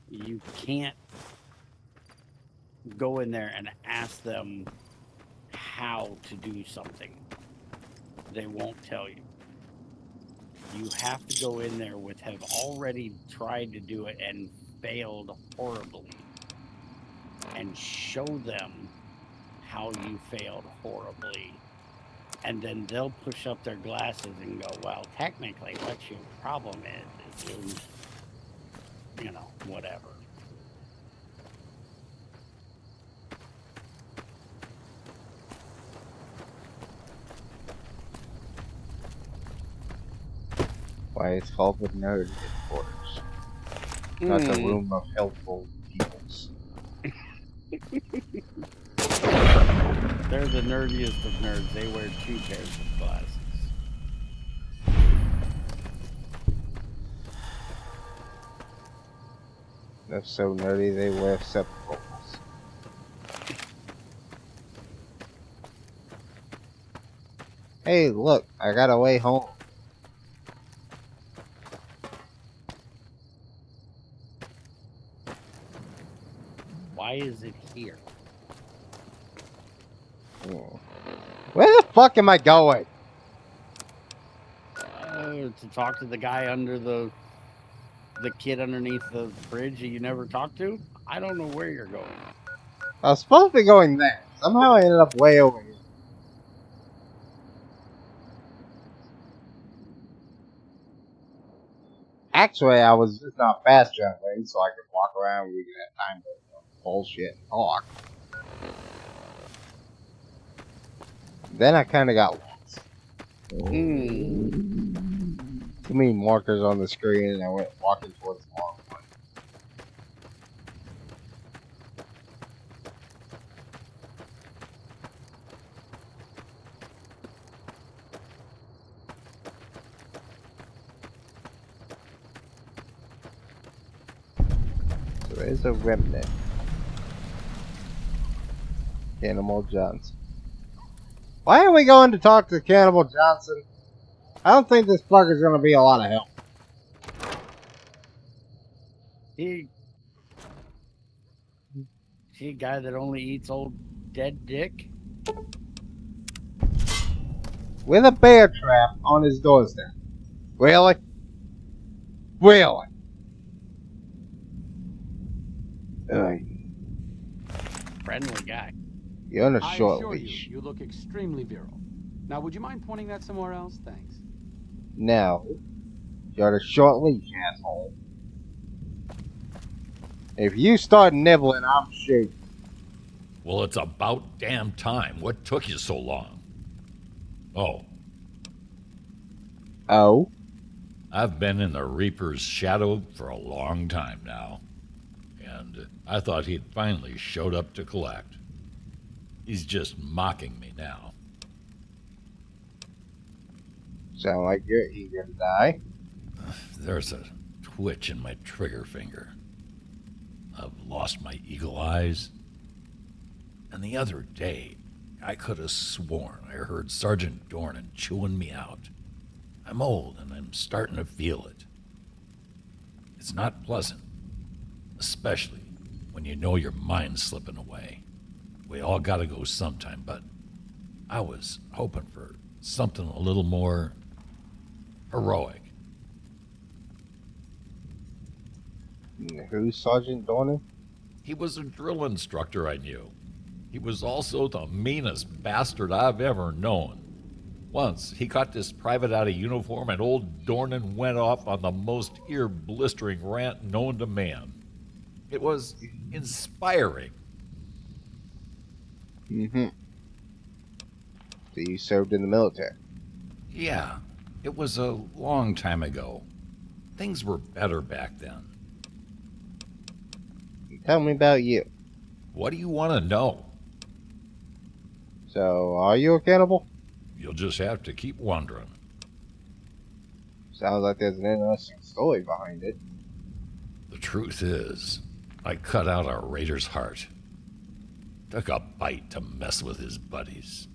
You can't go in there and ask them how to do something. They won't tell you. you have to go in there with have already tried to do it and failed horribly, and show them how you failed horribly, and then they'll push up their glasses and go, well, technically what your problem is you know, whatever. Why it's called the nerd headquarters, not the room of helpful peoples. They're the nerdiest of nerds. They wear 2 pairs of glasses. They're so nerdy they wear sepulchres. Hey, look, I got a way home. Why is it here? Where the fuck am I going? To talk to the guy under the kid underneath the bridge that you never talked to? I don't know where you're going. I was supposed to be going there. Somehow I ended up way over here. Actually, I was just not fast traveling, so I could walk around and we could have time to bullshit and talk. Then I kind of got lost. Too many markers on the screen, and I went walking towards the wrong one. So there's a remnant. Cannibal Johnson. Why are we going to talk to Cannibal Johnson? I don't think this fucker's gonna be a lot of help. He a guy that only eats old dead dick? With a bear trap on his doorstep. Really? Really? Friendly guy. You're on a I short assure leash. you look extremely virile. Now, would you mind pointing that somewhere else? Thanks. No. You're on a short leash, asshole. If you start nibbling, I'm shooting. Well, it's about damn time. What took you so long? Oh. Oh? I've been in the Reaper's shadow for a long time now. And I thought he'd finally showed up to collect. He's just mocking me now. Sound like you're eager to die. There's a twitch in my trigger finger. I've lost my eagle eyes. And the other day, I could have sworn I heard Sergeant Dornan chewing me out. I'm old and I'm starting to feel it. It's not pleasant, especially when you know your mind's slipping away. We all gotta go sometime, but I was hoping for something a little more heroic. Who's Sergeant Dornan? He was a drill instructor I knew. He was also the meanest bastard I've ever known. Once, he got this private out of uniform and old Dornan went off on the most ear-blistering rant known to man. It was inspiring. Mm-hmm. So you served in the military? Yeah, it was a long time ago. Things were better back then. Tell me about you. What do you want to know? So, are you a cannibal? You'll just have to keep wondering. Sounds like there's an interesting story behind it. The truth is, I cut out a raider's heart. Took a bite to mess with his buddies.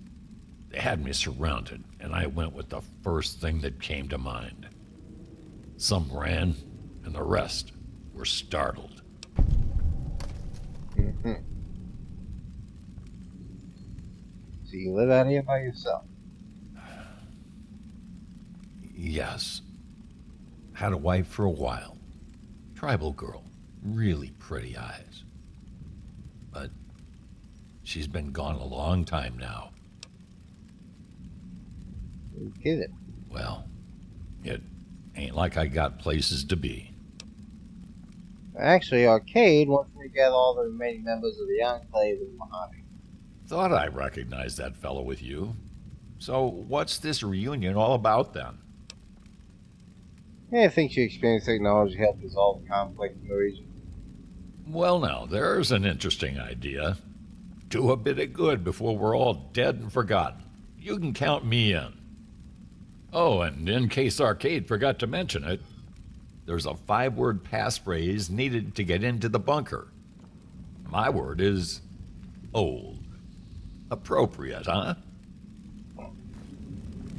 They had me surrounded, and I went with the first thing that came to mind. Some ran, and the rest were startled. Mm-hmm. So you live out here by yourself? Yes, Had a wife for a while. Tribal girl. Really pretty eyes. But she's been gone a long time now. You kidding? Well, it ain't like I got places to be. Actually, Arcade wants me to get all the remaining members of the Enclave in Mojave. Thought I recognized that fellow with you. So what's this reunion all about then? I think your experienced technology helped resolve the conflict in the region. Well now, there's an interesting idea. Do a bit of good before we're all dead and forgotten. You can count me in. Oh, and in case Arcade forgot to mention it, there's a 5-word passphrase needed to get into the bunker. My word is old. Appropriate, huh?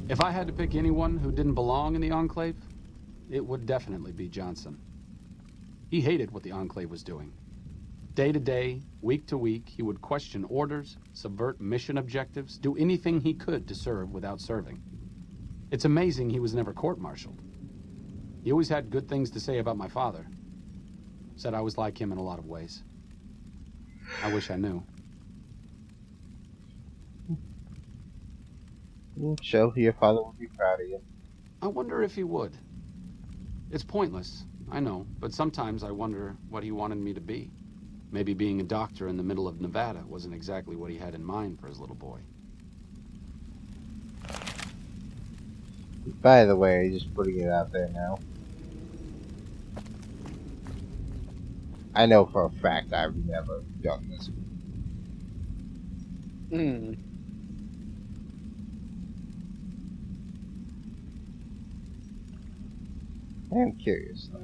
If I had to pick anyone who didn't belong in the Enclave, it would definitely be Johnson. He hated what the Enclave was doing. Day to day, week to week, he would question orders, subvert mission objectives, do anything he could to serve without serving. It's amazing he was never court-martialed. He always had good things to say about my father. Said I was like him in a lot of ways. I wish I knew. Show your father would be proud of you. I wonder if he would. It's pointless, I know, but sometimes I wonder what he wanted me to be. Maybe being a doctor in the middle of Nevada wasn't exactly what he had in mind for his little boy. By the way, just putting it out there now. I know for a fact I've never done this. I'm curious though.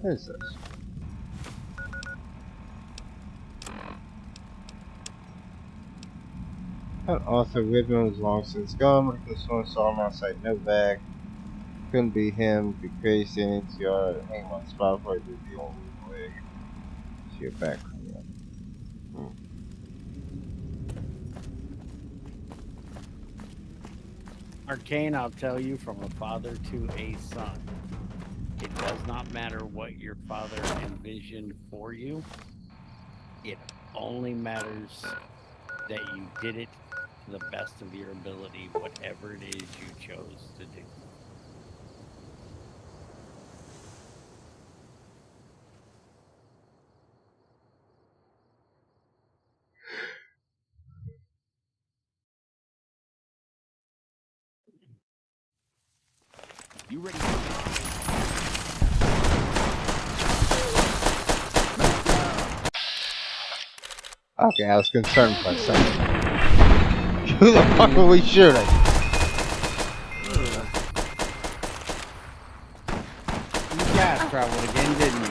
What is this? That Arthur Whitman was long since gone, but this one saw him outside Novak. Couldn't be him, be crazy in NCR, hang on spot for it to be on the way. See your background. Arcane, I'll tell you from a father to a son. It does not matter what your father envisioned for you. It only matters that you did it to the best of your ability, whatever it is you chose to do. You ready? Okay, I was concerned for a second. Who the fuck are we shooting? You gas traveled again, didn't you?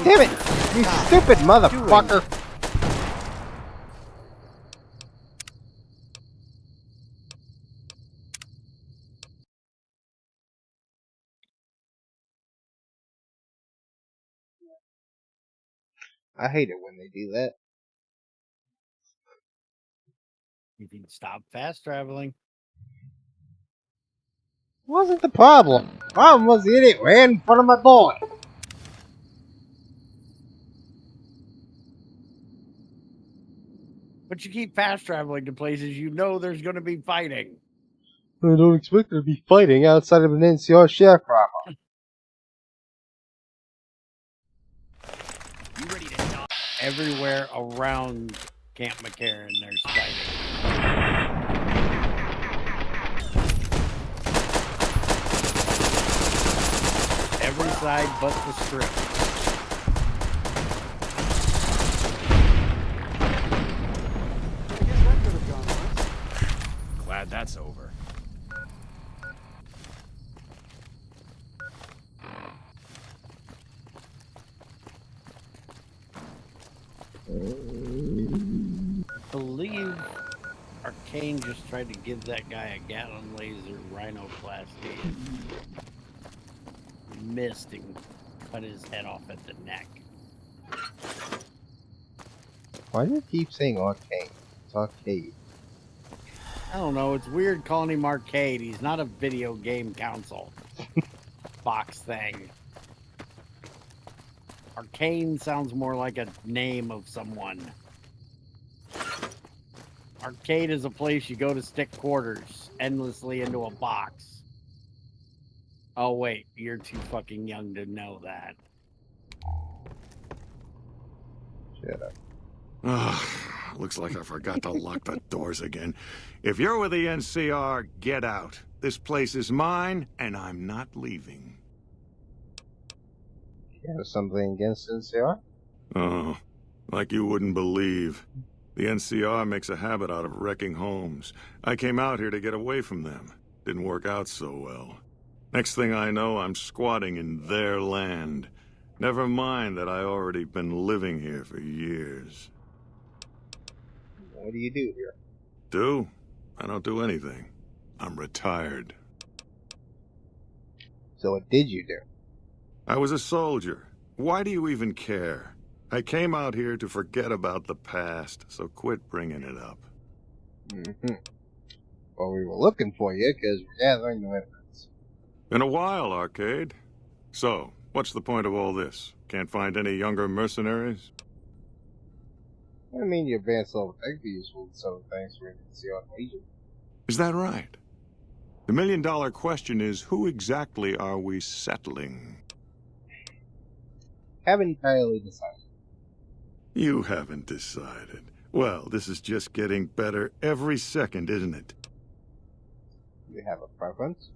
Damn it! You stupid motherfucker! I hate it when they do that. You can stop fast traveling. Wasn't the problem. Problem was the idiot ran in front of my boy. But you keep fast traveling to places you know there's going to be fighting. I don't expect there to be fighting outside of an NCR sharecropper. You ready to die? Everywhere around Camp McCarran, there's fighting. Every side but the strip. Glad that's over. I believe Arcane just tried to give that guy a Gatlin laser rhinoplasty and missed and cut his head off at the neck. Why do you keep saying arcade? It's arcade. I don't know. It's weird calling him arcade. He's not a video game console box thing. Arcane sounds more like a name of someone. Arcade is a place you go to stick quarters endlessly into a box. Oh, wait. You're too fucking young to know that. Shut up. Ugh, looks like I forgot to lock the doors again. If you're with the NCR, get out. This place is mine, and I'm not leaving. You have something against NCR? Oh, like you wouldn't believe. The NCR makes a habit out of wrecking homes. I came out here to get away from them. Didn't work out so well. Next thing I know, I'm squatting in their land. Never mind that I already been living here for years. What do you do here? Do? I don't do anything. I'm retired. So what did you do? I was a soldier. Why do you even care? I came out here to forget about the past, so quit bringing it up. Mm-hmm. Well, we were looking for you because we're gathering the evidence. Been a while, Arcade. So, what's the point of all this? Can't find any younger mercenaries? I mean, your advanced level tech be useful in some things for NCR Legion. Is that right? The million-dollar question is, who exactly are we settling? Haven't entirely decided. You haven't decided. Well, this is just getting better every second, isn't it? You have a preference?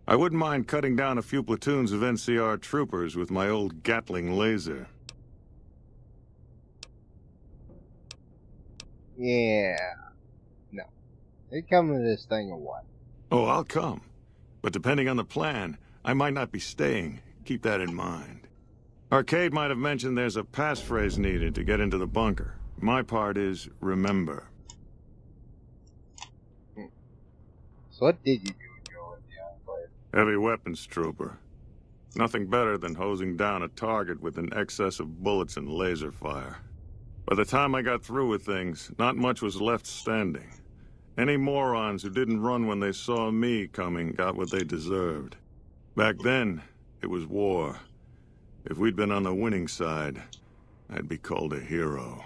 I wouldn't mind cutting down a few platoons of NCR troopers with my old Gatling laser. Yeah. No. You coming to this thing or what? Oh, I'll come. But depending on the plan, I might not be staying. Keep that in mind. Arcade might have mentioned there's a passphrase needed to get into the bunker. My part is remember. So what did you do when you were in the Enclave? Heavy weapons trooper. Nothing better than hosing down a target with an excess of bullets and laser fire. By the time I got through with things, not much was left standing. Any morons who didn't run when they saw me coming got what they deserved. Back then, it was war. If we'd been on the winning side, I'd be called a hero.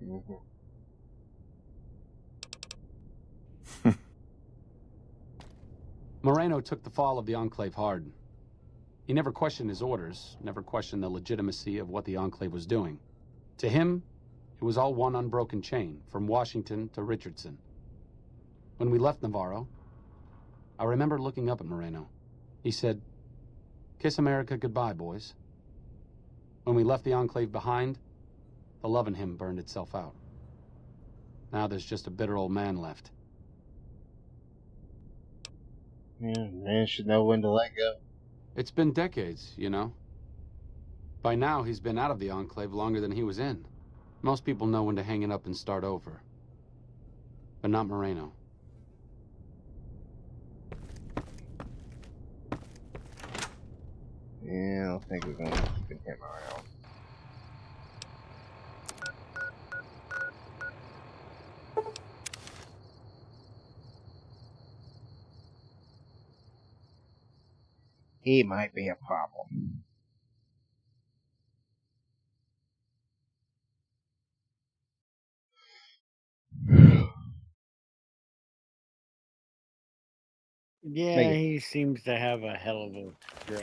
Mm-hmm. Moreno took the fall of the Enclave hard. He never questioned his orders, never questioned the legitimacy of what the Enclave was doing. To him, it was all one unbroken chain, from Washington to Richardson. When we left Navarro, I remember looking up at Moreno. He said, "Kiss America goodbye, boys." When we left the Enclave behind, the love in him burned itself out. Now there's just a bitter old man left. Yeah, man should know when to let go. It's been decades, you know. By now, he's been out of the Enclave longer than he was in. Most people know when to hang it up and start over. But not Moreno. Yeah, I don't think we're gonna keep him around. He might be a problem. Yeah, he seems to have a hell of a grudge.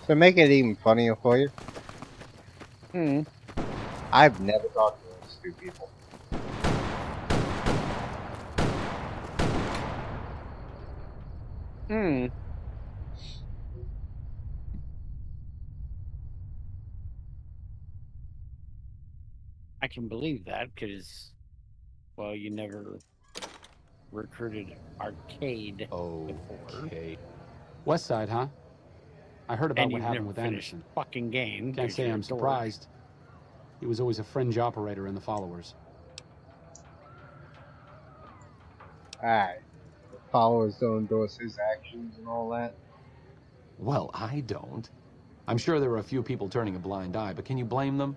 To make it even funnier for you, I've never talked to those two people. can believe that because, well, you never recruited Arcade before. Okay. West Side, huh? I heard about And what you've happened never with finished Anderson. the fucking game. Can't 'cause say you're I'm a dork. surprised. He was always a fringe operator in the followers. Alright. The followers don't endorse his actions and all that. Well, I don't. I'm sure there were a few people turning a blind eye, but can you blame them?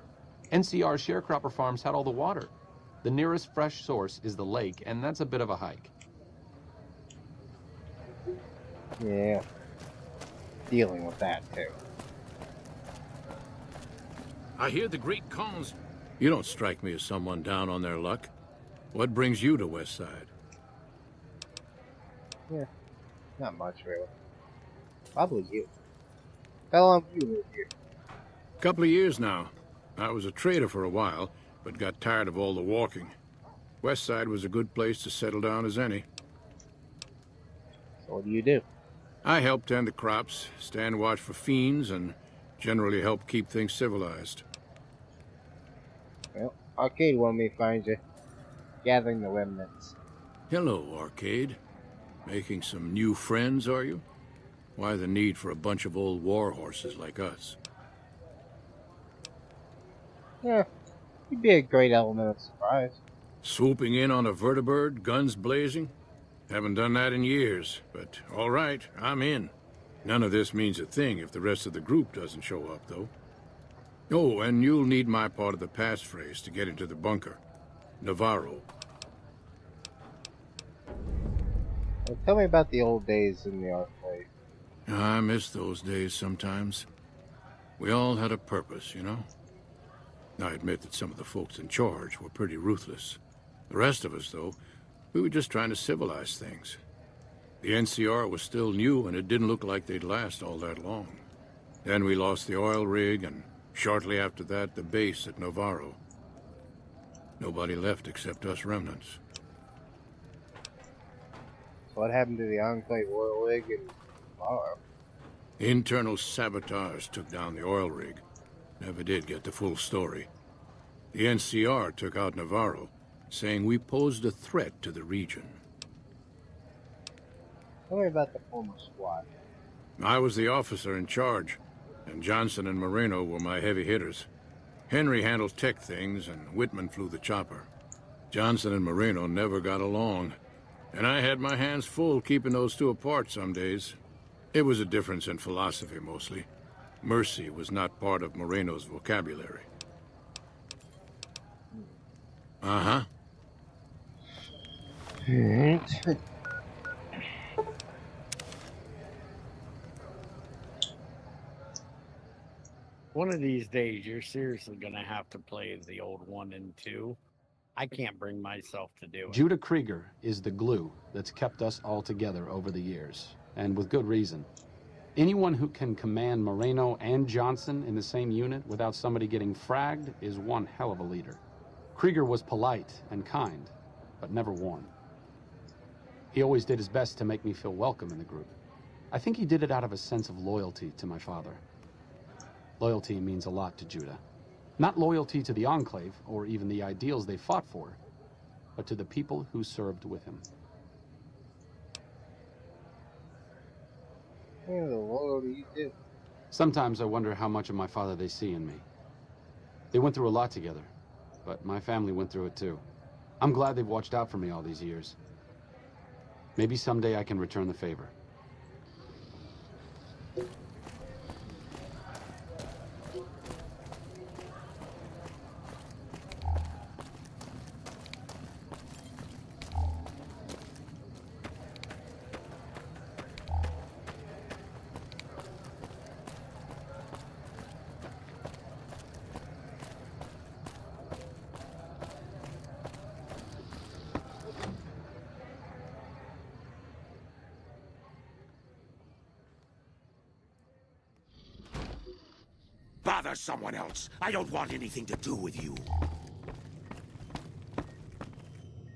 NCR sharecropper farms had all the water. The nearest fresh source is the lake, and that's a bit of a hike. Yeah. Dealing with that, too. I hear the Great Khans. You don't strike me as someone down on their luck. What brings you to West Side? Yeah. Not much, really. Probably you. How long have you lived here? Couple of years now. I was a trader for a while, but got tired of all the walking. West Side was a good place to settle down as any. So what do you do? I help tend the crops, stand watch for fiends, and generally help keep things civilized. Well, Arcade wanted me to find you. Gathering the remnants. Hello, Arcade. Making some new friends, are you? Why the need for a bunch of old war horses like us? Yeah, you'd be a great element of surprise. Swooping in on a vertibird, guns blazing? Haven't done that in years, but all right, I'm in. None of this means a thing if the rest of the group doesn't show up, though. Oh, and you'll need my part of the passphrase to get into the bunker. Navarro. Well, tell me about the old days in the Enclave. I miss those days sometimes. We all had a purpose, you know? I admit that some of the folks in charge were pretty ruthless. The rest of us, though, we were just trying to civilize things. The NCR was still new, and it didn't look like they'd last all that long. Then we lost the oil rig, and shortly after that, the base at Navarro. Nobody left except us remnants. So what happened to the Enclave oil rig and bar? Internal sabotage took down the oil rig. Never did get the full story. The NCR took out Navarro, saying we posed a threat to the region. Tell me about the former squad. I was the officer in charge, and Johnson and Moreno were my heavy hitters. Henry handled tech things, and Whitman flew the chopper. Johnson and Moreno never got along, and I had my hands full keeping those two apart some days. It was a difference in philosophy, mostly. Mercy was not part of Moreno's vocabulary. Uh-huh. One of these days, you're seriously going to have to play the old 1 and 2. I can't bring myself to do it. Judah Krieger is the glue that's kept us all together over the years, and with good reason. Anyone who can command Moreno and Johnson in the same unit without somebody getting fragged is one hell of a leader. Krieger was polite and kind, but never warm. He always did his best to make me feel welcome in the group. I think he did it out of a sense of loyalty to my father. Loyalty means a lot to Judah. Not loyalty to the Enclave, or even the ideals they fought for, but to the people who served with him. Yeah, the loyalty you did. Sometimes I wonder how much of my father they see in me. They went through a lot together, but my family went through it too. I'm glad they've watched out for me all these years. Maybe someday I can return the favor. Bother someone else. I don't want anything to do with you.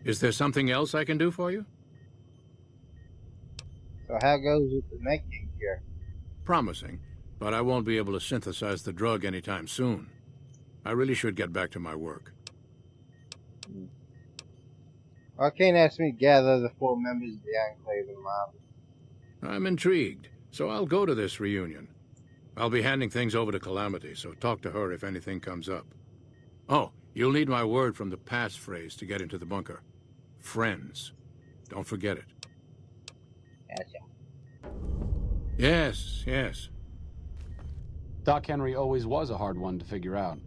Is there something else I can do for you? So how goes with the Night King here? Promising, but I won't be able to synthesize the drug anytime soon. I really should get back to my work. Arcane asked me to gather the 4 members of the Enclave in lobby. I'm intrigued, so I'll go to this reunion. I'll be handing things over to Calamity, so talk to her if anything comes up. Oh, you'll need my word from the passphrase to get into the bunker. Friends. Don't forget it. Gotcha. Yes, yes. Doc Henry always was a hard one to figure out.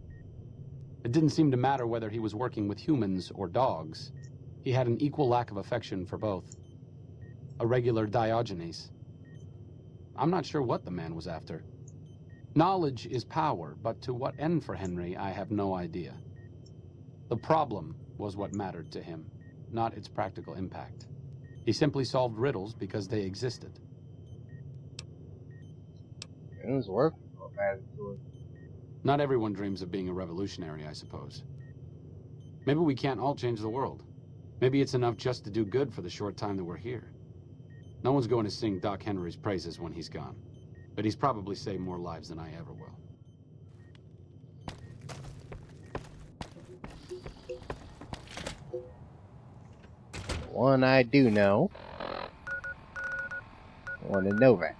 It didn't seem to matter whether he was working with humans or dogs. He had an equal lack of affection for both. A regular Diogenes. I'm not sure what the man was after. Knowledge is power, but to what end for Henry, I have no idea. The problem was what mattered to him, not its practical impact. He simply solved riddles because they existed. It was working. What mattered to it. Not everyone dreams of being a revolutionary, I suppose. Maybe we can't all change the world. Maybe it's enough just to do good for the short time that we're here. No one's going to sing Doc Henry's praises when he's gone, but he's probably saved more lives than I ever will. One I do know. I want to know that.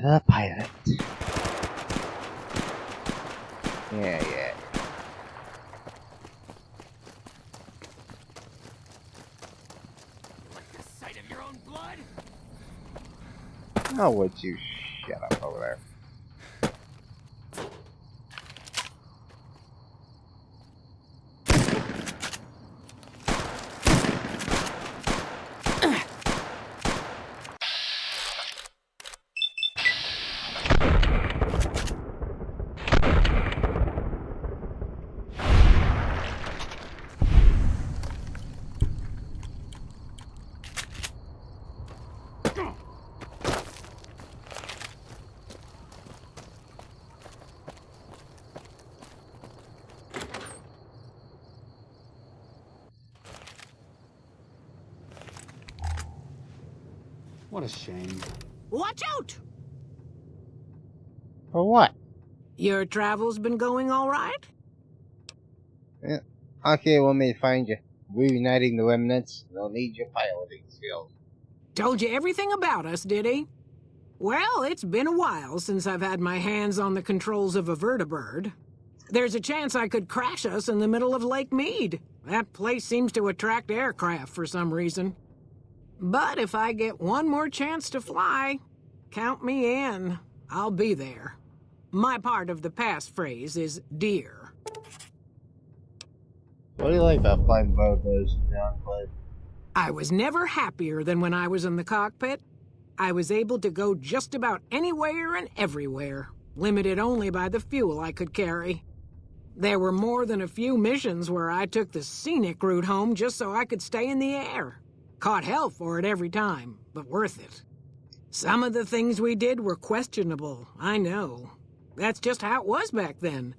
The pilot. Yeah. Like the sight of your own blood? Oh, would you shut up over there? What a shame. Watch out! For what? Your travels been going all right? Yeah. Okay, want me to find you. Reuniting the remnants. They'll need your piloting skills. Told you everything about us, did he? Well, it's been a while since I've had my hands on the controls of a vertibird. There's a chance I could crash us in the middle of Lake Mead. That place seems to attract aircraft for some reason. But if I get one more chance to fly, count me in. I'll be there. My part of the passphrase is dear. What do you like about flying boats in the Enclave? I was never happier than when I was in the cockpit. I was able to go just about anywhere and everywhere, limited only by the fuel I could carry. There were more than a few missions where I took the scenic route home just so I could stay in the air. Caught hell for it every time, but worth it. Some of the things we did were questionable, I know. That's just how it was back then.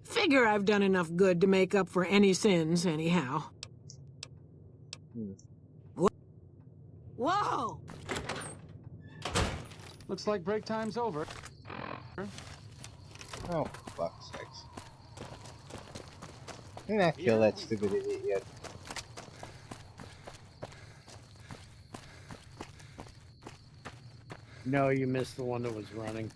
Figure I've done enough good to make up for any sins, anyhow. Whoa! Looks like break time's over. Oh, fuck's sakes. Didn't I kill that stupid idiot yet? No, you missed the one that was running.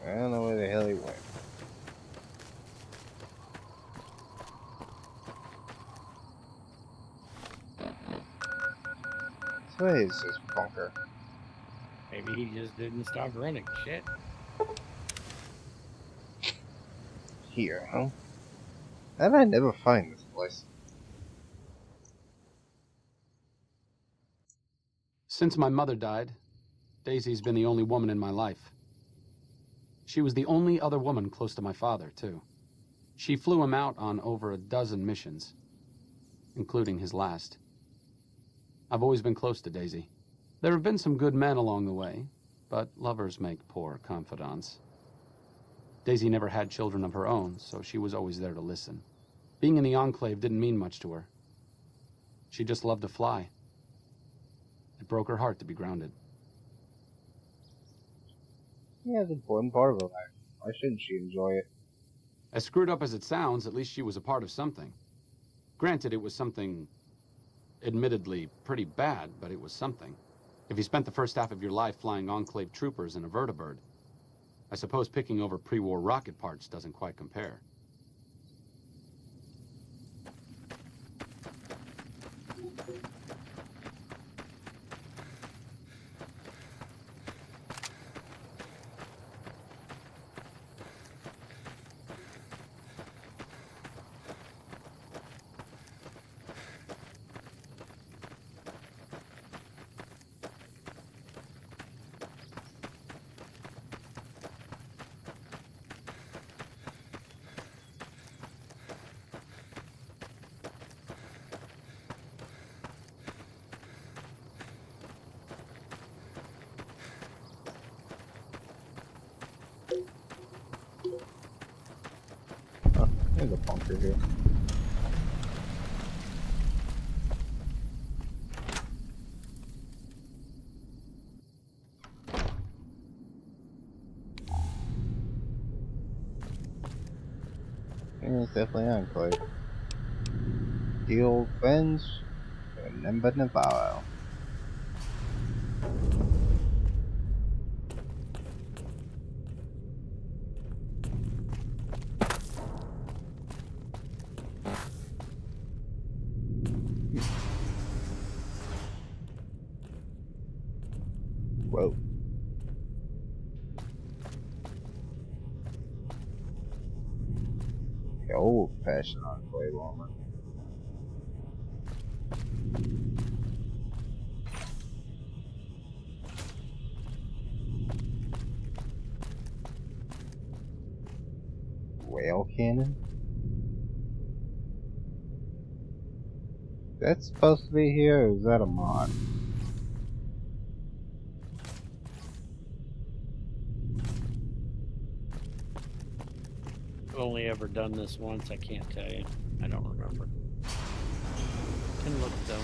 I don't know where the hell he went. So what is this bunker? Maybe he just didn't stop running. Shit. Here, huh? How did I never find this place? Since my mother died, Daisy's been the only woman in my life. She was the only other woman close to my father, too. She flew him out on over a dozen missions. including his last. I've always been close to Daisy. There have been some good men along the way, but lovers make poor confidants. Daisy never had children of her own, so she was always there to listen. Being in the Enclave didn't mean much to her. She just loved to fly. It broke her heart to be grounded. Yeah, it's an important part of her life. Why shouldn't she enjoy it? As screwed up as it sounds, at least she was a part of something. Granted, it was something, admittedly, pretty bad, but it was something. If you spent the first half of your life flying Enclave troopers in a vertibird, I suppose picking over pre-war rocket parts doesn't quite compare. There's a bunker here. It's definitely Enclave. The old friends, remember Navarro. Whoa. The old-fashioned Enclave armor. Rail cannon? That's supposed to be here, or is that a mod? I've only ever done this once, I can't tell you. I don't remember. Can look though.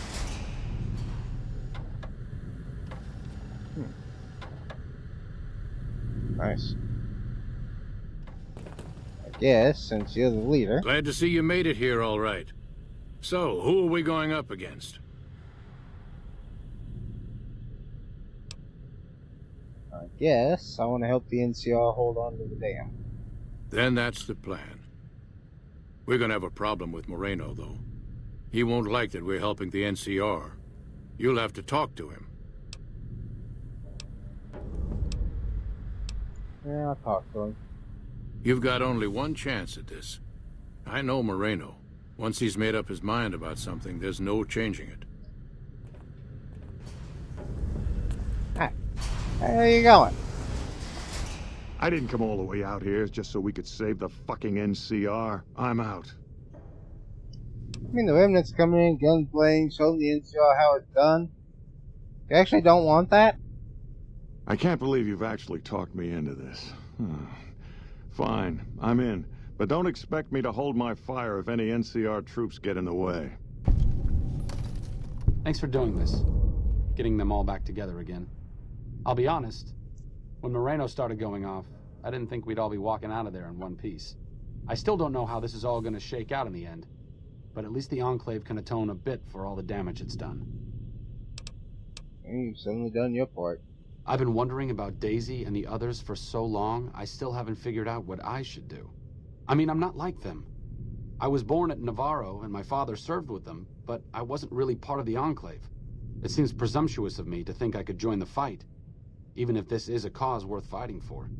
Nice. I guess, since you're the leader... Glad to see you made it here all right. So, who are we going up against? I guess I want to help the NCR hold on to the dam. Then that's the plan. We're gonna have a problem with Moreno, though. He won't like that we're helping the NCR. You'll have to talk to him. Yeah, I'll talk to him. You've got only one chance at this. I know Moreno. Once he's made up his mind about something, there's no changing it. Hi. Hey, where you going? I didn't come all the way out here just so we could save the fucking NCR. I'm out. I mean, the remnants coming in, guns blazing, showing the NCR how it's done. You actually don't want that? I can't believe you've actually talked me into this. Fine, I'm in. But don't expect me to hold my fire if any NCR troops get in the way. Thanks for doing this. Getting them all back together again. I'll be honest, when Moreno started going off, I didn't think we'd all be walking out of there in one piece. I still don't know how this is all going to shake out in the end, but at least the Enclave can atone a bit for all the damage it's done. You've certainly done your part. I've been wondering about Daisy and the others for so long, I still haven't figured out what I should do. I mean, I'm not like them. I was born at Navarro and my father served with them, but I wasn't really part of the Enclave. It seems presumptuous of me to think I could join the fight, even if this is a cause worth fighting for.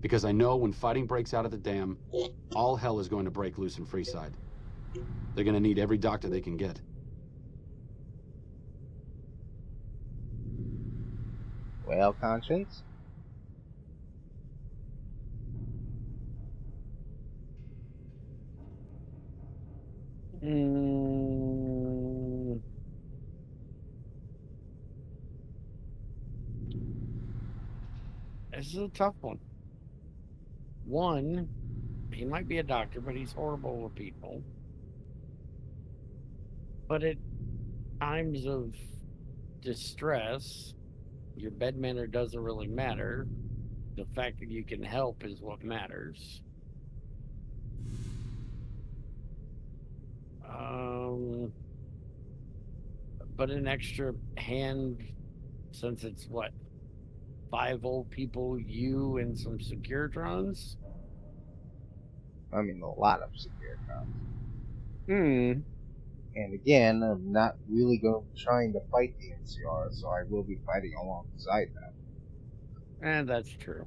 Because I know when fighting breaks out at the dam, all hell is going to break loose in Freeside. They're going to need every doctor they can get. Well, Conscience? This is a tough one. One, he might be a doctor, but he's horrible with people. But at times of distress, your bed manner doesn't really matter. The fact that you can help is what matters. But an extra hand, since it's what, 5 old people, you, and some Securitrons? I mean, a lot of Securitrons. And again, I'm not really trying to fight the NCR, so I will be fighting alongside them. And that's true.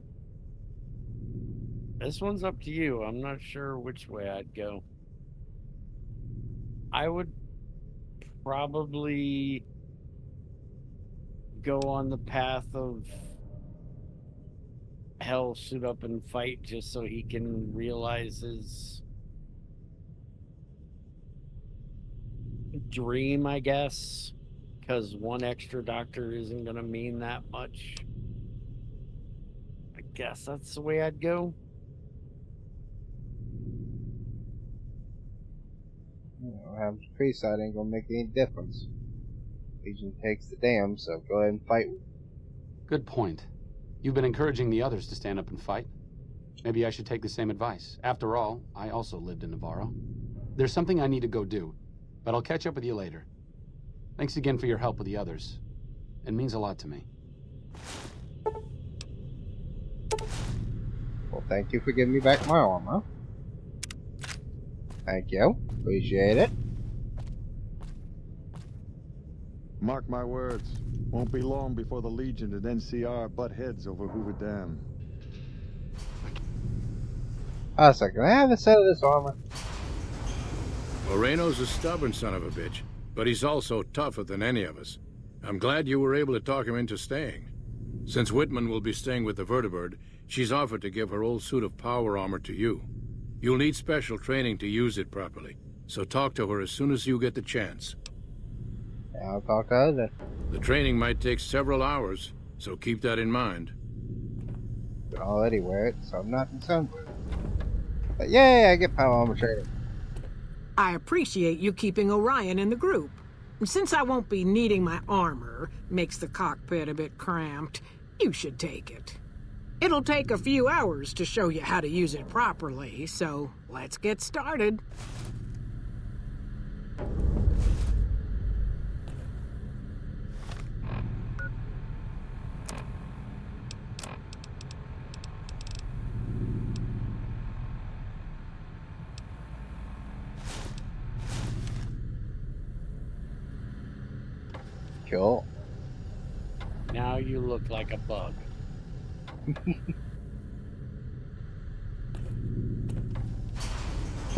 This one's up to you. I'm not sure which way I'd go. I would probably go on the path of hell, suit up and fight just so he can realize his dream, I guess, because one extra doctor isn't going to mean that much. I guess that's the way I'd go. I'm pretty side ain't gonna make any difference. Legion takes the dam, so go ahead and fight. Good point. You've been encouraging the others to stand up and fight. Maybe I should take the same advice. After all, I also lived in Navarro. There's something I need to go do, but I'll catch up with you later. Thanks again for your help with the others. It means a lot to me. Well, thank you for giving me back my armor. Thank you. Appreciate it. Mark my words. Won't be long before the Legion and NCR butt heads over Hoover Dam. A second, I have a set of this armor. Moreno's a stubborn son of a bitch, but he's also tougher than any of us. I'm glad you were able to talk him into staying. Since Whitman will be staying with the Vertibird, she's offered to give her old suit of power armor to you. You'll need special training to use it properly, so talk to her as soon as you get the chance. I'll talk to her then. The training might take several hours, so keep that in mind. I already wear it, so I'm not concerned with it. But yay, I get power armor training. I appreciate you keeping Orion in the group. Since I won't be needing my armor, makes the cockpit a bit cramped, you should take it. It'll take a few hours to show you how to use it properly, so let's get started. Cool. Now you look like a bug.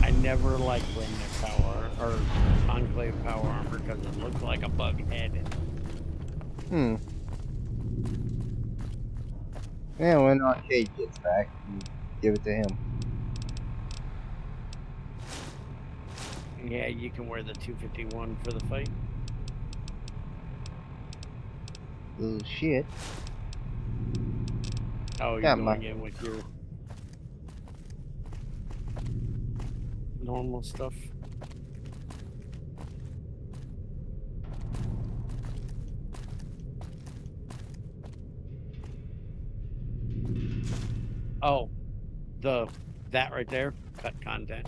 I never liked Remnant power or Enclave power armor because it looked like a bug head. Yeah, when Arcade gets back, you give it to him. Yeah, you can wear the 251 for the fight. Oh shit. Oh, you're going in with your normal stuff. Oh, that right there, cut content.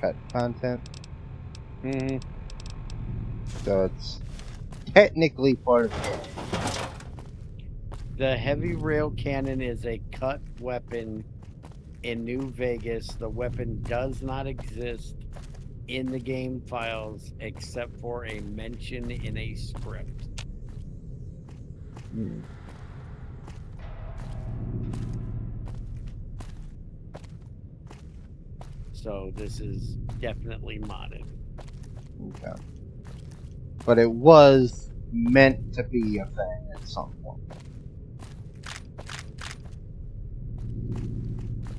Cut content? Mm-hmm. So it's technically part of the game. The heavy rail cannon is a cut weapon in New Vegas. The weapon does not exist in the game files except for a mention in a script. So this is definitely modded. Okay. But it was meant to be a thing at some point.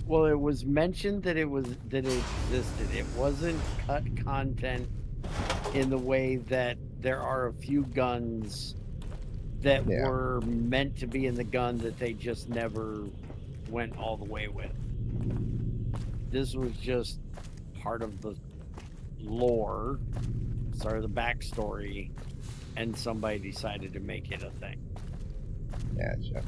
Well, it was mentioned that it existed. It wasn't cut content in the way that there are a few guns that were meant to be in the gun that they just never went all the way with. This was just part of the lore, sort of the backstory, and somebody decided to make it a thing. Gotcha.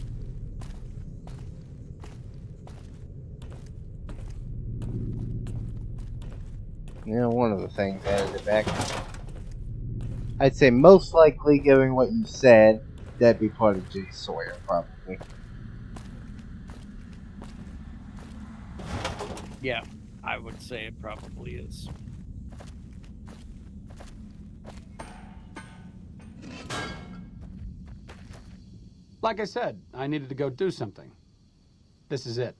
You know, one of the things added it back. I'd say most likely, given what you said, that'd be part of Jay Sawyer, probably. Yeah, I would say it probably is. Like I said, I needed to go do something. This is it.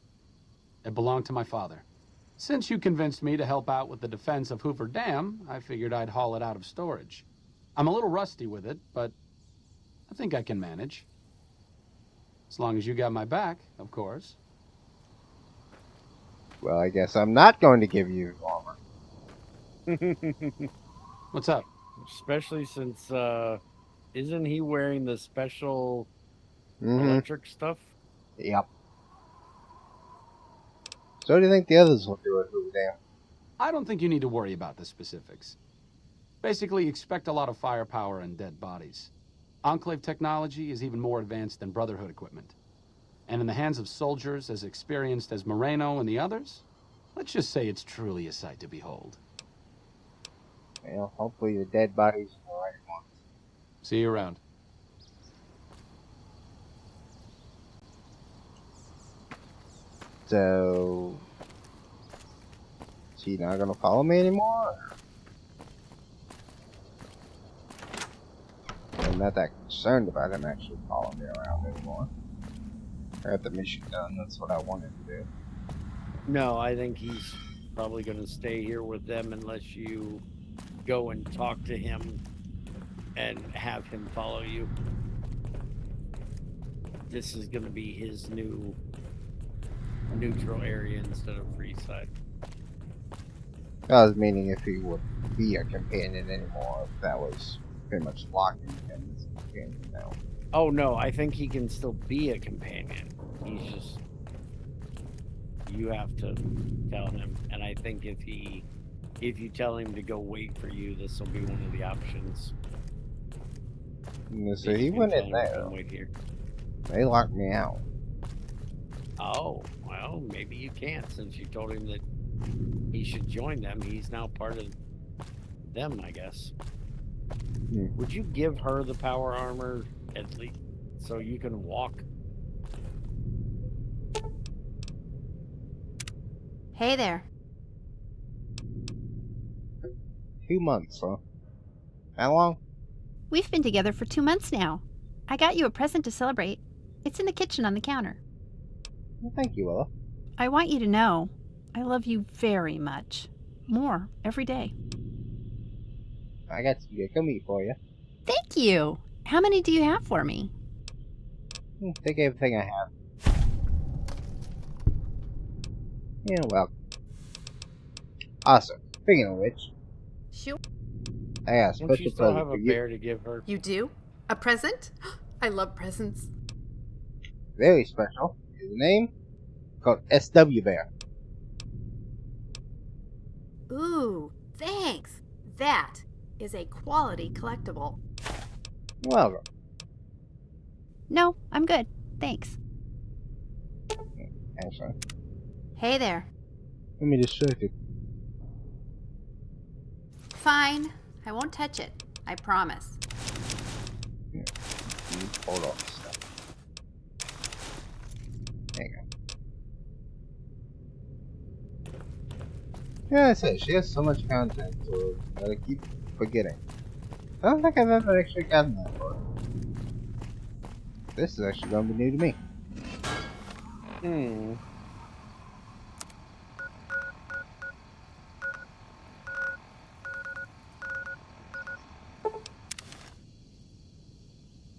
It belonged to my father. Since you convinced me to help out with the defense of Hoover Dam, I figured I'd haul it out of storage. I'm a little rusty with it, but I think I can manage. As long as you got my back, of course. Well, I guess I'm not going to give you armor. What's up? Especially since, isn't he wearing the special electric stuff? Yep. So what do you think the others will do at Hoover Dam? I don't think you need to worry about the specifics. Basically, expect a lot of firepower and dead bodies. Enclave technology is even more advanced than Brotherhood equipment. And in the hands of soldiers as experienced as Moreno and the others, let's just say it's truly a sight to behold. Well, hopefully the dead bodies are the right ones. See you around. So, is he not gonna follow me anymore? I'm not that concerned about him actually following me around anymore. I got the mission done, that's what I wanted to do. No, I think he's probably going to stay here with them unless you go and talk to him and have him follow you. This is going to be his new neutral area instead of free side. I was meaning if he would be a companion anymore, if that was pretty much locking him as a companion now. Oh no, I think he can still be a companion. He's just, you have to tell him, and I think if you tell him to go wait for you, this will be one of the options. So he went in there. Wait here. They locked me out. Oh, well, maybe you can't, since you told him that he should join them. He's now part of them, I guess. Would you give her the power armor at least so you can walk? Hey there. 2 months, huh? How long? We've been together for 2 months now. I got you a present to celebrate. It's in the kitchen on the counter. Well, thank you, Willa. I want you to know I love you very much. More every day. I got some gecko meat for you. Thank you. How many do you have for me? Take everything I have. You're welcome. Awesome. Speaking of which, Sure. I got a Don't special you still have present a for you. bear to give her? You do? A present? I love presents. Very special. His name? Called SW Bear. Ooh, thanks. That is a quality collectible. Welcome. No, I'm good. Thanks. Actually, Hey there. let me just check it. Fine. I won't touch it. I promise. Yeah. Hold on. There you go. Yeah, I said she has so much content, so I keep forgetting. I don't think I've ever actually gotten that far. This is actually going to be new to me.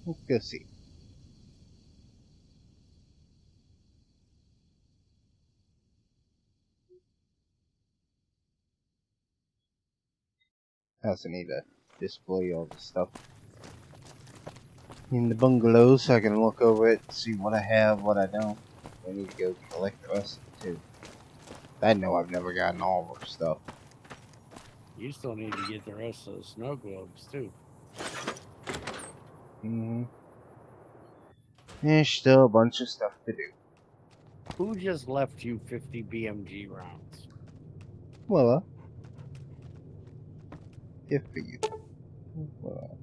Let's go see. I also need to display all the stuff. in the bungalow so I can look over it, see what I have, what I don't. I need to go collect the rest of it too. I know I've never gotten all of our stuff. You still need to get the rest of the snow globes too. There's still a bunch of stuff to do. Who just left you 50 BMG rounds? Well, if for you. Well,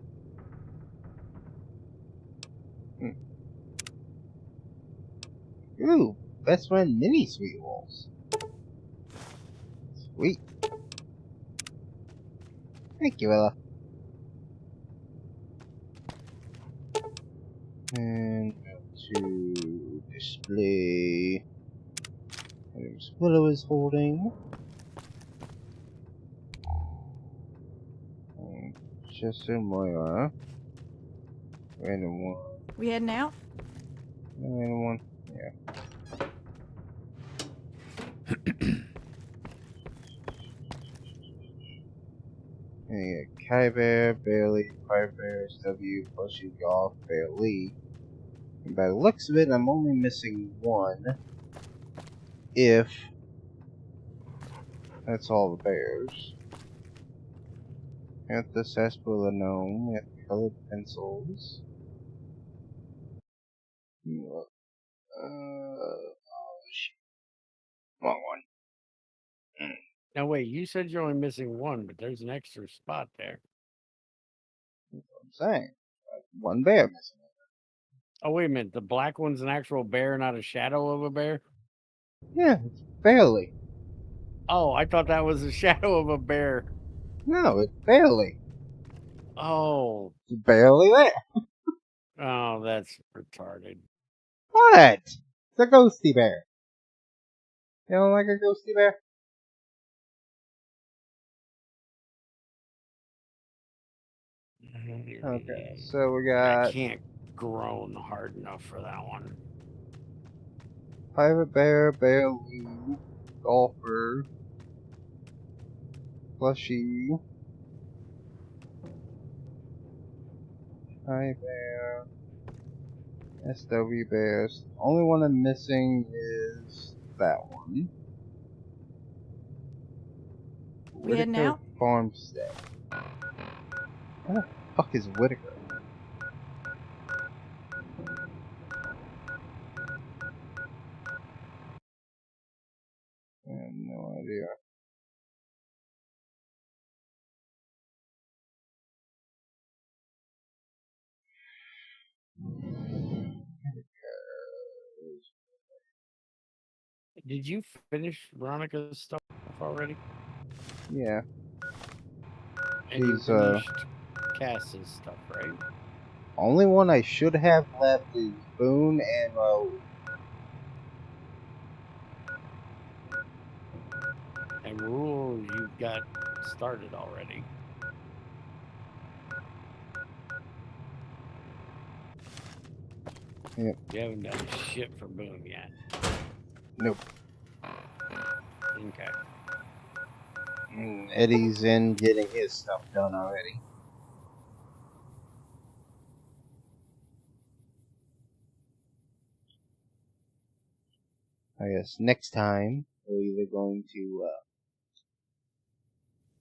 Ooh, best friend mini sweet rolls. Sweet. Thank you, Ella. And go to display. There's Willow is holding. Chester Moira. Random one. We heading out? Random one. Yeah. And Kai Bear, Bailey, Fire Bear, SW, Plushy, Golf, Bailey. And by the looks of it, I'm only missing one. If that's all the bears. Got the Sarsaparilla Gnome, got the colored pencils. Oh shit. Wrong one. Now wait, you said you're only missing one, but there's an extra spot there. That's what I'm saying. One bear missing. Oh wait a minute, the black one's an actual bear, not a shadow of a bear? Yeah, it's Bailey. Oh, I thought that was a shadow of a bear. No, it's Bailey. Oh. It's barely there. Oh, that's retarded. What? It's a ghosty bear. You don't like a ghosty bear? Okay, so we got... I can't groan hard enough for that one. Pirate Bear, Bailey, Golfer, Plushy, Hi Bear, SW Bears. The only one I'm missing is that one. We heading out? Farmstead. Where the fuck is Whitaker? I have no idea. Did you finish Veronica's stuff already? Yeah. And you She's, finished Cass's stuff, right? Only one I should have left is Boone and Raoul. And Rule, you got started already. Yep. You haven't done shit for Boone yet. Nope. Okay. Eddie's in getting his stuff done already. I guess next time we're either going to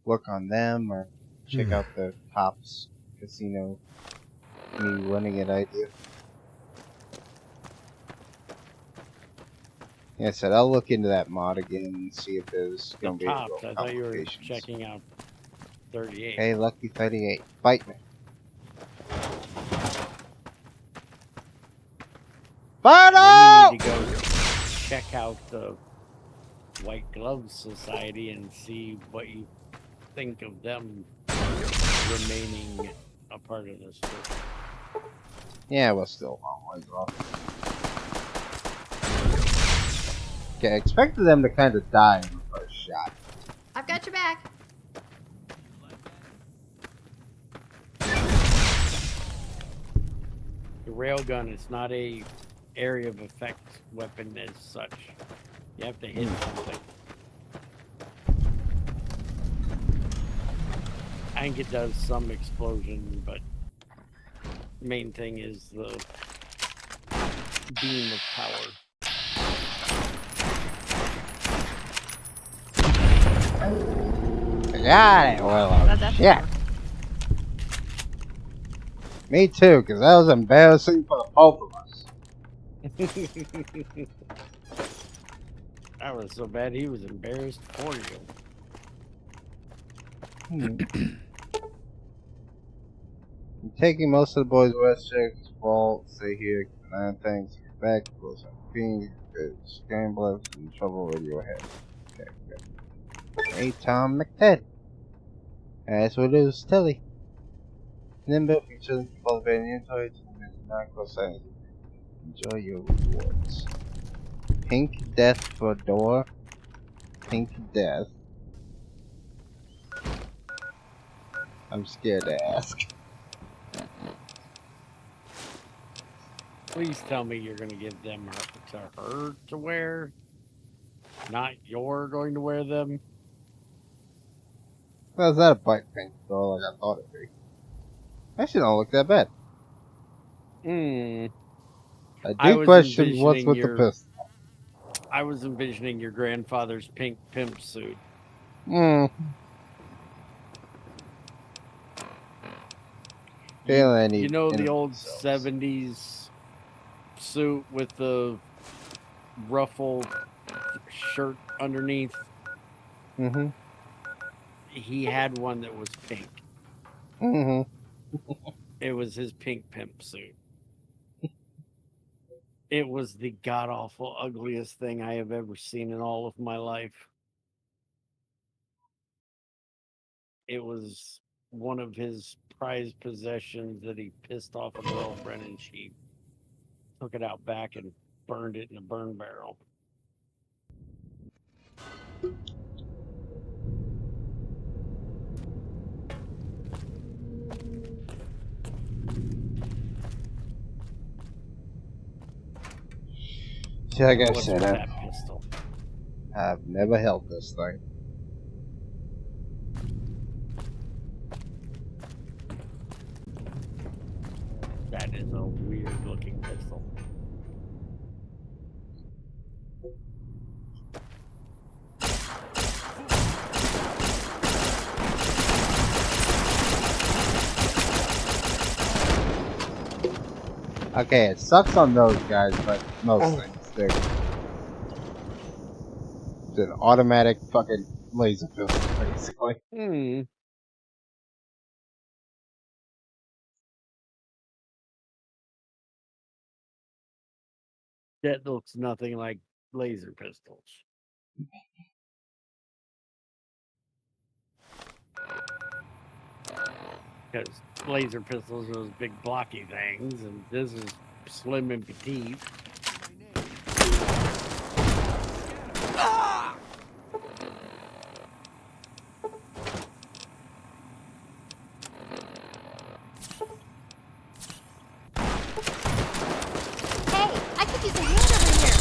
work on them or check out the Pops Casino me running it idea. Yeah, I said I'll look into that mod again and see if there's going to be Tops, real I thought you were complications. checking out 38. Hey, Lucky 38, fight me. And then you need to go check out the White Glove Society and see what you think of them remaining a part of this group. Yeah, we're still a long ways off. Okay, I expected them to kind of die in the first shot. I've got your back. The railgun is not a area of effect weapon as such. You have to hit something. I think it does some explosion, but main thing is the beam of power. I got it, Willow. Shit. Me too, because that was embarrassing for the both of us. That was so bad he was embarrassed for you. I'm taking most of the boys west, checks, vault, stay here, nine things, get back, close on ping, scramblers, in trouble, radio ahead. Okay, good. Hey, Tom McTed. That's what it was, Telly. Nimble, feature, keep all the bad inventory, not close signs. Enjoy your rewards. Pink Death for door. Pink Death. I'm scared to ask. Please tell me you're going to give them to her to wear, not you're going to wear them. Well, it's not a bright pink though, like I thought it'd be. Actually, don't look that bad. I do question what's with the pistol. I was envisioning your grandfather's pink pimp suit. You know the old 70s suit with the ruffled shirt underneath? Mm-hmm. He had one that was pink. Mm-hmm. It was his pink pimp suit. It was the god-awful, ugliest thing I have ever seen in all of my life. It was one of his prized possessions that he pissed off a girlfriend, and she took it out back and burned it in a burn barrel. Like I What's said, with that pistol? I've never held this thing. That is a weird looking pistol. Okay, it sucks on those guys, but most things, they're it's an automatic fucking laser pistol, basically. That looks nothing like laser pistols. Because laser pistols are those big blocky things, and this is slim and petite. Hey, I could use a hand over here.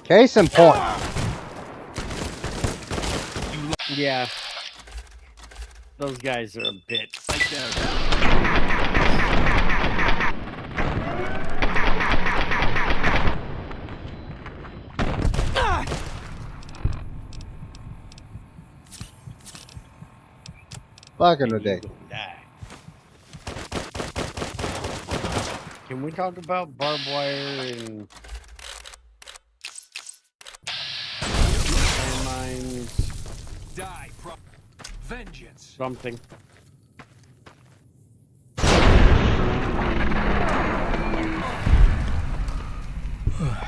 Case in point. Yeah. Those guys are a bit. Back in the day. Can we talk about barbed wire and landmines? Die, vengeance. Something.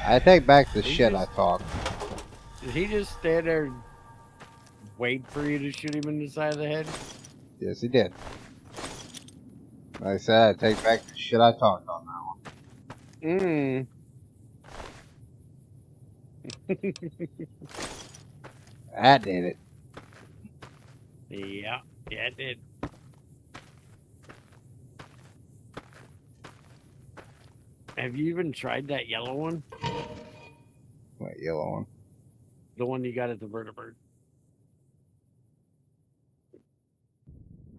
I take back the shit I talked. Did he just stand there and wait for you to shoot him in the side of the head? Yes, he did. Like I said, I take back the shit I talked on that one. That did it. Yeah, it did. Have you even tried that yellow one? What yellow one? The one you got at the Vertibird.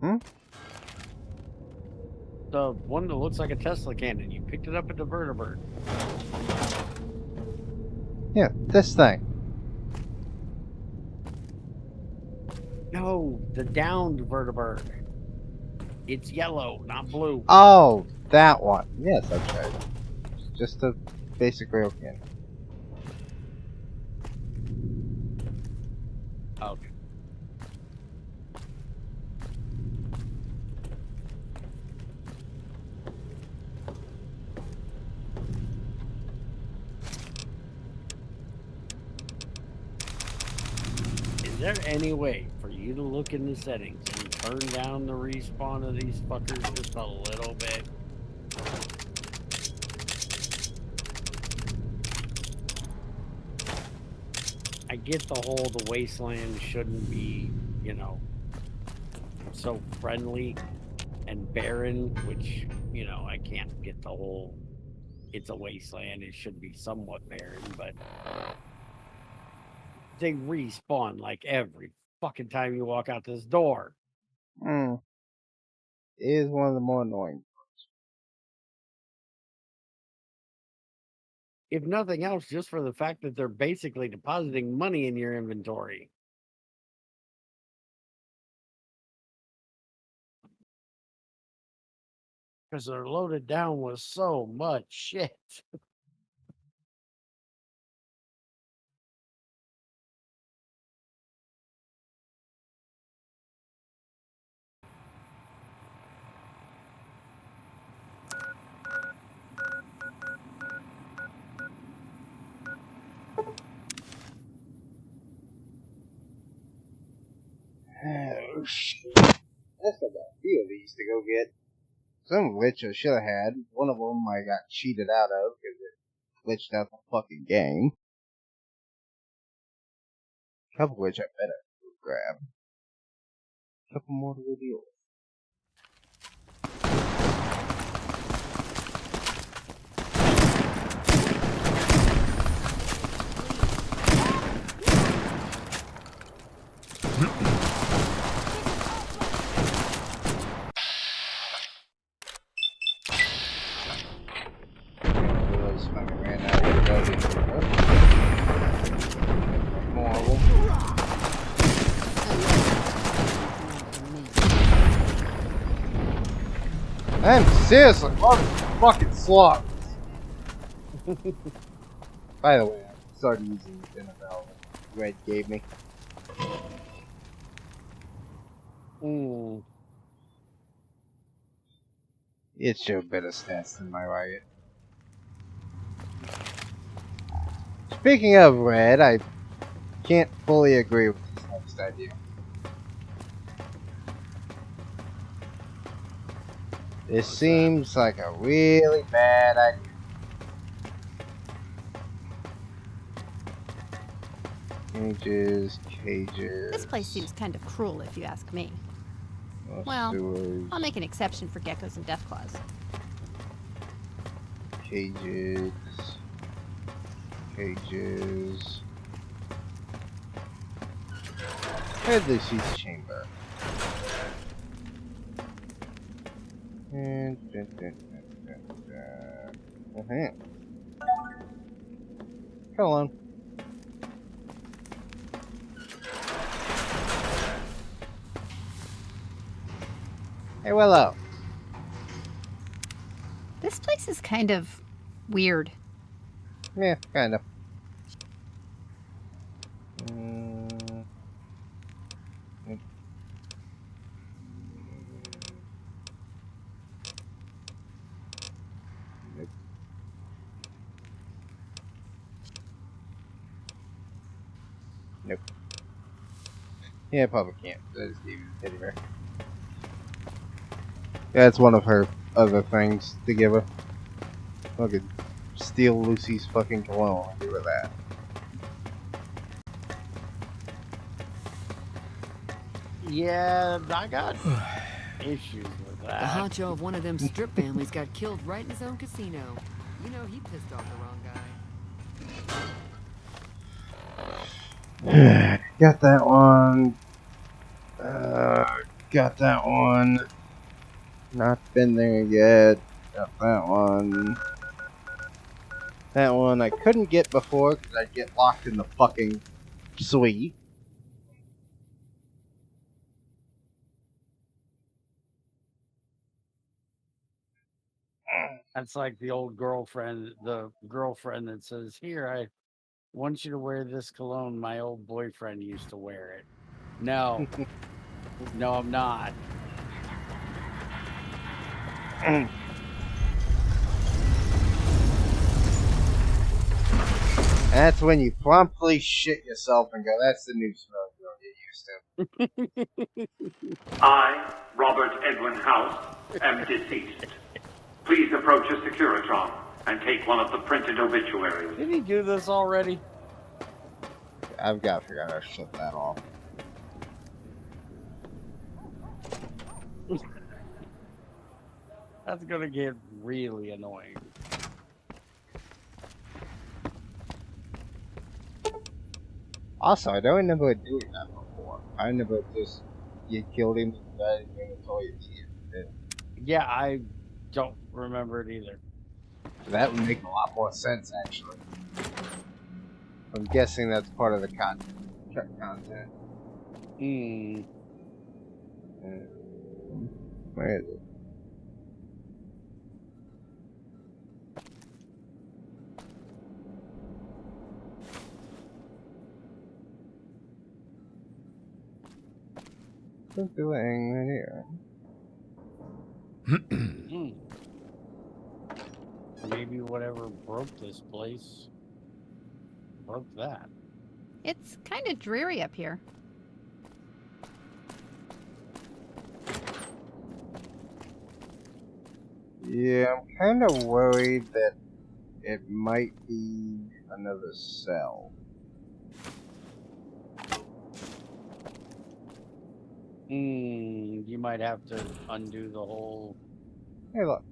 Hmm? The one that looks like a Tesla cannon. You picked it up at the Vertibird. Yeah, this thing. No, the downed Vertibird. It's yellow, not blue. Oh, that one. Yes, I've tried. Just a basic rail cannon. Okay. Is there any way for you to look in the settings and turn down the respawn of these fuckers just a little bit? I get the whole the wasteland shouldn't be, you know, so friendly and barren, which, you know, I can't get the whole it's a wasteland, it should be somewhat barren, but they respawn like every fucking time you walk out this door. Hmm. It is one of the more annoying. If nothing else, just for the fact that they're basically depositing money in your inventory. Because they're loaded down with so much shit. Oh, shit. That's not a few of these to go get. Some of which I should have had. One of them I got cheated out of because it glitched out the fucking game. A couple of which I better grab. A couple more to go deal with. I'm seriously fucking slots. By the way, I started using NFL Red gave me. It showed better stats than my Riot. Speaking of Red, I can't fully agree with this next idea. This seems like a really bad idea. Cages. This place seems kind of cruel, if you ask me. Well, sewers. I'll make an exception for geckos and deathclaws. Cages. Cages. Head Lucy's chamber. And come on. Hey, Willow. This place is kind of weird. Yeah, kind of. Nope. Yeah, probably can't. I just gave you the teddy bear. Yeah, it's one of her other things to give her. Fucking steal Lucy's fucking cologne and give her that. Yeah, I got issues with that. The honcho of one of them strip families got killed right in his own casino. You know he pissed off the wrong guy. Got that one. Got that one. Not been there yet. Got that one. That one I couldn't get before because I'd get locked in the fucking suite. That's like the old girlfriend, the girlfriend that says, "Here, I want you to wear this cologne. My old boyfriend used to wear it." No, no, I'm not. That's when you promptly shit yourself and go, that's the new smell you'll get used to. I, Robert Edwin House, am deceased. Please approach a Securitron and take one of the printed obituaries. Did he do this already? I've got to figure out how to shut that off. That's gonna get really annoying. Also, I don't remember doing that before. I never just, you killed him, and that's all you did. Yeah, I don't remember it either. That would make a lot more sense, actually. I'm guessing that's part of the content. Where is it? What's doing right here? Maybe whatever broke this place broke that. It's kind of dreary up here. Yeah, I'm kind of worried that it might be another cell. You might have to undo the whole... Hey, look.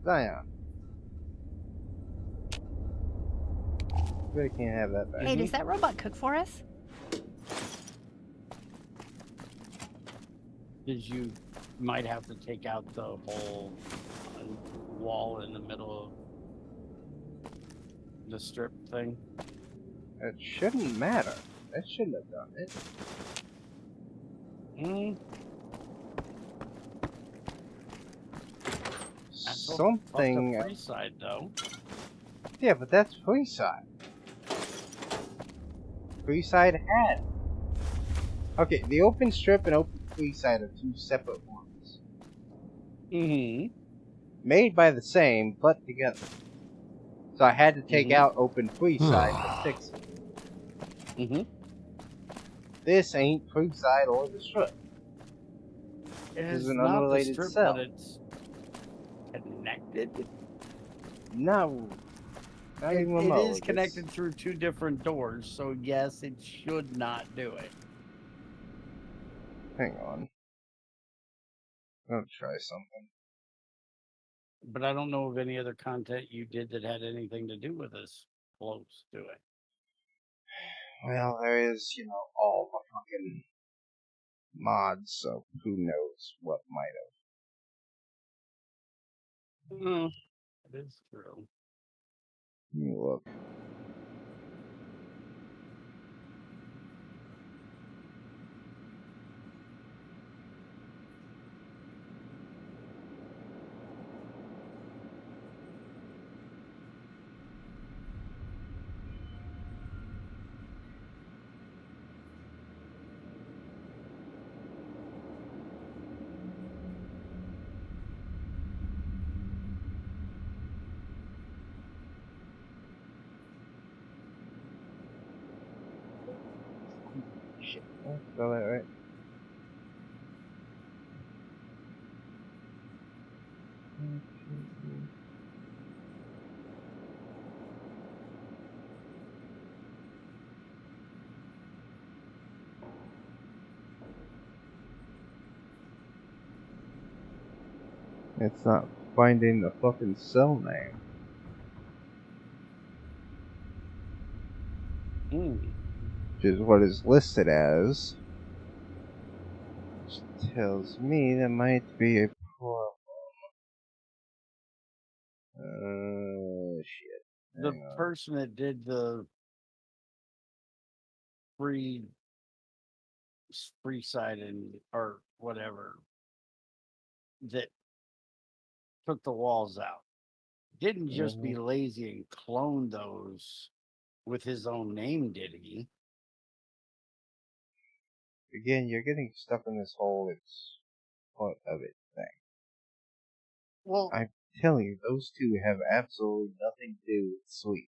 Zion. Really can't have that back. Hey, does that robot cook for us? Because you might have to take out the whole wall in the middle of the strip thing. It shouldn't matter. That shouldn't have done it. Something. Freeside, though. Yeah, but that's Freeside. Freeside had. Okay, the open strip and open Freeside are two separate ones. Made by the same, but together. So I had to take out open Freeside to fix it. This ain't Freeside or the strip. This is an unrelated strip, cell. But it's connected. No. Not even It remotely. is connected through two different doors, so yes, it should not do it. Hang on. I'll try something. But I don't know of any other content you did that had anything to do with this close to it. Well, there is, all the fucking mods, so who knows what might have. It is true. Let me look. Shit, did I spell that right? It's not finding the fucking cell name. which is what is listed as. Which tells me there might be a problem. Shit. The person that did the free side and or whatever that took the walls out didn't just be lazy and clone those with his own name, did he? Again, you're getting stuck in this whole "it's part of it" thing. Well, I'm telling you, those two have absolutely nothing to do with Sweet.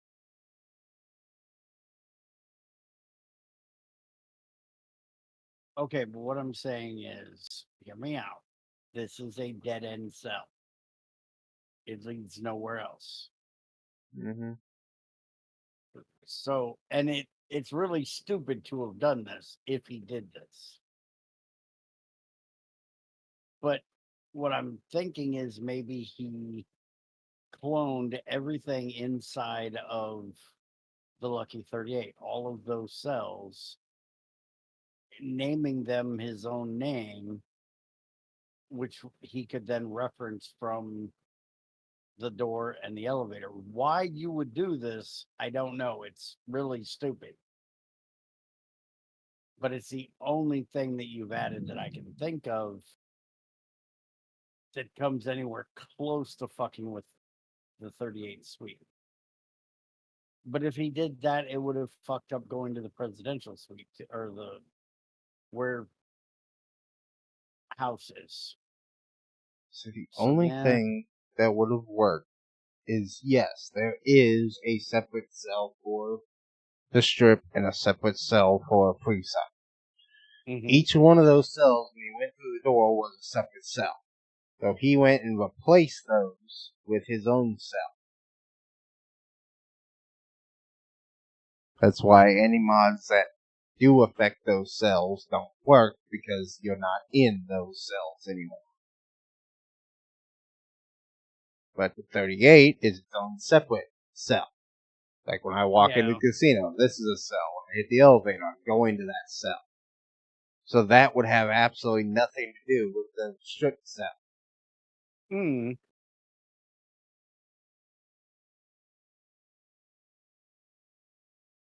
Okay, but what I'm saying is, hear me out. This is a dead end cell. It leads nowhere else. Mm-hmm. So, and it's really stupid to have done this if he did this. But what I'm thinking is maybe he cloned everything inside of the Lucky 38, all of those cells, naming them his own name, which he could then reference from the door and the elevator. Why you would do this, I don't know. It's really stupid. But it's the only thing that you've added that I can think of that comes anywhere close to fucking with the 38 suite. But if he did that, it would have fucked up going to the presidential suite or the where house is. So the only thing that would have worked is, yes, there is a separate cell for the strip and a separate cell for a free side. Mm-hmm. Each one of those cells, when he went through the door, was a separate cell. So he went and replaced those with his own cell. That's why any mods that do affect those cells don't work, because you're not in those cells anymore. But the 38 is its own separate cell. Like when I walk into the casino, this is a cell. When I hit the elevator, I'm going to that cell. So that would have absolutely nothing to do with the strict cell.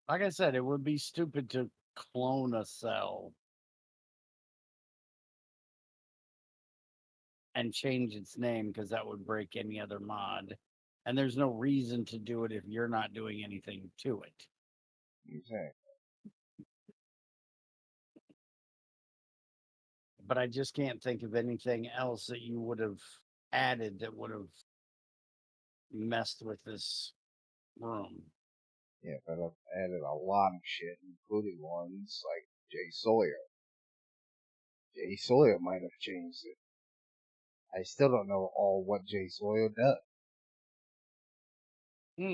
Like I said, it would be stupid to clone a cell and change its name, because that would break any other mod. And there's no reason to do it if you're not doing anything to it. Exactly. But I just can't think of anything else that you would have added that would have messed with this room. Yeah, but I've added a lot of shit, including ones like Jay Sawyer. Jay Sawyer might have changed it. I still don't know all what Jay Sawyer does. Come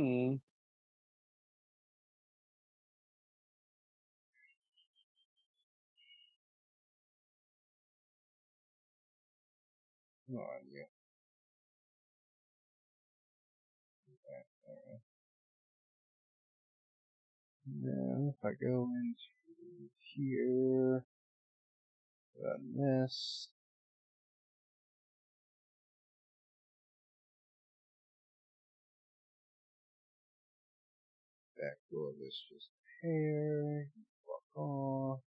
on, you. Then if I go into here, run this. Back door, this just hair. Fuck off.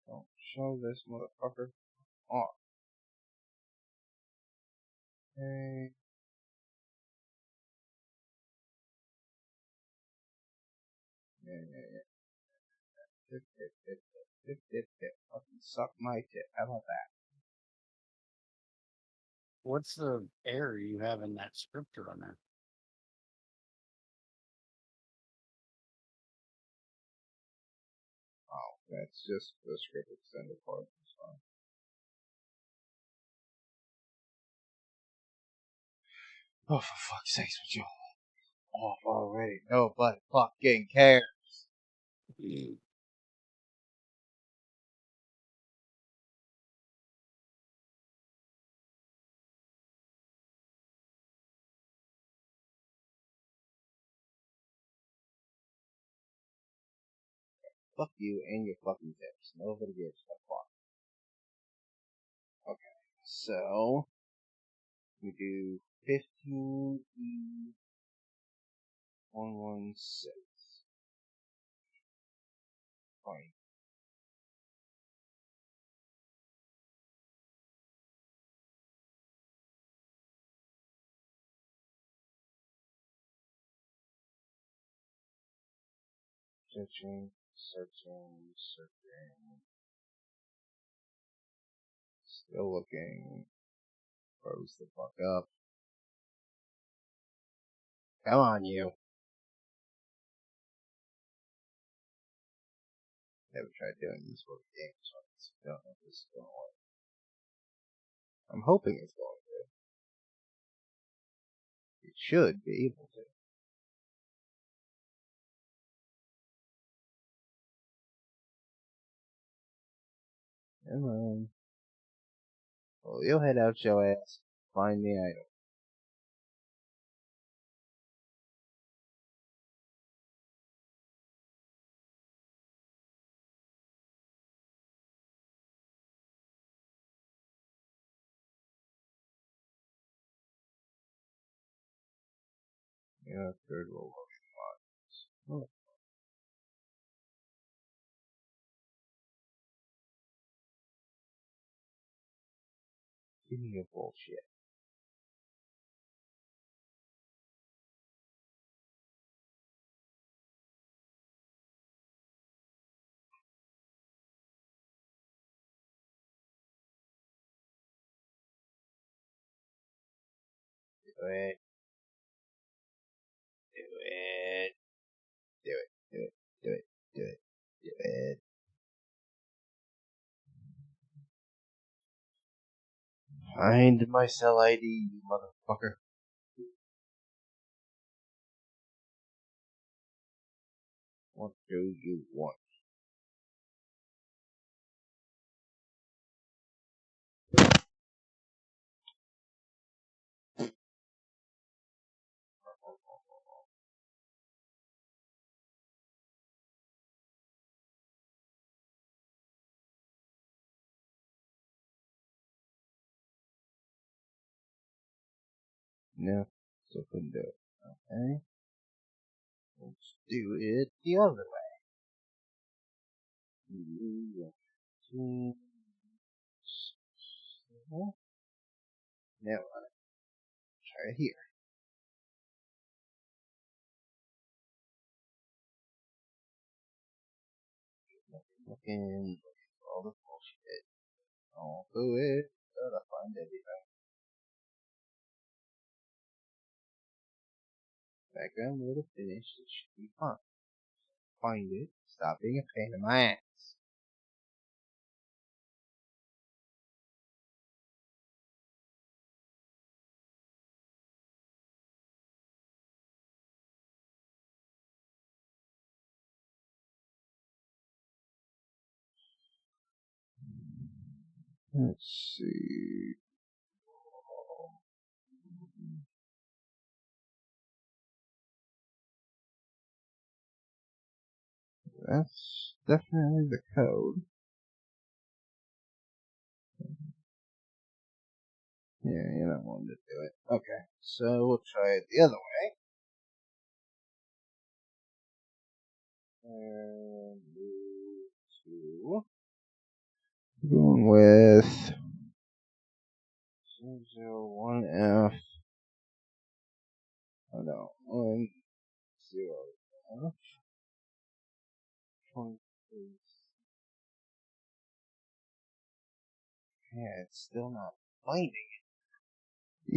Don't show this motherfucker off. Okay. Yeah. Tip. Fucking suck my tit. How about that? What's the error you have in that scripture on there? Oh, that's just the script extended part. It's fine. Oh, for fuck's sakes, would you off already? Nobody fucking cares. fuck you and your fucking tips. Nobody gives a fuck. Okay, so we do 15E116. Fine. Searching. Still looking. Froze the fuck up. Come on, you. Never tried doing this for the game, so I don't know if this is going to work. I'm hoping it's going to. It should be able to. Come on. Well, you'll head out your ass. Find the item. Yeah, third roll motion lines. Oh. Give me your bullshit. Do it. Do it. Do it. Do it. Do it. Do it. Do it. Find my cell ID, you motherfucker. What do you want? No, still couldn't do it. Okay. Let's do it the other way. Now, try it here. Looking for all the bullshit. I'll do it. Gotta find everything. Background would have finished. It should be fine. Find it. Stop being a pain in my ass. Let's see. That's definitely the code. Yeah, you don't want to do it. Okay, so we'll try it the other way. And move to... Going with 001F. Oh no, 10F. 23. Yeah, it's still not finding it.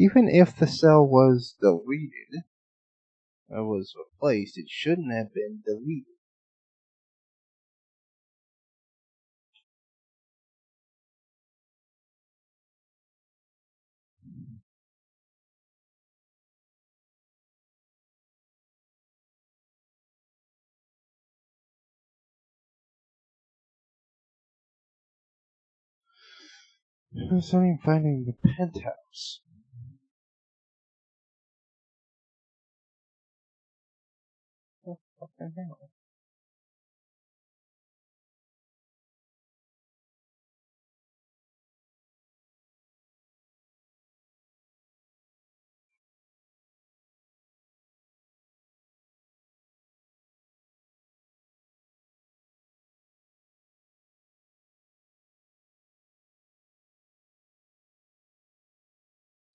Even if the cell was deleted, or was replaced, it shouldn't have been deleted. There's only finding the penthouse. Oh, fucking hell.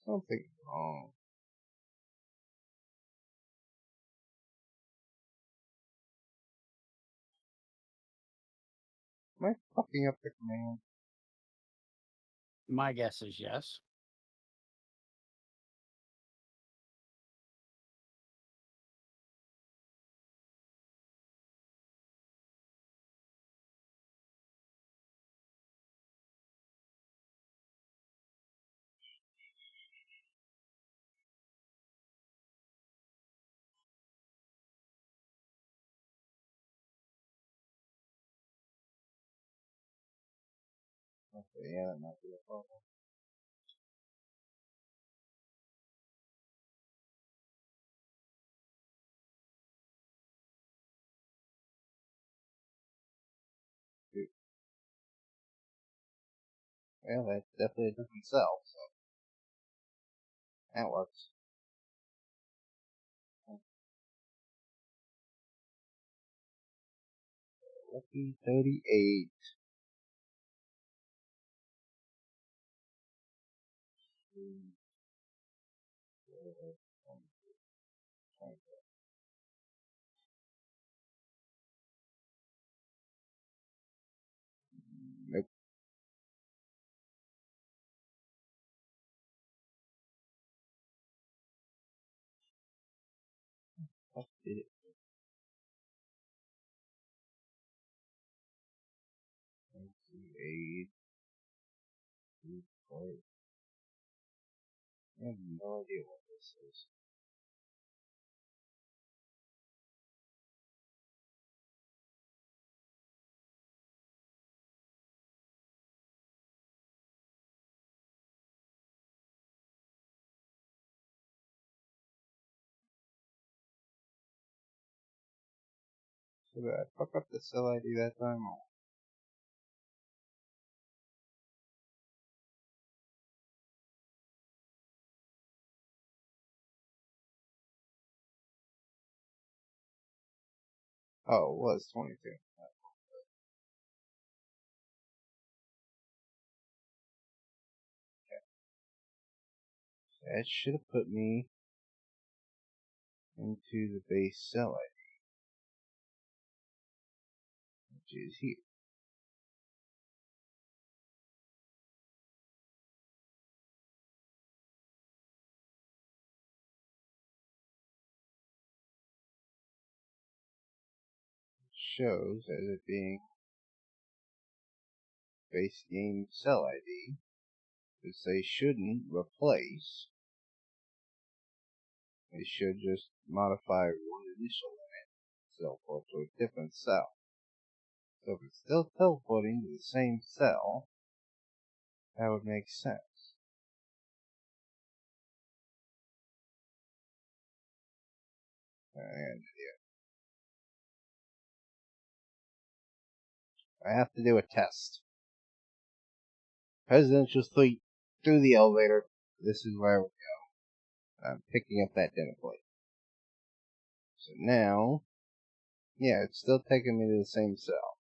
Something's wrong. Am I fucking up the command? My guess is yes. Okay, yeah, that might be a problem. Dude. Well, that's definitely a different cell, so that works. Lucky 38. Nope. Fuck it. Eight. I have no idea what this is. So did I fuck up the cell ID that time? Or? Oh, it was 22. That should have put me into the base cell ID, which is here. It shows as it being base game cell ID, because they shouldn't replace. They should just modify one initial limit cell port to a different cell. So if it's still teleporting to the same cell, that would make sense. And I have to do a test. Presidential Suite through the elevator. This is where we go. I'm picking up that dinner plate. So now, yeah, it's still taking me to the same cell.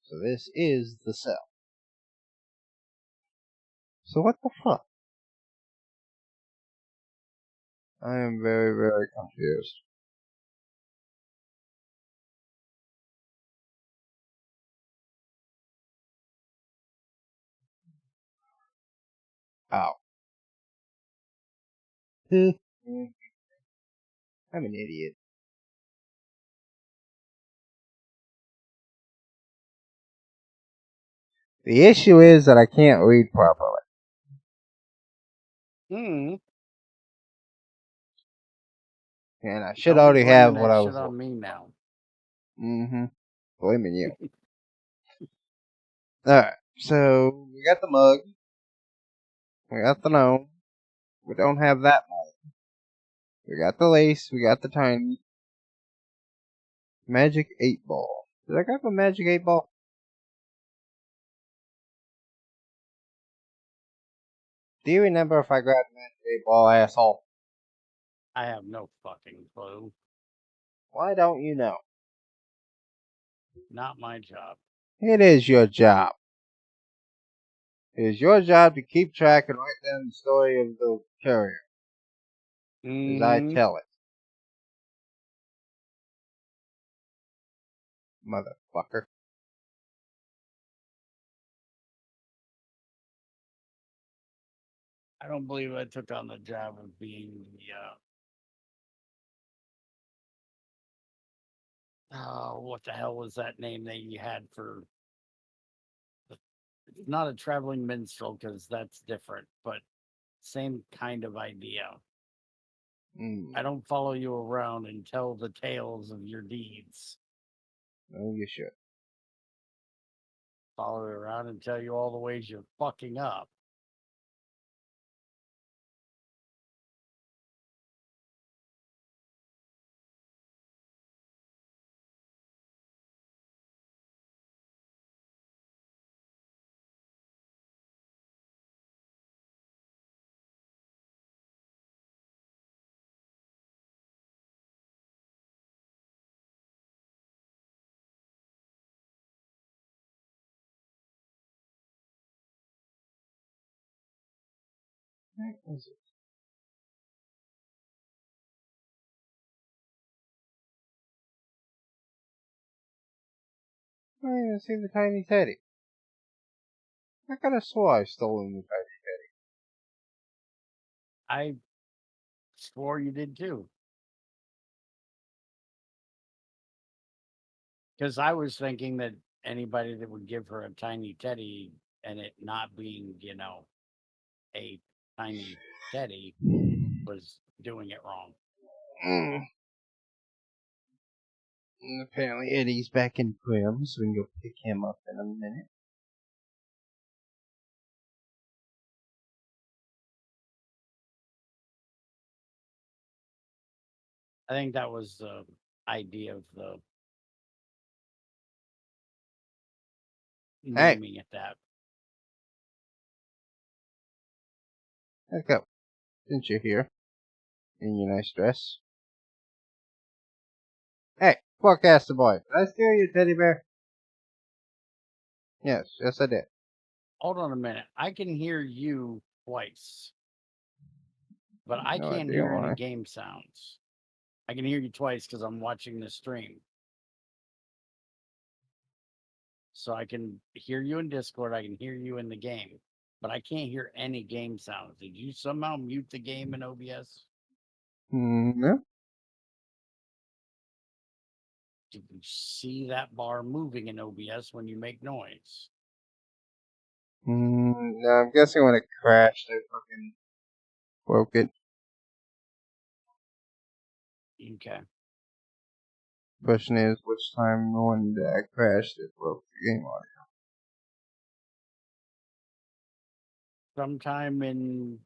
So this is the cell. So what the fuck? I am very, very confused. Ow. I'm an idiot. The issue is that I can't read properly. And I should already have what I was on me now. Blaming you. Alright, so we got the mug. We got the gnome. We don't have that mug. We got the lace. We got the tiny. Magic 8 ball. Did I grab a magic 8 ball? Do you remember if I grabbed a magic 8 ball, asshole? I have no fucking clue. Why don't you know? Not my job. It is your job. It is your job to keep track and write down the story of the courier. As I tell it. Motherfucker. I don't believe I took on the job of being the what the hell was that name that you had for? It's not a traveling minstrel because that's different, but same kind of idea. I don't follow you around and tell the tales of your deeds. No, you should. Follow you around and tell you all the ways you're fucking up. Where is it? I didn't even see the tiny teddy. I could have swore I've stolen the tiny I swore you did too. Because I was thinking that anybody that would give her a tiny teddy and it not being, a tiny teddy was doing it wrong. And apparently Eddie's back in Grim, so we can go pick him up in a minute. I think that was the idea of the naming it that. Let's go. Since you're here. In your nice dress. Hey, forecaster boy, did I steal your teddy bear? Yes, I did. Hold on a minute. I can hear you twice. But I No can't idea hear why. any game sounds. I can hear you twice because I'm watching the stream. So I can hear you in Discord, I can hear you in the game. But I can't hear any game sounds. Did you somehow mute the game in OBS? No. Did you see that bar moving in OBS when you make noise? No, I'm guessing when it crashed, I fucking broke it. Okay. Question is, which time when that crashed, it broke the game audio. Sometime in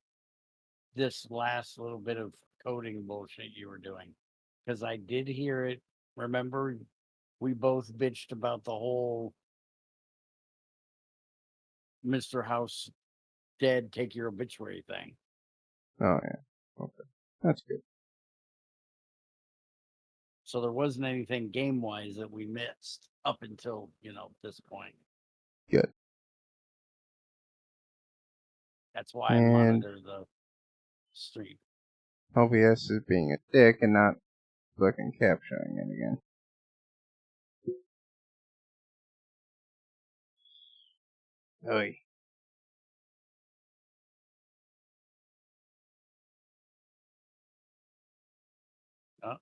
this last little bit of coding bullshit you were doing. Because I did hear it. Remember, we both bitched about the whole Mr. House dead, take your obituary thing. Oh, yeah. Okay. That's good. So there wasn't anything game-wise that we missed up until, this point. Good. That's why I And monitor the stream. OBS is being a dick and not fucking capturing it again. Oy.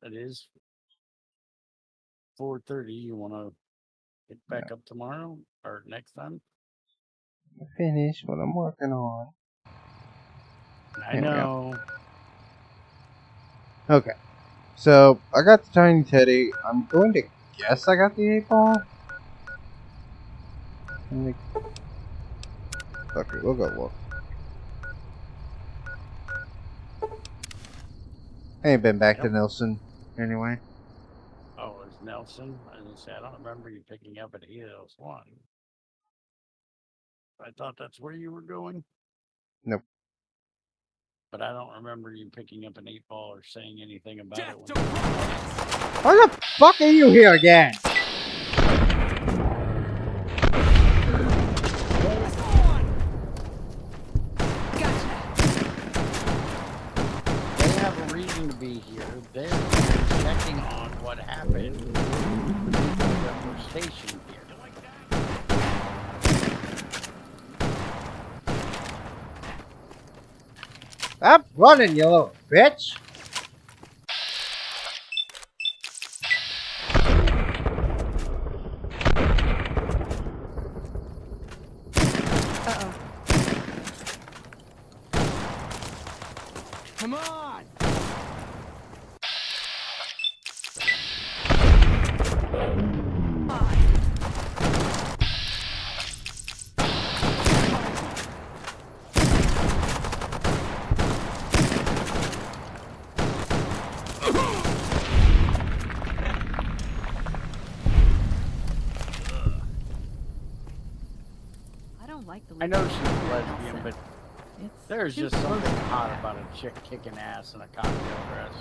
It is 4:30. You want to get back up tomorrow or next time? Finish what I'm working on. I know. Okay. So, I got the tiny teddy. I'm going to guess I got the 8-ball. Fuck it, we'll go look. I ain't been back to Nelson anyway. Oh, it's Nelson? I was gonna say, I don't remember you picking up at Helios 1. I thought that's where you were going. Nope. But I don't remember you picking up an 8-ball or saying anything about it. Why the fuck are you here again? going to be here, then checking on what happened beneath the railroad station here. Stop running, you little bitch! Come on! I don't like the I know she's look of lesbian, but there's too just something close. hot about a chick kicking ass in a cocktail dress.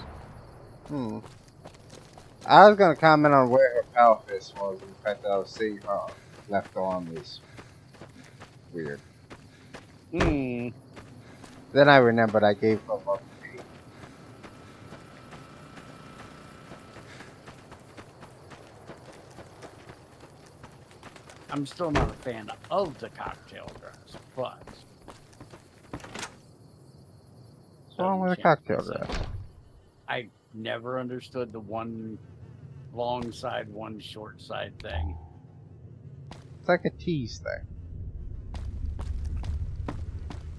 I was gonna comment on where her power fist was, and the fact that I was seeing her left arm is weird. Then I remembered I gave her love to me. I'm still not a fan of the cocktail dress, but What's wrong with a cocktail dress? I never understood the one long side, one short side thing. It's like a tease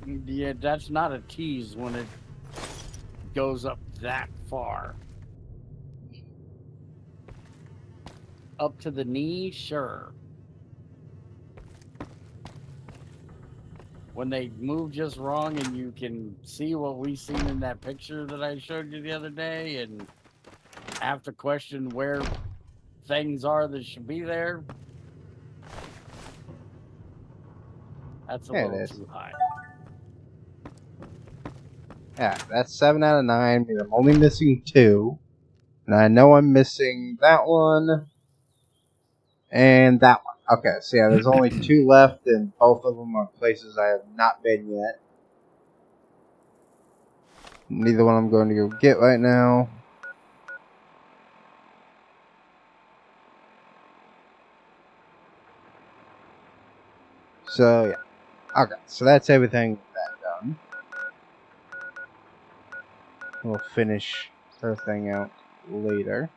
thing. Yeah, that's not a tease when it goes up that far. Up to the knee, sure. When they move just wrong and you can see what we seen in that picture that I showed you the other day and have to question where things are that should be there, that's a Yeah, it little is. too high. Yeah, that's 7 out of 9. I mean, I'm only missing 2. And I know I'm missing that one. And that one. Okay, so yeah, there's only 2 left, and both of them are places I have not been yet. Neither one I'm going to go get right now. So, yeah. Okay, so that's everything with that done. We'll finish her thing out later.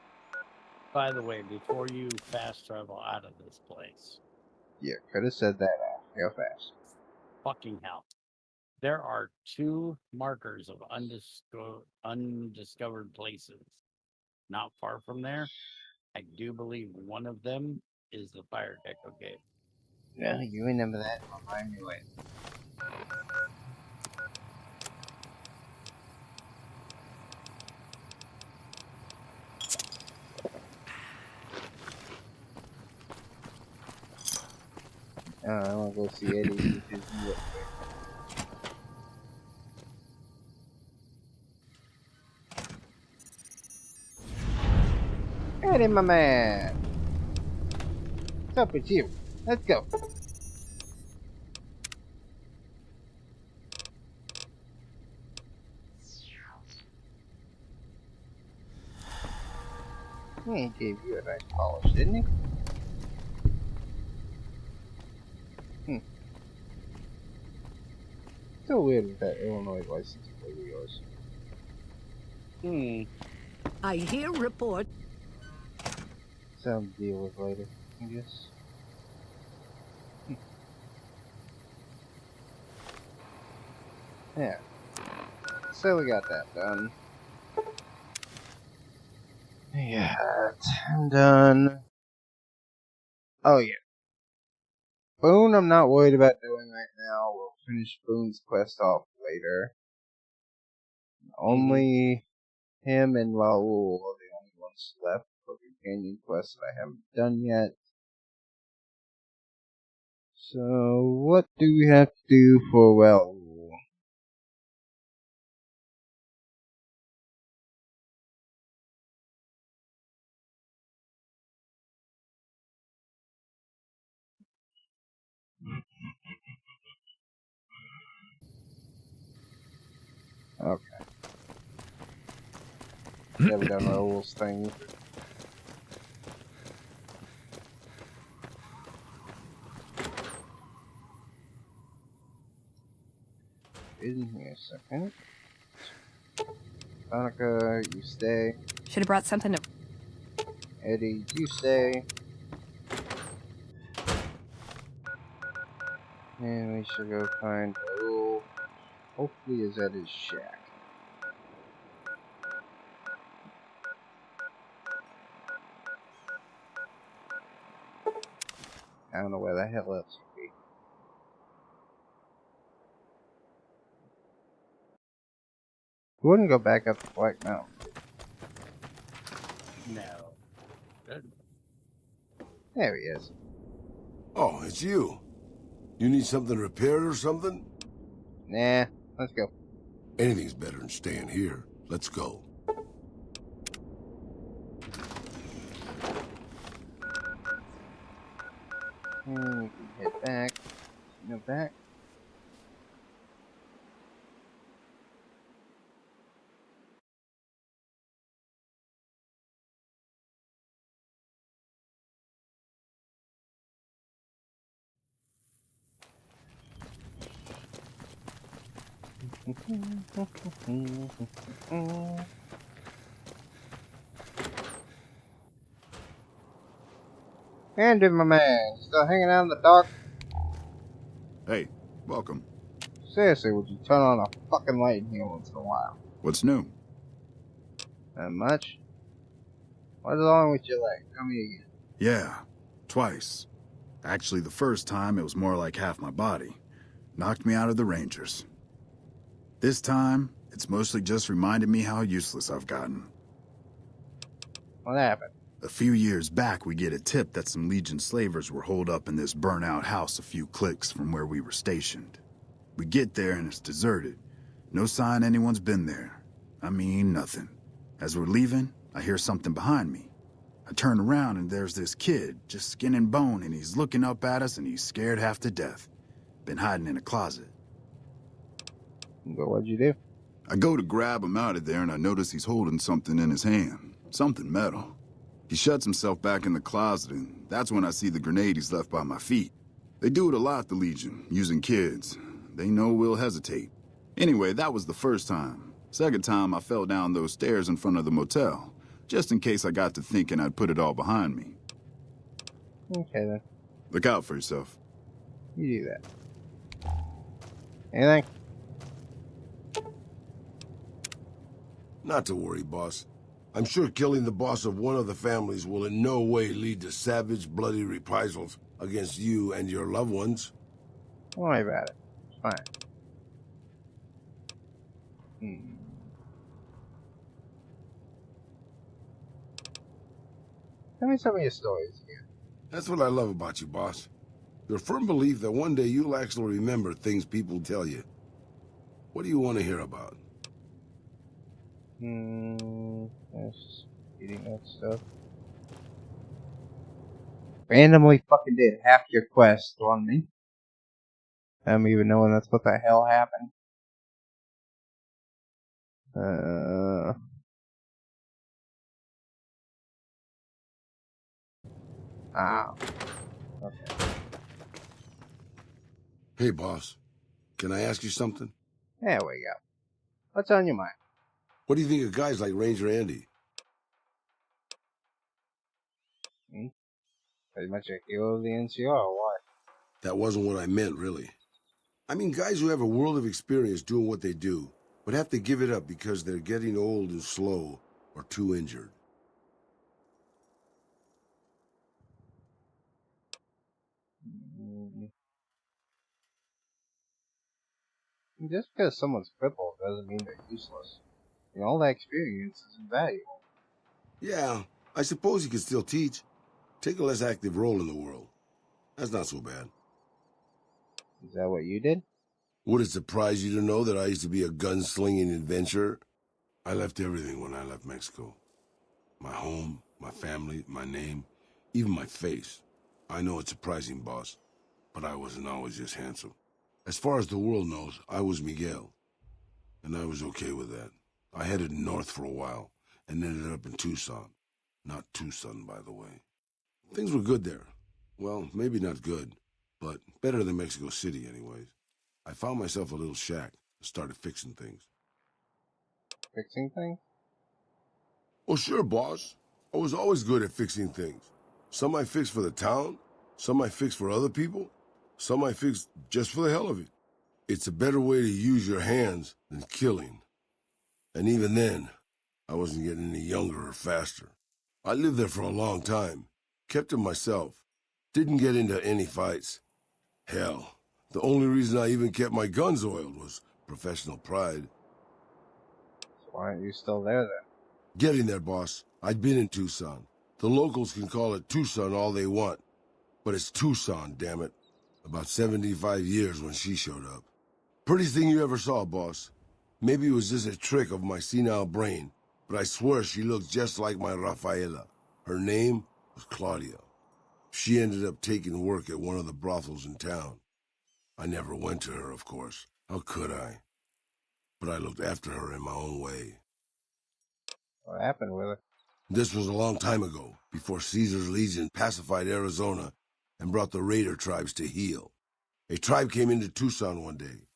By the way, before you fast travel out of this place, Yeah, could have said that real fast. fucking hell. There are 2 markers of undiscovered places not far from there. I do believe one of them is the Fire Deco Gate. Yeah, you remember that. Remind me later. I want to go see Eddie with his new upgrade. Eddie, my man. What's up with you? Let's go. He gave you a nice polish, didn't he? So weird with that Illinois license plate of yours. I hear report. Some deal with later, I guess. Yeah. So we got that done. Yeah, I'm done. Oh yeah. Boone I'm not worried about doing right now. We'll finish Boone's quest off later. Only him and Raoul are the only ones left for companion quests that I haven't done yet. So, what do we have to do for Raoul? Okay. Never done those things. In here a second. Monica, you stay. Should have brought something to. Eddie, you stay. And we should go find Raoul. Hopefully is at his shack. I don't know where the hell else would be. We wouldn't go back up to White Mountain. No. Good. There he is. Oh, it's you. You need something repaired or something? Nah, let's go. Anything's better than staying here. Let's go. And we can head back. No back. Andrew, my man, still hanging out in the dark? Hey, welcome. Seriously, would you turn on a fucking light in here once in a while? What's new? Not much. What's wrong with your leg? Tell me again. Yeah, twice. Actually, the first time it was more like half my body. Knocked me out of the Rangers. This time, it's mostly just reminded me how useless I've gotten. What happened? A few years back, we get a tip that some Legion slavers were holed up in this burnt-out house a few clicks from where we were stationed. We get there and it's deserted. No sign anyone's been there. I mean, nothing. As we're leaving, I hear something behind me. I turn around and there's this kid, just skin and bone, and he's looking up at us and he's scared half to death. Been hiding in a closet. But what'd you do? I go to grab him out of there and I notice he's holding something in his hand. Something metal. He shuts himself back in the closet, and that's when I see the grenade he's left by my feet. They do it a lot, the Legion, using kids. They know we'll hesitate. Anyway, that was the first time. Second time, I fell down those stairs in front of the motel, just in case I got to thinking I'd put it all behind me. Okay, then. Look out for yourself. You do that. Anything? Not to worry, boss. I'm sure killing the boss of one of the families will in no way lead to savage, bloody reprisals against you and your loved ones. Don't worry about it. It's fine. Tell me some of your stories again. That's what I love about you, boss. Your firm belief that one day you'll actually remember things people tell you. What do you want to hear about? Just eating that stuff. Randomly fucking did half your quest on me. I'm even knowing that's what the hell happened. Okay. Hey, boss. Can I ask you something? There we go. What's on your mind? What do you think of guys like Ranger Andy? Pretty much a hero of the NCR, or what? That wasn't what I meant, really. I mean guys who have a world of experience doing what they do, but have to give it up because they're getting old and slow or too injured. Just because someone's crippled doesn't mean they're useless. You know, all that experience is invaluable. Yeah, I suppose you could still teach. Take a less active role in the world. That's not so bad. Is that what you did? Would it surprise you to know that I used to be a gunslinging adventurer? I left everything when I left Mexico. My home, my family, my name, even my face. I know it's surprising, boss, but I wasn't always just handsome. As far as the world knows, I was Miguel, and I was okay with that. I headed north for a while, and ended up in Tucson. Not Tucson, by the way. Things were good there. Well, maybe not good, but better than Mexico City anyways. I found myself a little shack and started fixing things. Fixing things? Oh, sure, boss. I was always good at fixing things. Some I fixed for the town, some I fixed for other people, some I fixed just for the hell of it. It's a better way to use your hands than killing. And even then, I wasn't getting any younger or faster. I lived there for a long time, kept to myself, didn't get into any fights. Hell, the only reason I even kept my guns oiled was professional pride. So why aren't you still there then? Getting there, boss. I'd been in Tucson. The locals can call it Tucson all they want, but it's Tucson, damn it. About 75 years when she showed up. Prettiest thing you ever saw, boss. Maybe it was just a trick of my senile brain, but I swear she looked just like my Rafaela. Her name was Claudia. She ended up taking work at one of the brothels in town. I never went to her, of course. How could I? But I looked after her in my own way. What happened with her? This was a long time ago, before Caesar's Legion pacified Arizona and brought the raider tribes to heel. A tribe came into Tucson one day.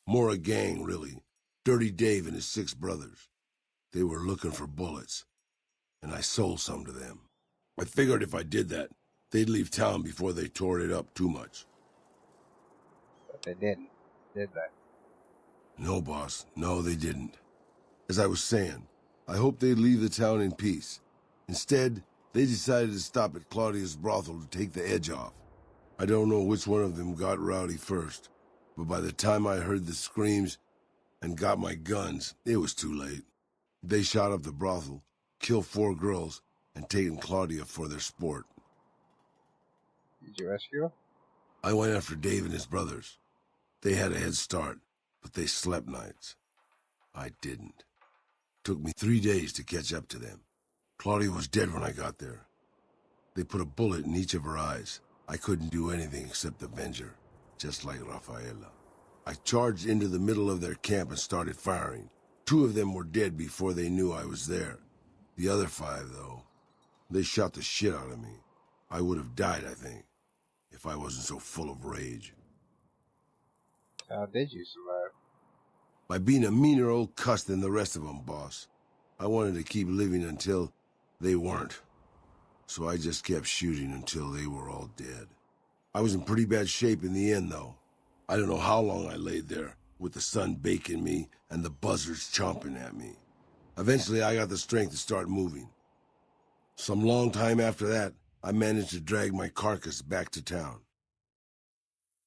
More a gang, really. Dirty Dave and his 6 brothers. They were looking for bullets, and I sold some to them. I figured if I did that, they'd leave town before they tore it up too much. But they didn't, did they? No, boss. No, they didn't. As I was saying, I hoped they'd leave the town in peace. Instead, they decided to stop at Claudia's brothel to take the edge off. I don't know which one of them got rowdy first, but by the time I heard the screams and got my guns, it was too late. They shot up the brothel, killed 4 girls, and taken Claudia for their sport. Did you rescue her? I went after Dave and his brothers. They had a head start, but they slept nights. I didn't. Took me 3 days to catch up to them. Claudia was dead when I got there. They put a bullet in each of her eyes. I couldn't do anything except avenge her, just like Rafaela. I charged into the middle of their camp and started firing. 2 of them were dead before they knew I was there. The other 5, though, they shot the shit out of me. I would have died, I think, if I wasn't so full of rage. How did you survive? By being a meaner old cuss than the rest of them, boss. I wanted to keep living until they weren't. So I just kept shooting until they were all dead. I was in pretty bad shape in the end, though. I don't know how long I laid there, with the sun baking me and the buzzards chomping at me. Eventually, I got the strength to start moving. Some long time after that, I managed to drag my carcass back to town.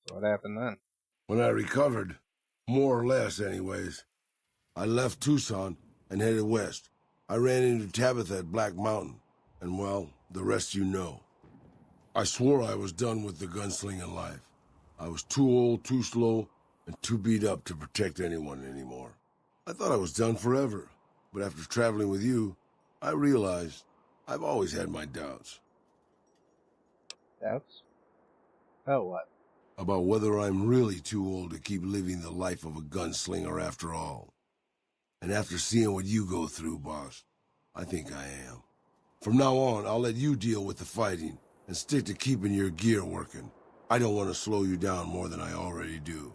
So what happened then? When I recovered, more or less anyways, I left Tucson and headed west. I ran into Tabitha at Black Mountain, and well, the rest you know. I swore I was done with the gunslinging life. I was too old, too slow, and too beat up to protect anyone anymore. I thought I was done forever, but after traveling with you, I realized I've always had my doubts. Doubts? About what? About whether I'm really too old to keep living the life of a gunslinger after all. And after seeing what you go through, boss, I think I am. From now on, I'll let you deal with the fighting and stick to keeping your gear working. I don't want to slow you down more than I already do.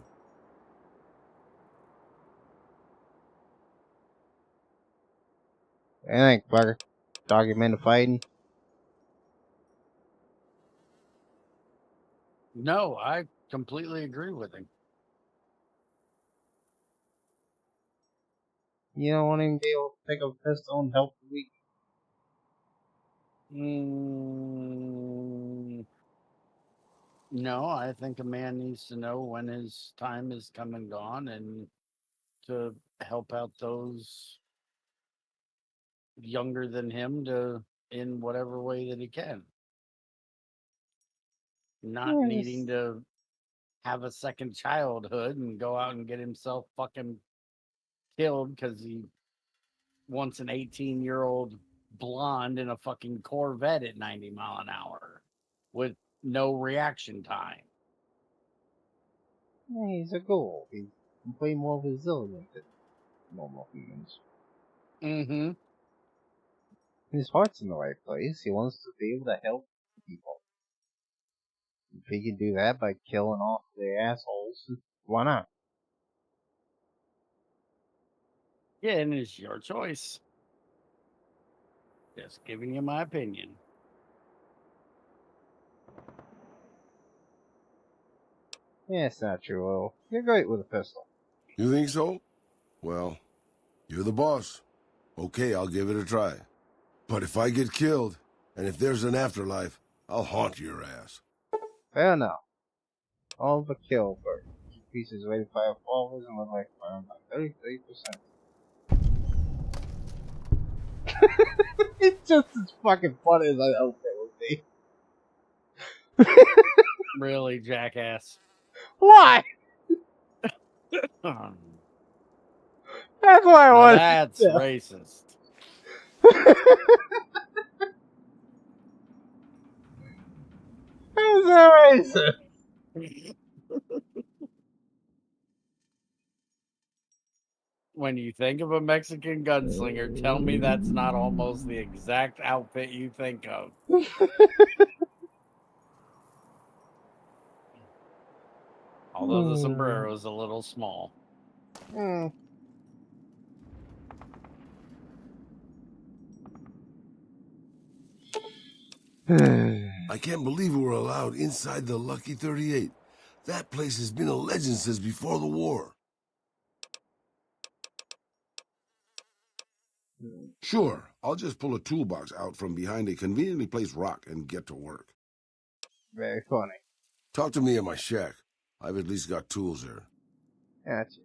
What do you think, Parker? Talk him into fighting? No, I completely agree with him. You don't want him to be able to pick up a pistol and help the weak. No, I think a man needs to know when his time is come and gone and to help out those younger than him in whatever way that he can. Not Yes. needing to have a second childhood and go out and get himself fucking killed because he wants an 18-year-old blonde in a fucking Corvette at 90 mile an hour with no reaction time. Yeah, he's a ghoul. He's way more resilient than normal humans. Mm-hmm. His heart's in the right place. He wants to be able to help people. If he can do that by killing off the assholes, why not? Yeah, and it's your choice. Just giving you my opinion. Yeah, it's not true, Will. You're great with a pistol. You think so? Well, you're the boss. Okay, I'll give it a try. But if I get killed, and if there's an afterlife, I'll haunt your ass. Fair enough. All but kill for 2 pieces rated 5 followers and look like around by 33%. It's just as fucking funny as I hoped it would be. Really, jackass. Why? That's That's why I wanted. That's racist. How's that racist? When you think of a Mexican gunslinger, tell me that's not almost the exact outfit you think of. Although the sombrero is a little small. I can't believe we were allowed inside the Lucky 38. That place has been a legend since before the war. Sure, I'll just pull a toolbox out from behind a conveniently placed rock and get to work. Very funny. Talk to me at my shack. I've at least got tools there. Gotcha.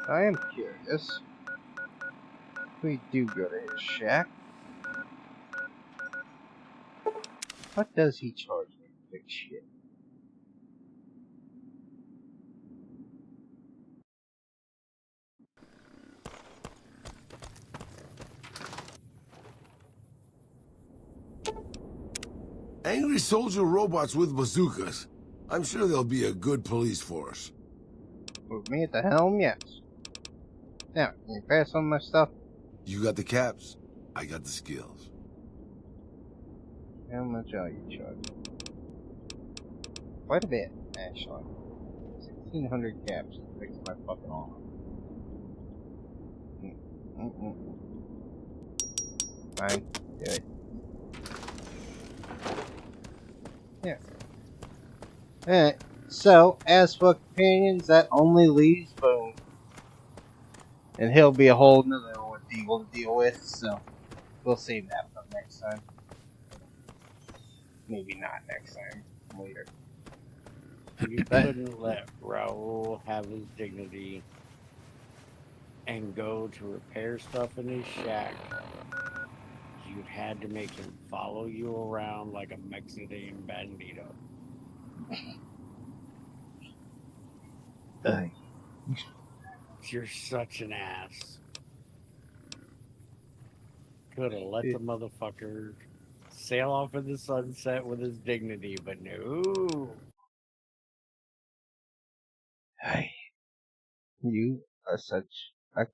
I am curious. We do go to his shack. What does he charge me for big shit? Angry soldier robots with bazookas. I'm sure they'll be a good police force. With me at the helm, yes. Now, can you pass on my stuff? You got the caps, I got the skills. How much are you charging? Quite a bit, actually. 1,600 caps to fix my fucking armor. Fine, do it. Yeah. Alright, so, as for companions, that only leaves Boone. And he'll be a whole nother ordeal to deal with, so we'll save that for next time. Maybe not next time, later. You couldn't let Raul have his dignity and go to repair stuff in his shack. You had to make him follow you around like a Mexican bandito. You're such an ass. Could have let the motherfucker sail off in the sunset with his dignity, but no. Hey, you are such a...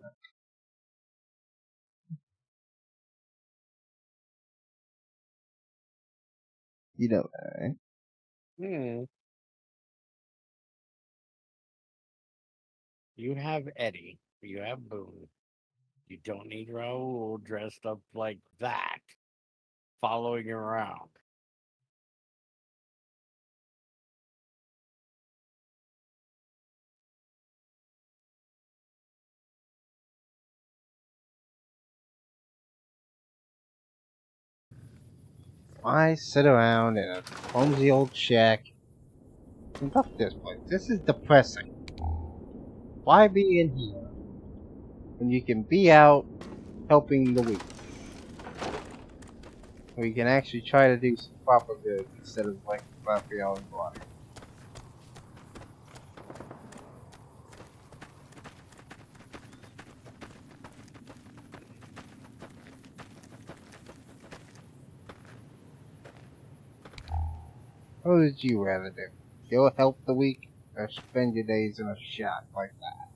You know that, right? You have Eddie. You have Boone. You don't need Raul dressed up like that, following you around. Why sit around in a clumsy old shack and fuck this place? This is depressing. Why be in here when you can be out helping the weak? Where you can actually try to do some proper good instead of like Raphael and Bloody. What would you rather do? Go help the weak, or spend your days in a shack like that?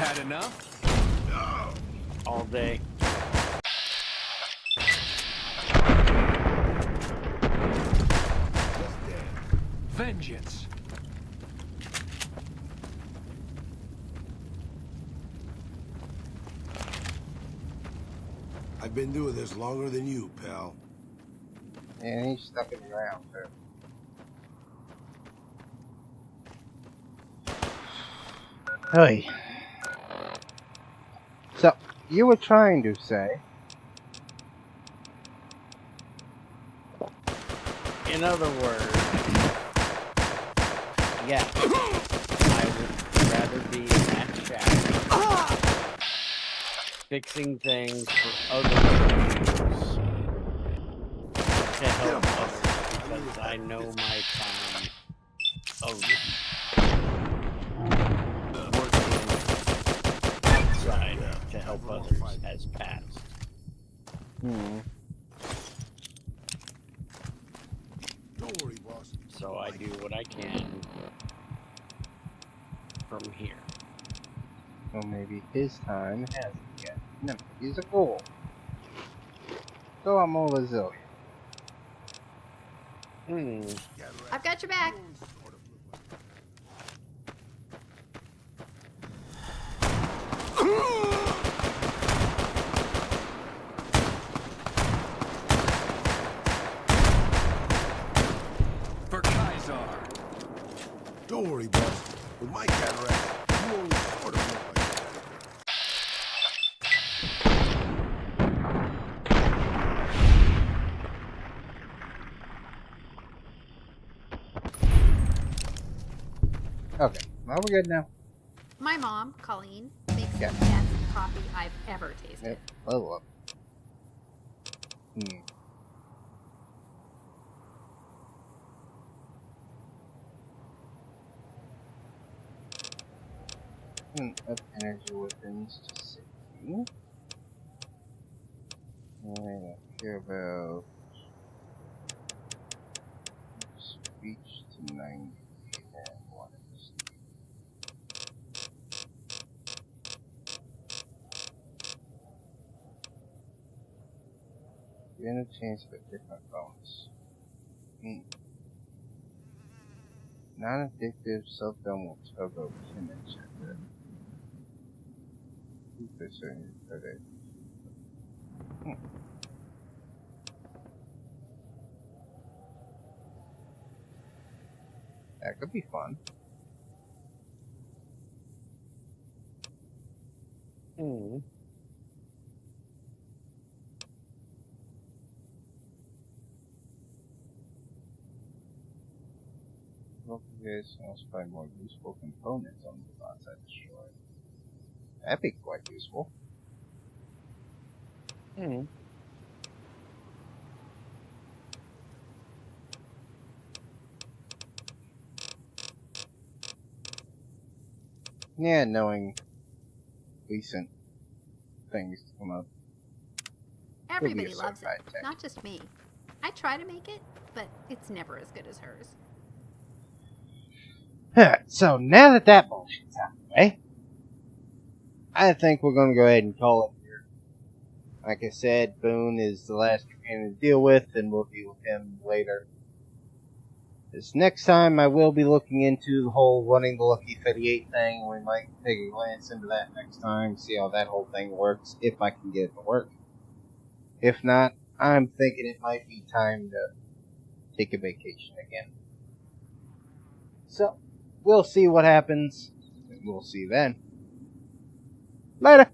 bad enough. All day. Vengeance. I've been doing this longer than you, pal. And he's stuck in the ground, too. Hey. So, you were trying to say... In other words, yeah, I would rather be in that shack fixing things for other people to help others, because I know my time of working outside to help others has passed. Don't worry, boss. So I do what I can from here. Well, maybe his time hasn't yet. No, he's a ghoul. So I'm more resilient. I've got your back. For Kaiser. Don't worry, boss. With my cataract, you only sort of look like that. Okay, well, we're good now. My mom, Colleen, makes Yeah. the best coffee I've ever tasted. Yep, level up. Up energy weapons to 60. I don't care about speech to 90 and one instinct. You're gonna change for different bonus. Non-addictive self-done will turbo image checker. 2% credit. That could be fun. Hope you guys can also find more useful components on the bots I destroyed. That'd be quite useful. Yeah, knowing recent things to come up. Everybody loves it, not just me. I try to make it, but it's never as good as hers. So now that that bullshit's out of the way, I think we're going to go ahead and call it here. Like I said, Boone is the last we're going to deal with, and we'll deal with him later. This next time, I will be looking into the whole running the Lucky 38 thing. We might take a glance into that next time, see how that whole thing works, if I can get it to work. If not, I'm thinking it might be time to take a vacation again. So, we'll see what happens, and we'll see then. Later!